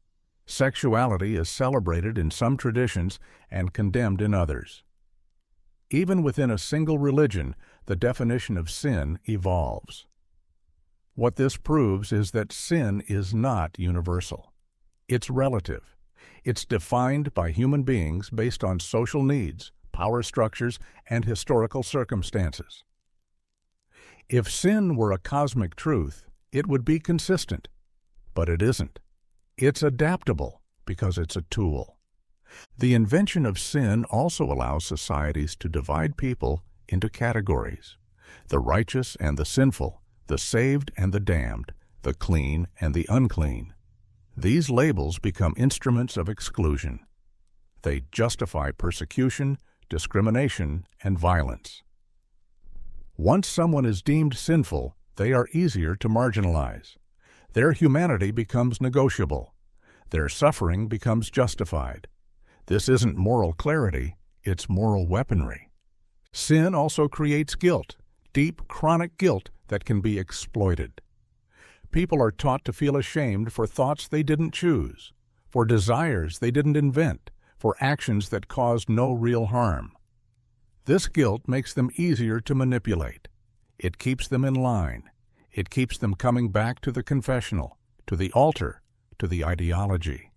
Sexuality is celebrated in some traditions and condemned in others. Even within a single religion, the definition of sin evolves. What this proves is that sin is not universal. It's relative. It's defined by human beings based on social needs, power structures, and historical circumstances. If sin were a cosmic truth, it would be consistent. But it isn't. It's adaptable because it's a tool. The invention of sin also allows societies to divide people into categories: the righteous and the sinful, the saved and the damned, the clean and the unclean. These labels become instruments of exclusion. They justify persecution, discrimination, and violence. Once someone is deemed sinful, they are easier to marginalize. Their humanity becomes negotiable. Their suffering becomes justified. This isn't moral clarity, it's moral weaponry. Sin also creates guilt, deep, chronic guilt that can be exploited. People are taught to feel ashamed for thoughts they didn't choose, for desires they didn't invent, for actions that caused no real harm. This guilt makes them easier to manipulate. It keeps them in line. It keeps them coming back to the confessional, to the altar, to the ideology.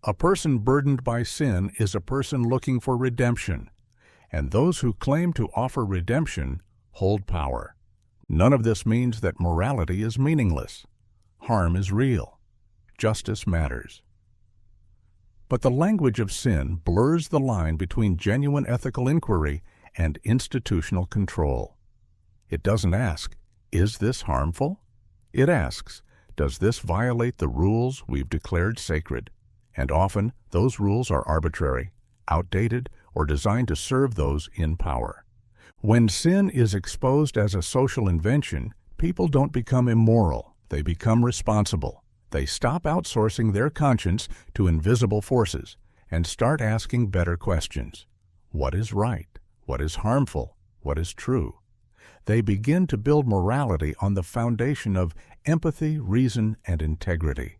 A person burdened by sin is a person looking for redemption, and those who claim to offer redemption hold power. None of this means that morality is meaningless. Harm is real. Justice matters. But the language of sin blurs the line between genuine ethical inquiry and institutional control. It doesn't ask, "Is this harmful?" It asks, "Does this violate the rules we've declared sacred?" And often, those rules are arbitrary, outdated, or designed to serve those in power. When sin is exposed as a social invention, people don't become immoral, they become responsible. They stop outsourcing their conscience to invisible forces and start asking better questions. What is right? What is harmful? What is true? They begin to build morality on the foundation of empathy, reason, and integrity,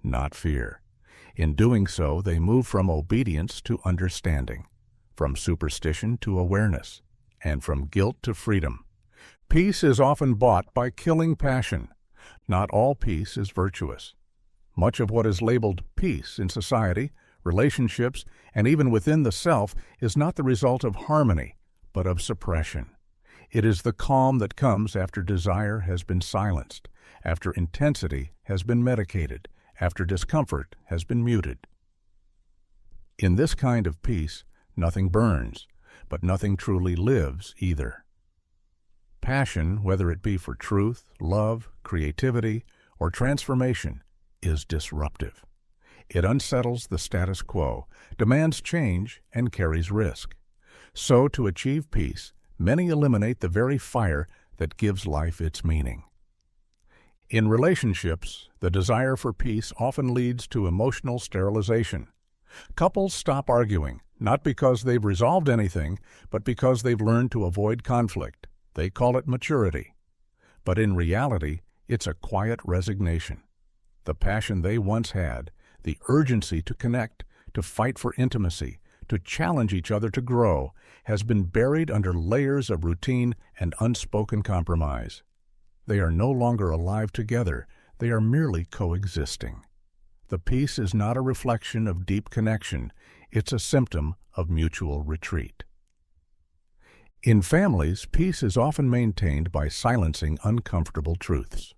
not fear. In doing so, they move from obedience to understanding, from superstition to awareness, and from guilt to freedom. Peace is often bought by killing passion. Not all peace is virtuous. Much of what is labeled peace in society, relationships, and even within the self is not the result of harmony, but of suppression. It is the calm that comes after desire has been silenced, after intensity has been medicated, after discomfort has been muted. In this kind of peace, nothing burns, but nothing truly lives either. Passion, whether it be for truth, love, creativity, or transformation, is disruptive. It unsettles the status quo, demands change, and carries risk. So, to achieve peace, many eliminate the very fire that gives life its meaning. In relationships, the desire for peace often leads to emotional sterilization. Couples stop arguing, not because they've resolved anything, but because they've learned to avoid conflict. They call it maturity. But in reality, it's a quiet resignation. The passion they once had, the urgency to connect, to fight for intimacy, to challenge each other to grow, has been buried under layers of routine and unspoken compromise. They are no longer alive together, they are merely coexisting. The peace is not a reflection of deep connection, it's a symptom of mutual retreat. In families, peace is often maintained by silencing uncomfortable truths.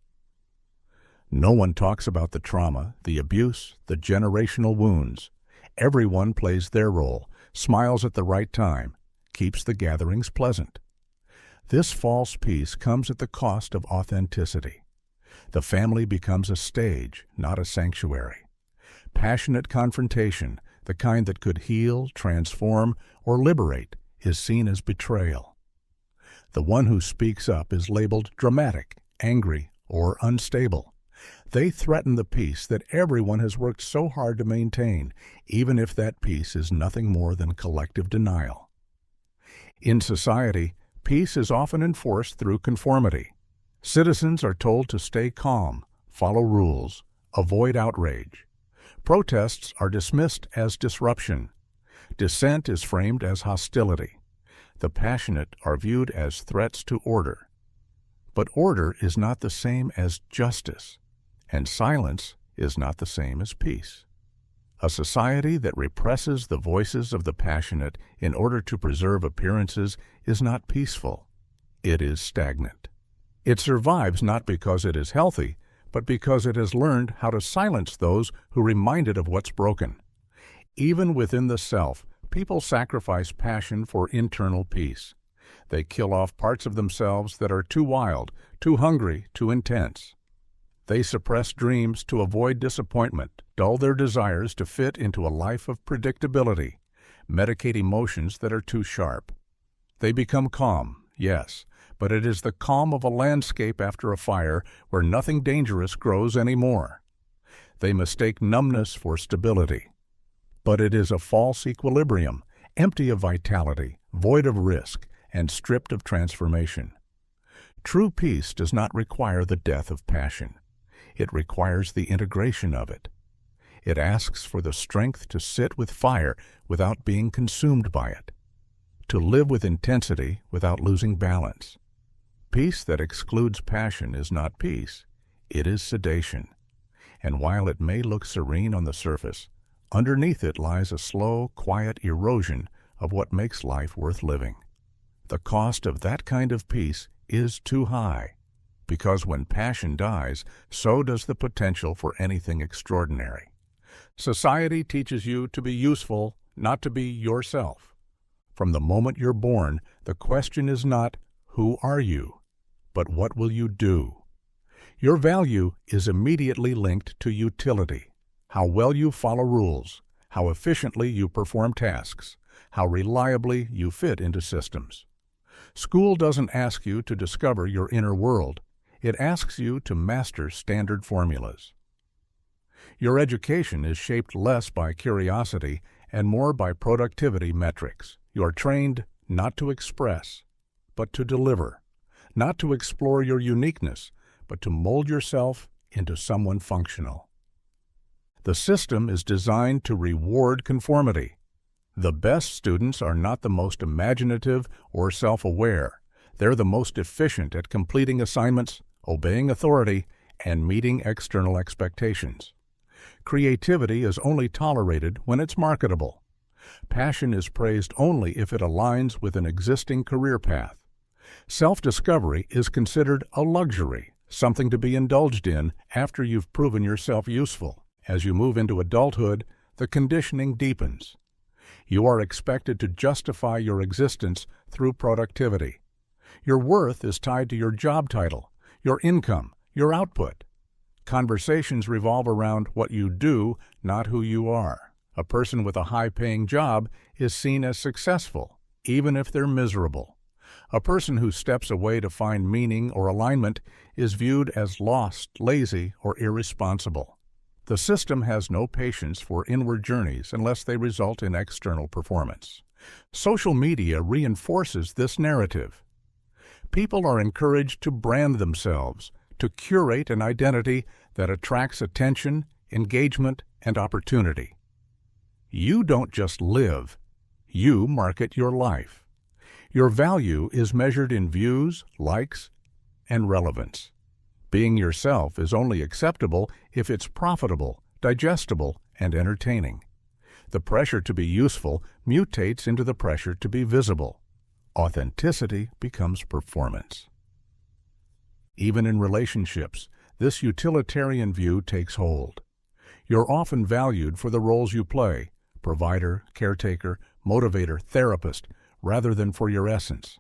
No one talks about the trauma, the abuse, the generational wounds. Everyone plays their role, smiles at the right time, keeps the gatherings pleasant. This false peace comes at the cost of authenticity. The family becomes a stage, not a sanctuary. Passionate confrontation, the kind that could heal, transform, or liberate, is seen as betrayal. The one who speaks up is labeled dramatic, angry, or unstable. They threaten the peace that everyone has worked so hard to maintain, even if that peace is nothing more than collective denial. In society, peace is often enforced through conformity. Citizens are told to stay calm, follow rules, avoid outrage. Protests are dismissed as disruption. Dissent is framed as hostility. The passionate are viewed as threats to order. But order is not the same as justice, and silence is not the same as peace. A society that represses the voices of the passionate in order to preserve appearances is not peaceful. It is stagnant. It survives not because it is healthy, but because it has learned how to silence those who remind it of what's broken. Even within the self, people sacrifice passion for internal peace. They kill off parts of themselves that are too wild, too hungry, too intense. They suppress dreams to avoid disappointment, dull their desires to fit into a life of predictability, medicate emotions that are too sharp. They become calm, yes, but it is the calm of a landscape after a fire where nothing dangerous grows anymore. They mistake numbness for stability. But it is a false equilibrium, empty of vitality, void of risk, and stripped of transformation. True peace does not require the death of passion. It requires the integration of it. It asks for the strength to sit with fire without being consumed by it, to live with intensity without losing balance. Peace that excludes passion is not peace, it is sedation. And while it may look serene on the surface, underneath it lies a slow, quiet erosion of what makes life worth living. The cost of that kind of peace is too high. because when passion dies, so does the potential for anything extraordinary. Society teaches you to be useful, not to be yourself. From the moment you're born, the question is not, who are you, but what will you do? Your value is immediately linked to utility, how well you follow rules, how efficiently you perform tasks, how reliably you fit into systems. School doesn't ask you to discover your inner world. It asks you to master standard formulas. Your education is shaped less by curiosity and more by productivity metrics. You're trained not to express, but to deliver, not to explore your uniqueness, but to mold yourself into someone functional. The system is designed to reward conformity. The best students are not the most imaginative or self-aware. They're the most efficient at completing assignments, obeying authority, and meeting external expectations. Creativity is only tolerated when it's marketable. Passion is praised only if it aligns with an existing career path. Self-discovery is considered a luxury, something to be indulged in after you've proven yourself useful. As you move into adulthood, the conditioning deepens. You are expected to justify your existence through productivity. Your worth is tied to your job title, your income, your output. Conversations revolve around what you do, not who you are. A person with a high-paying job is seen as successful, even if they're miserable. A person who steps away to find meaning or alignment is viewed as lost, lazy, or irresponsible. The system has no patience for inward journeys unless they result in external performance. Social media reinforces this narrative. People are encouraged to brand themselves, to curate an identity that attracts attention, engagement, and opportunity. You don't just live, you market your life. Your value is measured in views, likes, and relevance. Being yourself is only acceptable if it's profitable, digestible, and entertaining. The pressure to be useful mutates into the pressure to be visible. Authenticity becomes performance. Even in relationships, this utilitarian view takes hold. You're often valued for the roles you play, provider, caretaker, motivator, therapist, rather than for your essence.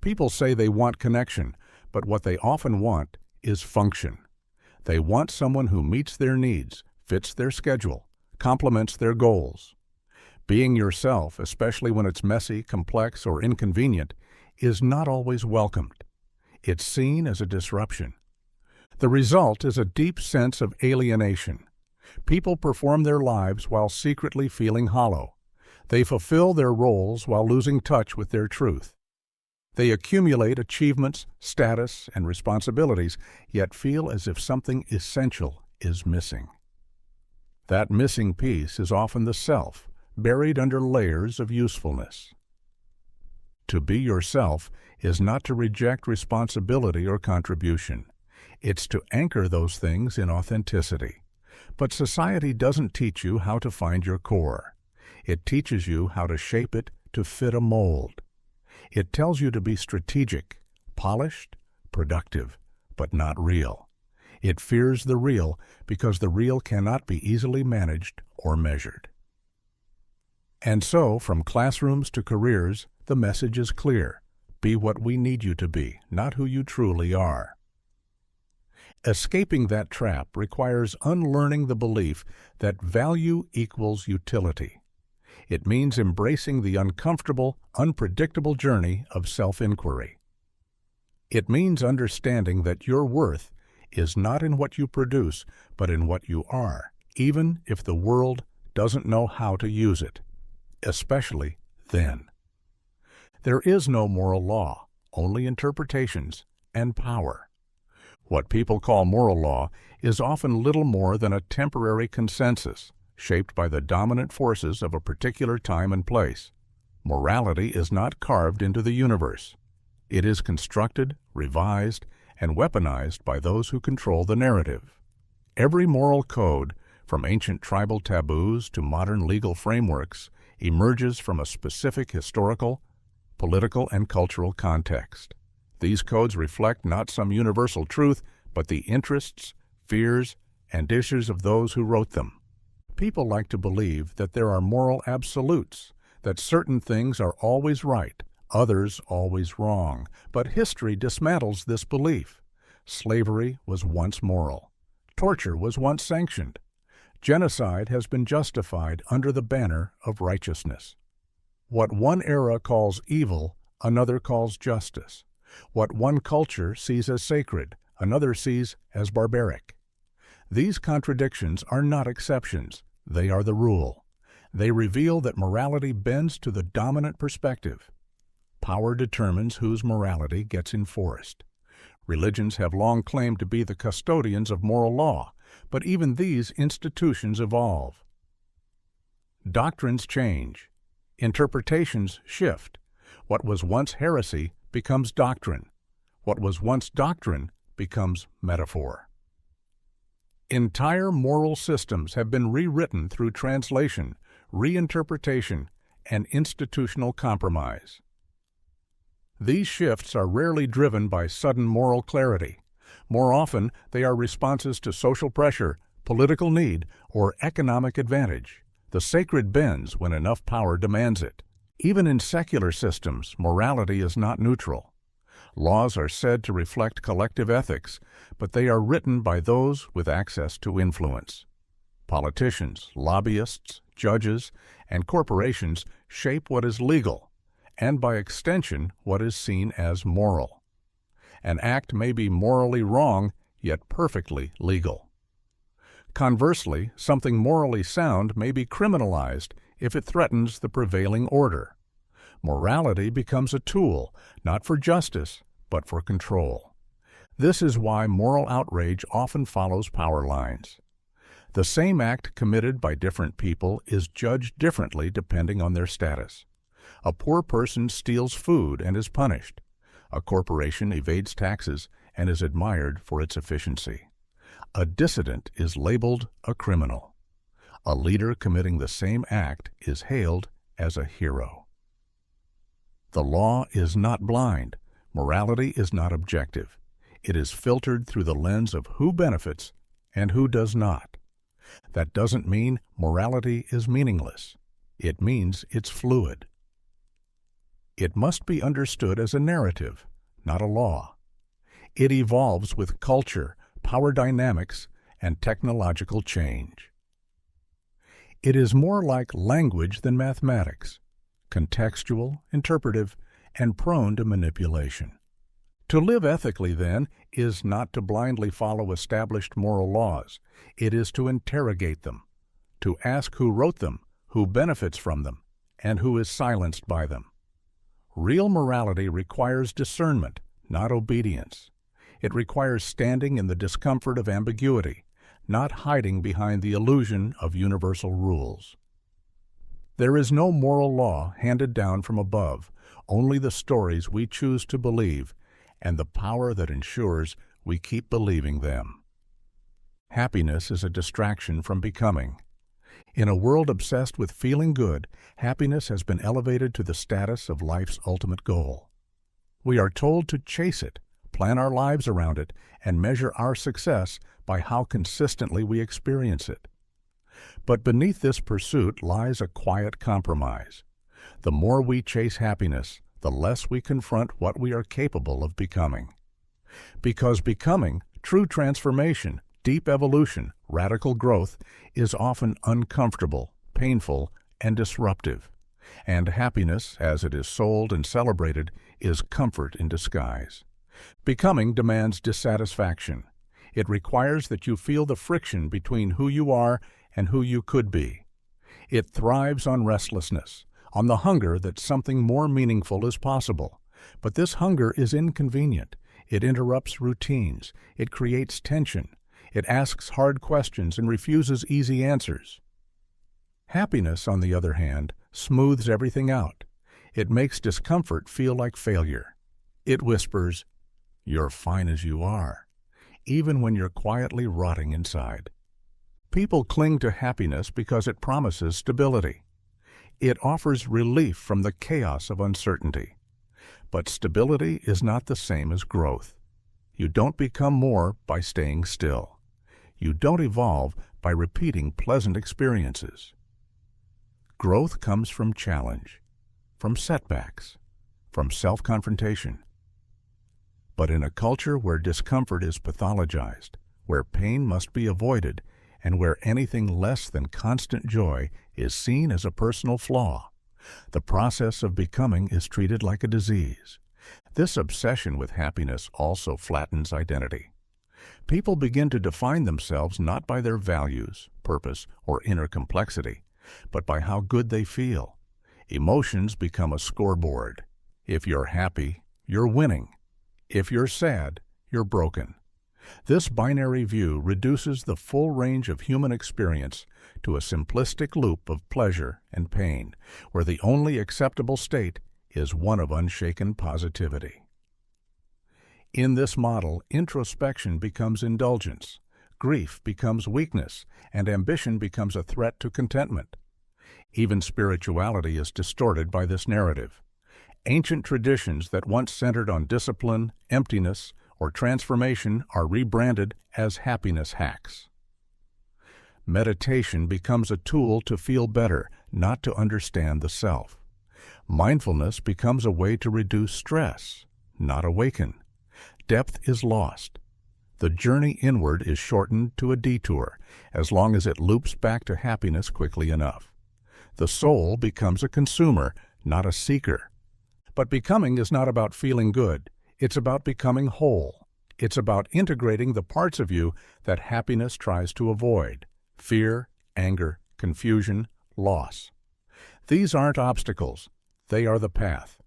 People say they want connection, but what they often want is function. They want someone who meets their needs, fits their schedule, complements their goals. Being yourself, especially when it's messy, complex, or inconvenient, is not always welcomed. It's seen as a disruption. The result is a deep sense of alienation. People perform their lives while secretly feeling hollow. They fulfill their roles while losing touch with their truth. They accumulate achievements, status, and responsibilities, yet feel as if something essential is missing. That missing piece is often the self, buried under layers of usefulness. To be yourself is not to reject responsibility or contribution. It's to anchor those things in authenticity. But society doesn't teach you how to find your core. It teaches you how to shape it to fit a mold. It tells you to be strategic, polished, productive, but not real. It fears the real because the real cannot be easily managed or measured. And so, from classrooms to careers, the message is clear. Be what we need you to be, not who you truly are. Escaping that trap requires unlearning the belief that value equals utility. It means embracing the uncomfortable, unpredictable journey of self-inquiry. It means understanding that your worth is not in what you produce, but in what you are, even if the world doesn't know how to use it, especially then. There is no moral law, only interpretations and power. What people call moral law is often little more than a temporary consensus, shaped by the dominant forces of a particular time and place. Morality is not carved into the universe. It is constructed, revised, and weaponized by those who control the narrative. Every moral code, from ancient tribal taboos to modern legal frameworks, emerges from a specific historical, political, and cultural context. These codes reflect not some universal truth, but the interests, fears, and issues of those who wrote them. People like to believe that there are moral absolutes, that certain things are always right, others always wrong, but history dismantles this belief. Slavery was once moral. Torture was once sanctioned. Genocide has been justified under the banner of righteousness. What one era calls evil, another calls justice. What one culture sees as sacred, another sees as barbaric. These contradictions are not exceptions, they are the rule. They reveal that morality bends to the dominant perspective. Power determines whose morality gets enforced. Religions have long claimed to be the custodians of moral law, but even these institutions evolve. Doctrines change. Interpretations shift. What was once heresy becomes doctrine. What was once doctrine becomes metaphor. Entire moral systems have been rewritten through translation, reinterpretation, and institutional compromise. These shifts are rarely driven by sudden moral clarity. More often, they are responses to social pressure, political need, or economic advantage. The sacred bends when enough power demands it. Even in secular systems, morality is not neutral. Laws are said to reflect collective ethics, but they are written by those with access to influence. Politicians, lobbyists, judges, and corporations shape what is legal, and by extension, what is seen as moral. An act may be morally wrong, yet perfectly legal. Conversely, something morally sound may be criminalized if it threatens the prevailing order. Morality becomes a tool, not for justice, but for control. This is why moral outrage often follows power lines. The same act committed by different people is judged differently depending on their status. A poor person steals food and is punished. A corporation evades taxes and is admired for its efficiency. A dissident is labeled a criminal. A leader committing the same act is hailed as a hero. The law is not blind. Morality is not objective. It is filtered through the lens of who benefits and who does not. That doesn't mean morality is meaningless. It means it's fluid. It must be understood as a narrative, not a law. It evolves with culture, power dynamics, and technological change. It is more like language than mathematics, contextual, interpretive, and prone to manipulation. To live ethically, then, is not to blindly follow established moral laws. It is to interrogate them, to ask who wrote them, who benefits from them, and who is silenced by them. Real morality requires discernment, not obedience. It requires standing in the discomfort of ambiguity, not hiding behind the illusion of universal rules. There is no moral law handed down from above, only the stories we choose to believe and the power that ensures we keep believing them. Happiness is a distraction from becoming. In a world obsessed with feeling good, happiness has been elevated to the status of life's ultimate goal. We are told to chase it, plan our lives around it, and measure our success by how consistently we experience it. But beneath this pursuit lies a quiet compromise. The more we chase happiness, the less we confront what we are capable of becoming. Because becoming, true transformation, deep evolution, radical growth, is often uncomfortable, painful, and disruptive. And happiness, as it is sold and celebrated, is comfort in disguise. Becoming demands dissatisfaction. It requires that you feel the friction between who you are and who you could be. It thrives on restlessness, on the hunger that something more meaningful is possible. But this hunger is inconvenient. It interrupts routines. It creates tension. It asks hard questions and refuses easy answers. Happiness, on the other hand, smooths everything out. It makes discomfort feel like failure. It whispers, "You're fine as you are," even when you're quietly rotting inside. People cling to happiness because it promises stability. It offers relief from the chaos of uncertainty. But stability is not the same as growth. You don't become more by staying still. You don't evolve by repeating pleasant experiences. Growth comes from challenge, from setbacks, from self-confrontation. But in a culture where discomfort is pathologized, where pain must be avoided, and where anything less than constant joy is seen as a personal flaw, the process of becoming is treated like a disease. This obsession with happiness also flattens identity. People begin to define themselves not by their values, purpose, or inner complexity, but by how good they feel. Emotions become a scoreboard. If you're happy, you're winning. If you're sad, you're broken. This binary view reduces the full range of human experience to a simplistic loop of pleasure and pain, where the only acceptable state is one of unshaken positivity. In this model, introspection becomes indulgence, grief becomes weakness, and ambition becomes a threat to contentment. Even spirituality is distorted by this narrative. Ancient traditions that once centered on discipline, emptiness, or transformation are rebranded as happiness hacks. Meditation becomes a tool to feel better, not to understand the self. Mindfulness becomes a way to reduce stress, not awaken. Depth is lost. The journey inward is shortened to a detour, as long as it loops back to happiness quickly enough. The soul becomes a consumer, not a seeker. But becoming is not about feeling good. It's about becoming whole. It's about integrating the parts of you that happiness tries to avoid: fear, anger, confusion, loss. These aren't obstacles. They are the path.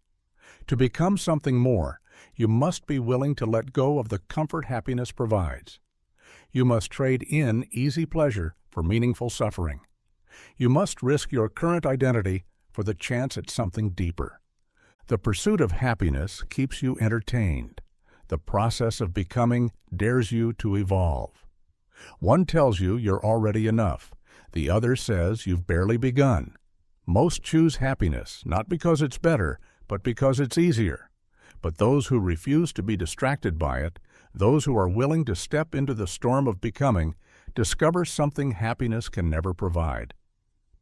To become something more, you must be willing to let go of the comfort happiness provides. You must trade in easy pleasure for meaningful suffering. You must risk your current identity for the chance at something deeper. The pursuit of happiness keeps you entertained. The process of becoming dares you to evolve. One tells you you're already enough. The other says you've barely begun. Most choose happiness, not because it's better, but because it's easier. But those who refuse to be distracted by it, those who are willing to step into the storm of becoming, discover something happiness can never provide: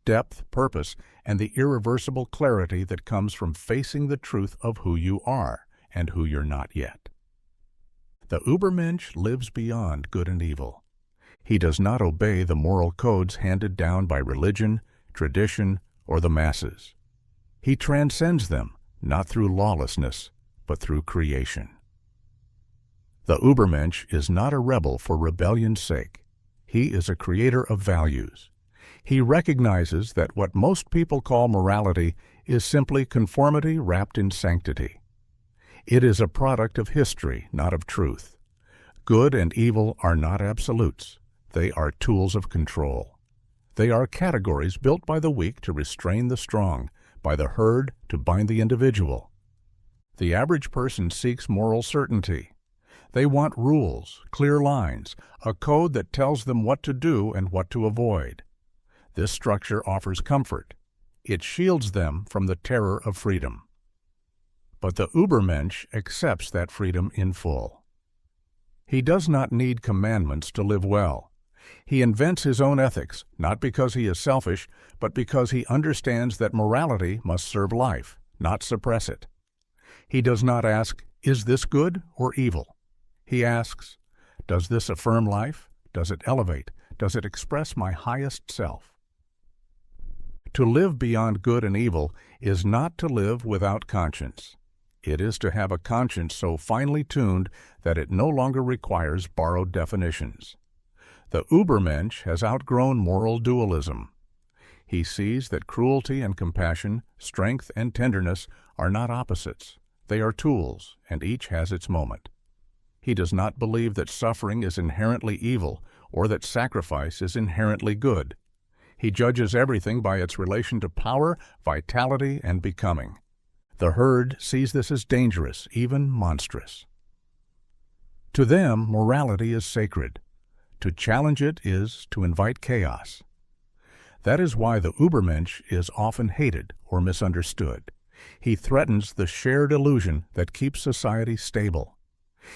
depth, purpose, and the irreversible clarity that comes from facing the truth of who you are and who you're not yet. The Übermensch lives beyond good and evil. He does not obey the moral codes handed down by religion, tradition, or the masses. He transcends them, not through lawlessness, but through creation. The Übermensch is not a rebel for rebellion's sake. He is a creator of values. He recognizes that what most people call morality is simply conformity wrapped in sanctity. It is a product of history, not of truth. Good and evil are not absolutes. They are tools of control. They are categories built by the weak to restrain the strong, by the herd to bind the individual. The average person seeks moral certainty. They want rules, clear lines, a code that tells them what to do and what to avoid. This structure offers comfort. It shields them from the terror of freedom. But the Übermensch accepts that freedom in full. He does not need commandments to live well. He invents his own ethics, not because he is selfish, but because he understands that morality must serve life, not suppress it. He does not ask, "Is this good or evil?" He asks, "Does this affirm life? Does it elevate? Does it express my highest self?" To live beyond good and evil is not to live without conscience. It is to have a conscience so finely tuned that it no longer requires borrowed definitions. The Übermensch has outgrown moral dualism. He sees that cruelty and compassion, strength and tenderness are not opposites. They are tools, and each has its moment. He does not believe that suffering is inherently evil or that sacrifice is inherently good. He judges everything by its relation to power, vitality, and becoming. The herd sees this as dangerous, even monstrous. To them, morality is sacred. To challenge it is to invite chaos. That is why the Übermensch is often hated or misunderstood. He threatens the shared illusion that keeps society stable.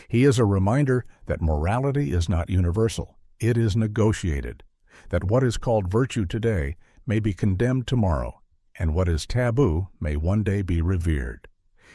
He is a reminder that morality is not universal, it is negotiated, that what is called virtue today may be condemned tomorrow, and what is taboo may one day be revered.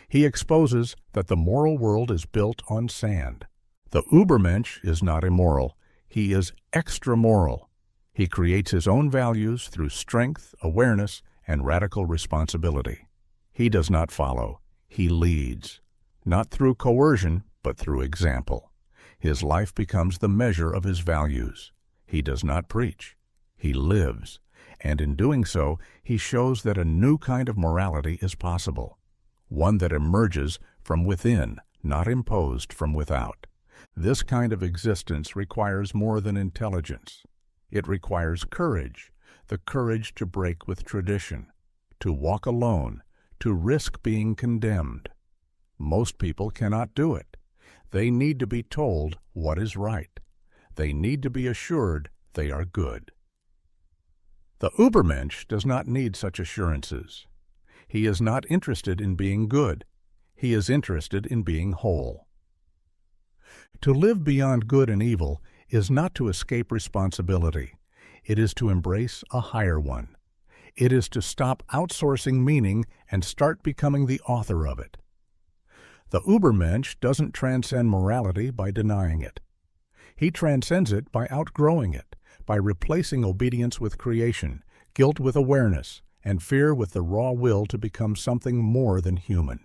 He exposes that the moral world is built on sand. The Übermensch is not immoral, he is extra-moral. He creates his own values through strength, awareness, and radical responsibility. He does not follow, he leads, not through coercion, but through example. His life becomes the measure of his values. He does not preach, he lives, and in doing so, he shows that a new kind of morality is possible, one that emerges from within, not imposed from without. This kind of existence requires more than intelligence. It requires courage, the courage to break with tradition, to walk alone, to risk being condemned. Most people cannot do it. They need to be told what is right. They need to be assured they are good. The Übermensch does not need such assurances. He is not interested in being good. He is interested in being whole. To live beyond good and evil is not to escape responsibility. It is to embrace a higher one. It is to stop outsourcing meaning and start becoming the author of it. The Übermensch doesn't transcend morality by denying it. He transcends it by outgrowing it, by replacing obedience with creation, guilt with awareness, and fear with the raw will to become something more than human.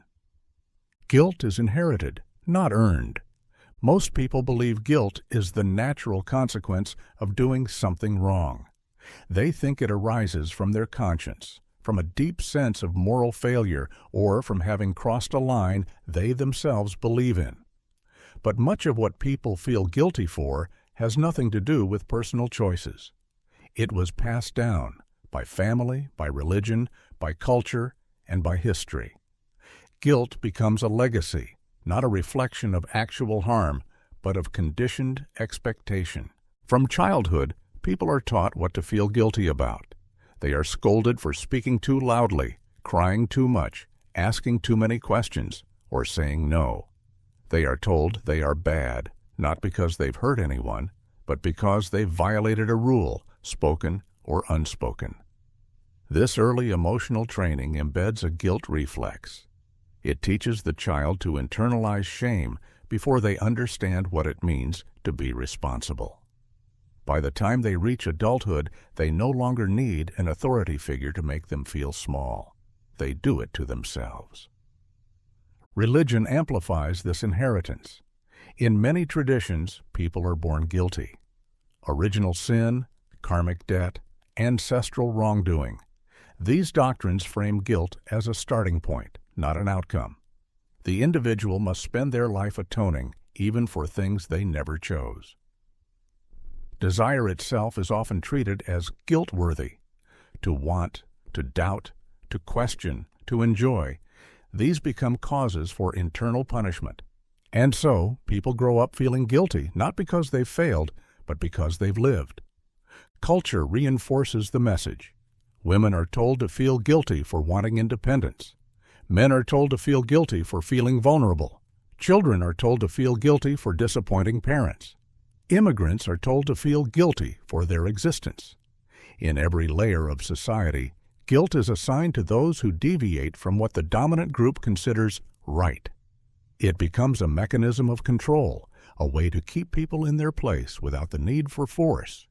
Guilt is inherited, not earned. Most people believe guilt is the natural consequence of doing something wrong. They think it arises from their conscience, from a deep sense of moral failure, or from having crossed a line they themselves believe in. But much of what people feel guilty for has nothing to do with personal choices. It was passed down by family, by religion, by culture, and by history. Guilt becomes a legacy, not a reflection of actual harm, but of conditioned expectation. From childhood, people are taught what to feel guilty about. They are scolded for speaking too loudly, crying too much, asking too many questions, or saying no. They are told they are bad, not because they've hurt anyone, but because they've violated a rule, spoken or unspoken. This early emotional training embeds a guilt reflex. It teaches the child to internalize shame before they understand what it means to be responsible. By the time they reach adulthood, they no longer need an authority figure to make them feel small. They do it to themselves. Religion amplifies this inheritance. In many traditions, people are born guilty. Original sin, karmic debt, ancestral wrongdoing. These doctrines frame guilt as a starting point, not an outcome. The individual must spend their life atoning, even for things they never chose. Desire itself is often treated as guilt-worthy. To want, to doubt, to question, to enjoy, these become causes for internal punishment. And so, people grow up feeling guilty, not because they've failed, but because they've lived. Culture reinforces the message. Women are told to feel guilty for wanting independence. Men are told to feel guilty for feeling vulnerable. Children are told to feel guilty for disappointing parents. Immigrants are told to feel guilty for their existence. In every layer of society, guilt is assigned to those who deviate from what the dominant group considers right. It becomes a mechanism of control, a way to keep people in their place without the need for force.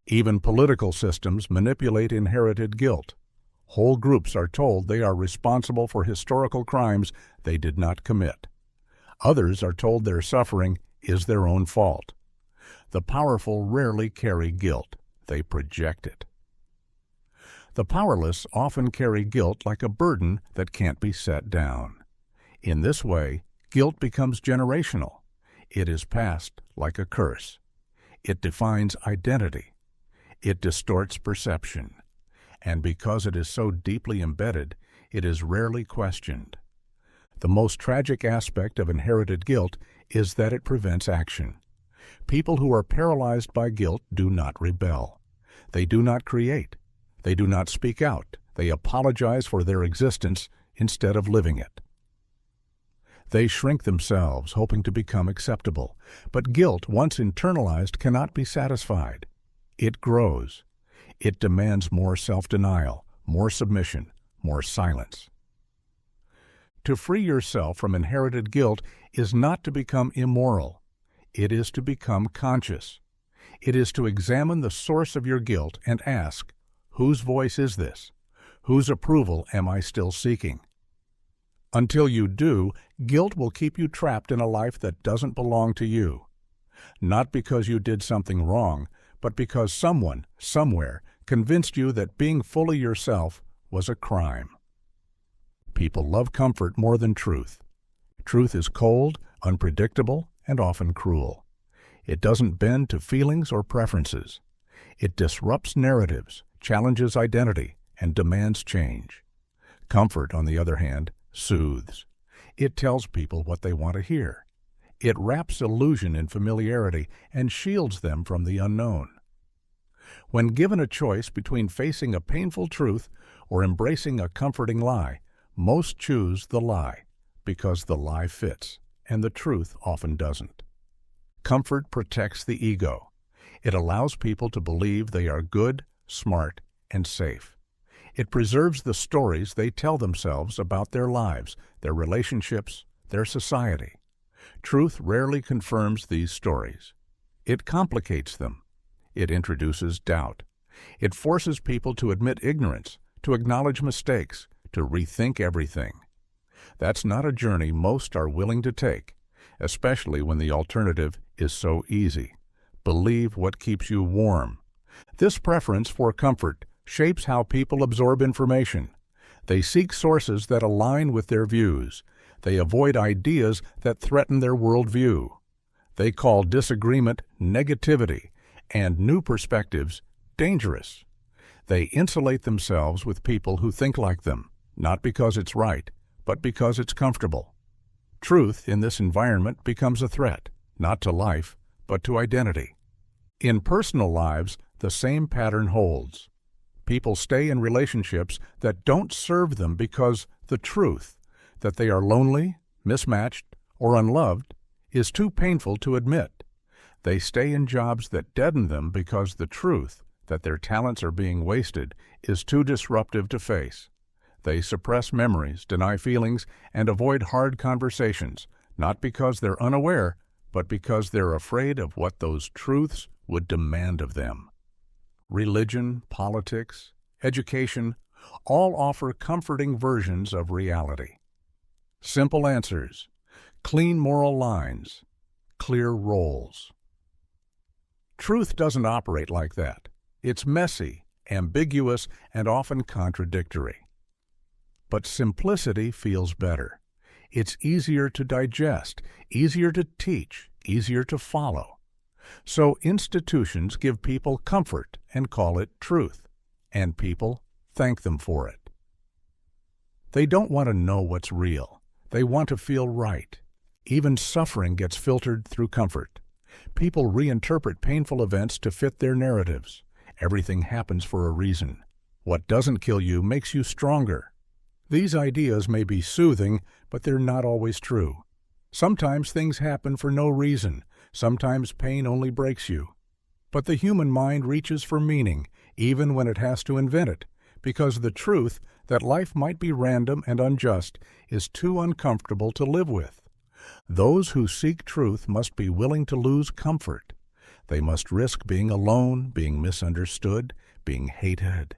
Even political systems manipulate inherited guilt. Whole groups are told they are responsible for historical crimes they did not commit. Others are told their suffering is their own fault. The powerful rarely carry guilt. They project it. The powerless often carry guilt like a burden that can't be set down. In this way, guilt becomes generational. It is passed like a curse. It defines identity. It distorts perception. And because it is so deeply embedded, it is rarely questioned. The most tragic aspect of inherited guilt is that it prevents action. People who are paralyzed by guilt do not rebel. They do not create. They do not speak out. They apologize for their existence, instead of living it. They shrink themselves, hoping to become acceptable. But guilt, once internalized, cannot be satisfied. It grows. It demands more self-denial, more submission, more silence. To free yourself from inherited guilt is not to become immoral. It is to become conscious. It is to examine the source of your guilt and ask, whose voice is this? Whose approval am I still seeking? Until you do, guilt will keep you trapped in a life that doesn't belong to you. Not because you did something wrong, but because someone, somewhere, convinced you that being fully yourself was a crime. People love comfort more than truth. Truth is cold, unpredictable, and often cruel. It doesn't bend to feelings or preferences. It disrupts narratives, challenges identity, and demands change. Comfort, on the other hand, soothes. It tells people what they want to hear. It wraps illusion in familiarity and shields them from the unknown. When given a choice between facing a painful truth or embracing a comforting lie, most choose the lie because the lie fits, and the truth often doesn't. Comfort protects the ego. It allows people to believe they are good, smart, and safe. It preserves the stories they tell themselves about their lives, their relationships, their society. Truth rarely confirms these stories. It complicates them. It introduces doubt. It forces people to admit ignorance, to acknowledge mistakes, to rethink everything. That's not a journey most are willing to take, especially when the alternative is so easy. Believe what keeps you warm. This preference for comfort shapes how people absorb information. They seek sources that align with their views. They avoid ideas that threaten their worldview. They call disagreement negativity and new perspectives dangerous. They insulate themselves with people who think like them, not because it's right, but because it's comfortable. Truth in this environment becomes a threat, not to life, but to identity. In personal lives, the same pattern holds. People stay in relationships that don't serve them because the truth, that they are lonely, mismatched, or unloved, is too painful to admit. They stay in jobs that deaden them because the truth, that their talents are being wasted, is too disruptive to face. They suppress memories, deny feelings, and avoid hard conversations, not because they're unaware, but because they're afraid of what those truths would demand of them. Religion, politics, education, all offer comforting versions of reality. Simple answers, clean moral lines, clear roles. Truth doesn't operate like that. It's messy, ambiguous, and often contradictory. But simplicity feels better. It's easier to digest, easier to teach, easier to follow. So institutions give people comfort and call it truth, and people thank them for it. They don't want to know what's real. They want to feel right. Even suffering gets filtered through comfort. People reinterpret painful events to fit their narratives. Everything happens for a reason. What doesn't kill you makes you stronger. These ideas may be soothing, but they're not always true. Sometimes things happen for no reason. Sometimes pain only breaks you. But the human mind reaches for meaning, even when it has to invent it, because the truth that life might be random and unjust is too uncomfortable to live with. Those who seek truth must be willing to lose comfort. They must risk being alone, being misunderstood, being hated.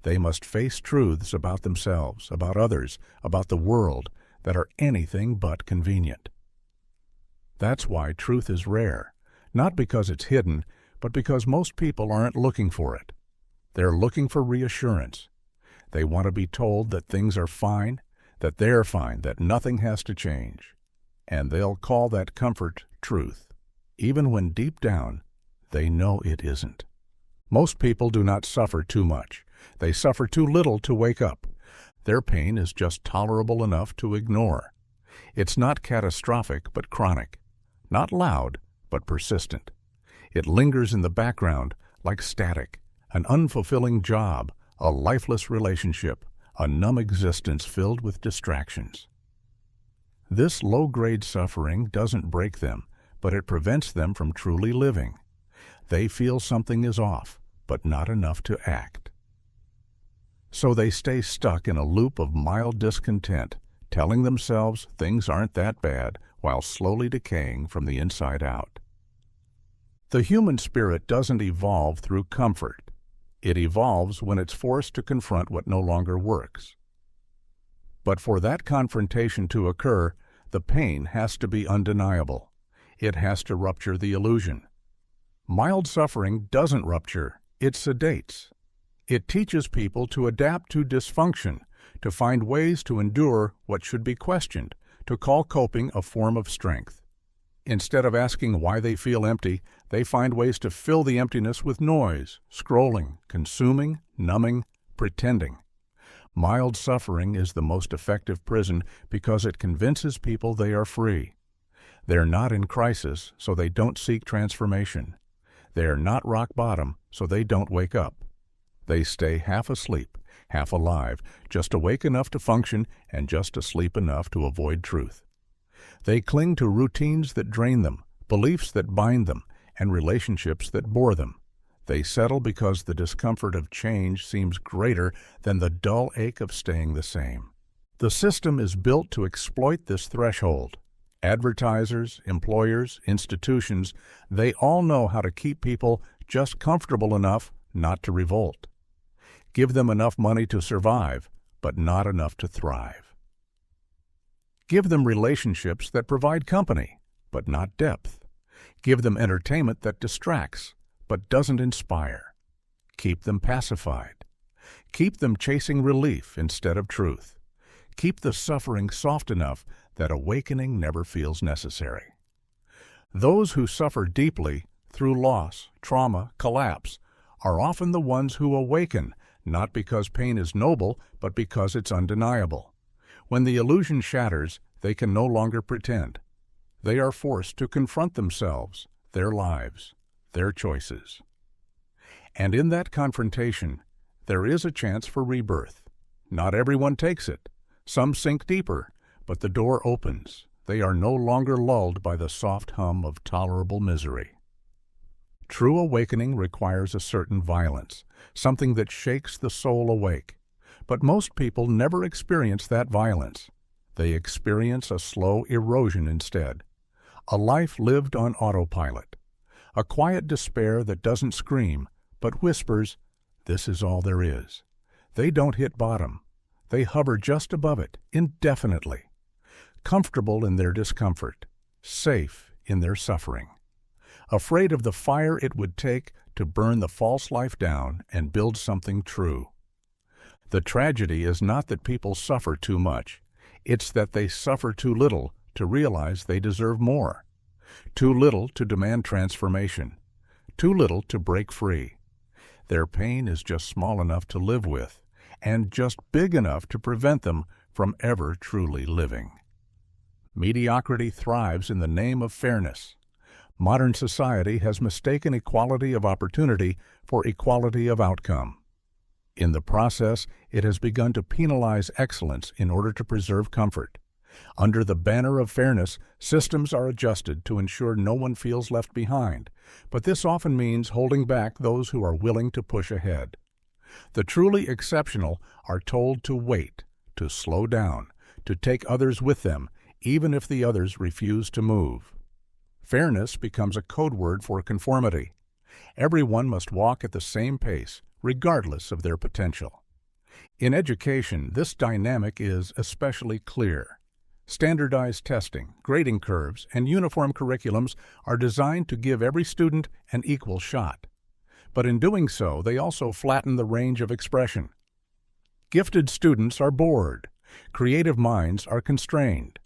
They must face truths about themselves, about others, about the world that are anything but convenient. That's why truth is rare, not because it's hidden, but because most people aren't looking for it. They're looking for reassurance. They want to be told that things are fine, that they're fine, that nothing has to change. And they'll call that comfort truth, even when deep down they know it isn't. Most people do not suffer too much. They suffer too little to wake up. Their pain is just tolerable enough to ignore. It's not catastrophic, but chronic. Not loud, but persistent. It lingers in the background like static, an unfulfilling job, a lifeless relationship, a numb existence filled with distractions. This low-grade suffering doesn't break them, but it prevents them from truly living. They feel something is off, but not enough to act. So they stay stuck in a loop of mild discontent, telling themselves things aren't that bad while slowly decaying from the inside out. The human spirit doesn't evolve through comfort. It evolves when it's forced to confront what no longer works. But for that confrontation to occur, the pain has to be undeniable. It has to rupture the illusion. Mild suffering doesn't rupture, it sedates. It teaches people to adapt to dysfunction, to find ways to endure what should be questioned, to call coping a form of strength. Instead of asking why they feel empty, they find ways to fill the emptiness with noise, scrolling, consuming, numbing, pretending. Mild suffering is the most effective prison because it convinces people they are free. They're not in crisis, so they don't seek transformation. They are not rock bottom, so they don't wake up. They stay half asleep, half alive, just awake enough to function and just asleep enough to avoid truth. They cling to routines that drain them, beliefs that bind them, and relationships that bore them. They settle because the discomfort of change seems greater than the dull ache of staying the same. The system is built to exploit this threshold. Advertisers, employers, institutions, they all know how to keep people just comfortable enough not to revolt. Give them enough money to survive, but not enough to thrive. Give them relationships that provide company, but not depth. Give them entertainment that distracts, but doesn't inspire. Keep them pacified. Keep them chasing relief instead of truth. Keep the suffering soft enough that awakening never feels necessary. Those who suffer deeply through loss, trauma, collapse, are often the ones who awaken, not because pain is noble, but because it's undeniable. When the illusion shatters, they can no longer pretend. They are forced to confront themselves, their lives, their choices. And in that confrontation, there is a chance for rebirth. Not everyone takes it. Some sink deeper, but the door opens. They are no longer lulled by the soft hum of tolerable misery. True awakening requires a certain violence, something that shakes the soul awake. But most people never experience that violence. They experience a slow erosion instead. A life lived on autopilot. A quiet despair that doesn't scream, but whispers, "This is all there is." They don't hit bottom. They hover just above it, indefinitely. Comfortable in their discomfort, safe in their suffering. Afraid of the fire it would take to burn the false life down and build something true. The tragedy is not that people suffer too much. It's that they suffer too little to realize they deserve more. Too little to demand transformation. Too little to break free. Their pain is just small enough to live with, and just big enough to prevent them from ever truly living. Mediocrity thrives in the name of fairness. Modern society has mistaken equality of opportunity for equality of outcome. In the process, it has begun to penalize excellence in order to preserve comfort. Under the banner of fairness, systems are adjusted to ensure no one feels left behind, but this often means holding back those who are willing to push ahead. The truly exceptional are told to wait, to slow down, to take others with them, even if the others refuse to move. Fairness becomes a code word for conformity. Everyone must walk at the same pace, regardless of their potential. In education, this dynamic is especially clear. Standardized testing, grading curves, and uniform curriculums are designed to give every student an equal shot. But in doing so, they also flatten the range of expression. Gifted students are bored. Creative minds are constrained.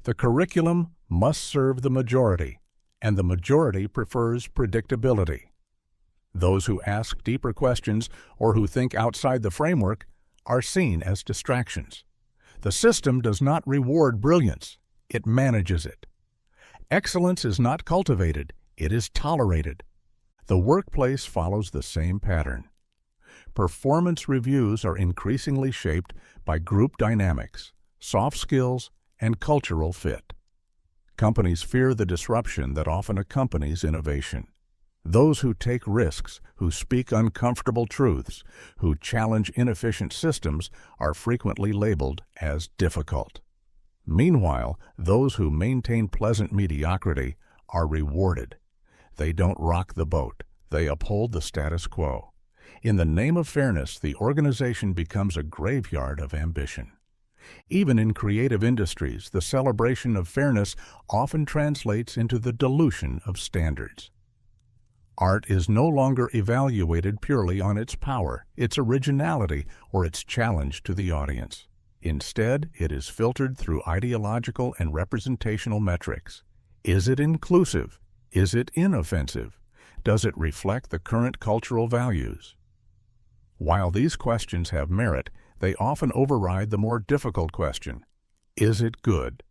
The curriculum must serve the majority, and the majority prefers predictability. Those who ask deeper questions or who think outside the framework are seen as distractions. The system does not reward brilliance, it manages it. Excellence is not cultivated, it is tolerated. The workplace follows the same pattern. Performance reviews are increasingly shaped by group dynamics, soft skills, and cultural fit. Companies fear the disruption that often accompanies innovation. Those who take risks, who speak uncomfortable truths, who challenge inefficient systems are frequently labeled as difficult. Meanwhile, those who maintain pleasant mediocrity are rewarded. They don't rock the boat. They uphold the status quo. In the name of fairness, the organization becomes a graveyard of ambition. Even in creative industries, the celebration of fairness often translates into the dilution of standards. Art is no longer evaluated purely on its power, its originality, or its challenge to the audience. Instead, it is filtered through ideological and representational metrics. Is it inclusive? Is it inoffensive? Does it reflect the current cultural values? While these questions have merit, they often override the more difficult question: is it good?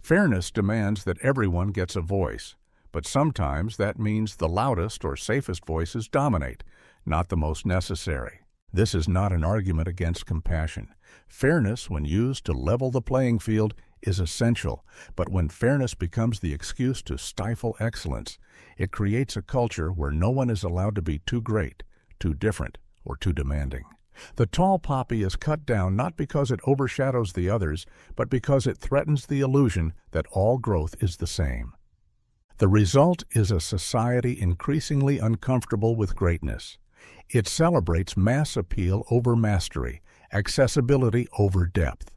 Fairness demands that everyone gets a voice, but sometimes that means the loudest or safest voices dominate, not the most necessary. This is not an argument against compassion. Fairness, when used to level the playing field, is essential, but when fairness becomes the excuse to stifle excellence, it creates a culture where no one is allowed to be too great, too different, or too demanding. The tall poppy is cut down not because it overshadows the others, but because it threatens the illusion that all growth is the same. The result is a society increasingly uncomfortable with greatness. It celebrates mass appeal over mastery, accessibility over depth.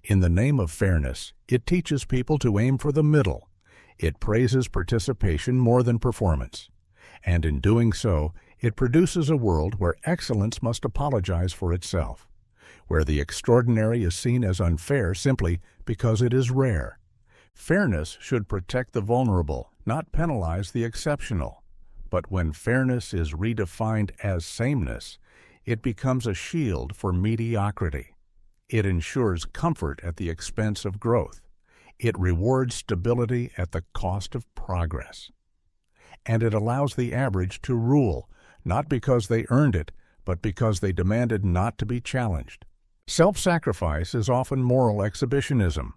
In the name of fairness, it teaches people to aim for the middle. It praises participation more than performance. And in doing so, it produces a world where excellence must apologize for itself, where the extraordinary is seen as unfair simply because it is rare. Fairness should protect the vulnerable, not penalize the exceptional. But when fairness is redefined as sameness, it becomes a shield for mediocrity. It ensures comfort at the expense of growth. It rewards stability at the cost of progress. And it allows the average to rule, not because they earned it, but because they demanded not to be challenged. Self-sacrifice is often moral exhibitionism.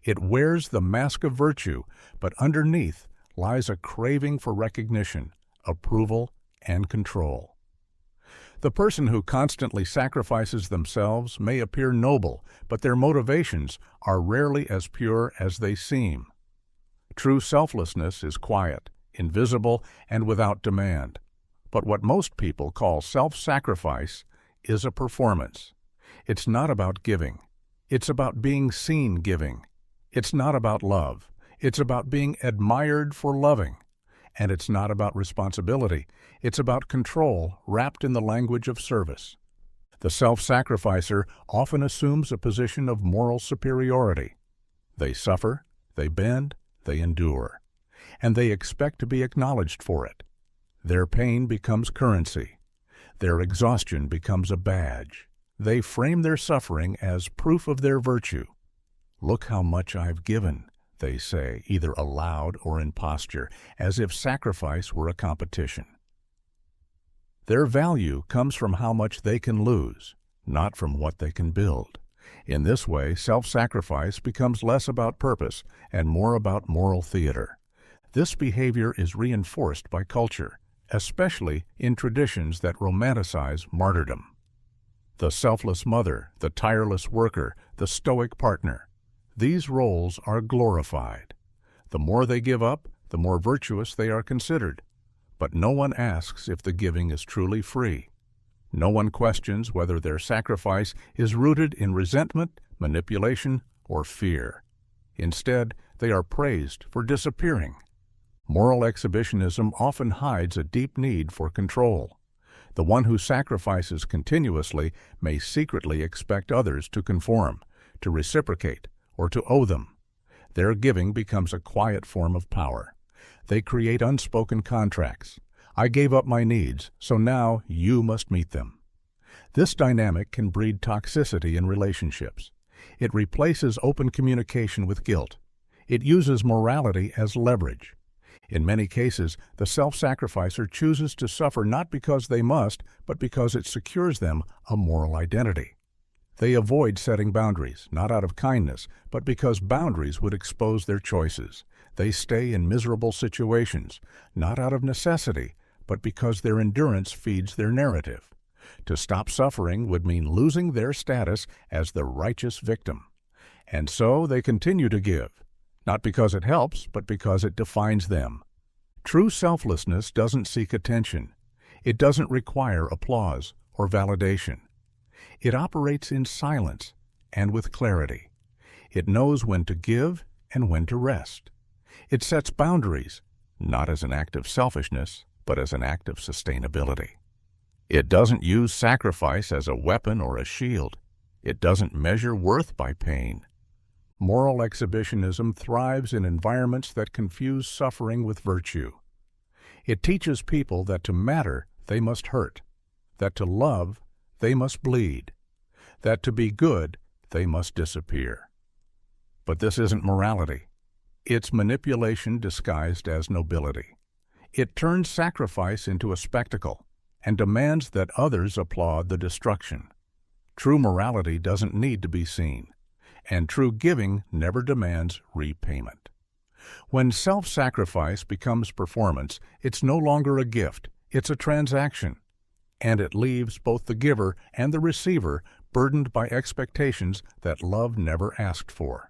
It wears the mask of virtue, but underneath lies a craving for recognition, approval, and control. The person who constantly sacrifices themselves may appear noble, but their motivations are rarely as pure as they seem. True selflessness is quiet, invisible, and without demand. But what most people call self-sacrifice is a performance. It's not about giving. It's about being seen giving. It's not about love. It's about being admired for loving. And it's not about responsibility. It's about control wrapped in the language of service. The self-sacrificer often assumes a position of moral superiority. They suffer, they bend, they endure, and they expect to be acknowledged for it. Their pain becomes currency. Their exhaustion becomes a badge. They frame their suffering as proof of their virtue. "Look how much I've given," they say, either aloud or in posture, as if sacrifice were a competition. Their value comes from how much they can lose, not from what they can build. In this way, self-sacrifice becomes less about purpose and more about moral theater. This behavior is reinforced by culture, especially in traditions that romanticize martyrdom. The selfless mother, the tireless worker, the stoic partner. These roles are glorified. The more they give up, the more virtuous they are considered. But no one asks if the giving is truly free. No one questions whether their sacrifice is rooted in resentment, manipulation, or fear. Instead, they are praised for disappearing. Moral exhibitionism often hides a deep need for control. The one who sacrifices continuously may secretly expect others to conform, to reciprocate, or to owe them. Their giving becomes a quiet form of power. They create unspoken contracts. I gave up my needs, so now you must meet them. This dynamic can breed toxicity in relationships. It replaces open communication with guilt. It uses morality as leverage. In many cases, the self-sacrificer chooses to suffer not because they must, but because it secures them a moral identity. They avoid setting boundaries, not out of kindness, but because boundaries would expose their choices. They stay in miserable situations, not out of necessity, but because their endurance feeds their narrative. To stop suffering would mean losing their status as the righteous victim. And so they continue to give, not because it helps, but because it defines them. True selflessness doesn't seek attention. It doesn't require applause or validation. It operates in silence and with clarity. It knows when to give and when to rest. It sets boundaries, not as an act of selfishness, but as an act of sustainability. It doesn't use sacrifice as a weapon or a shield. It doesn't measure worth by pain. Moral exhibitionism thrives in environments that confuse suffering with virtue. It teaches people that to matter, they must hurt, that to love, they must bleed, that to be good, they must disappear. But this isn't morality. It's manipulation disguised as nobility. It turns sacrifice into a spectacle and demands that others applaud the destruction. True morality doesn't need to be seen, and true giving never demands repayment. When self-sacrifice becomes performance, it's no longer a gift, it's a transaction, and it leaves both the giver and the receiver burdened by expectations that love never asked for.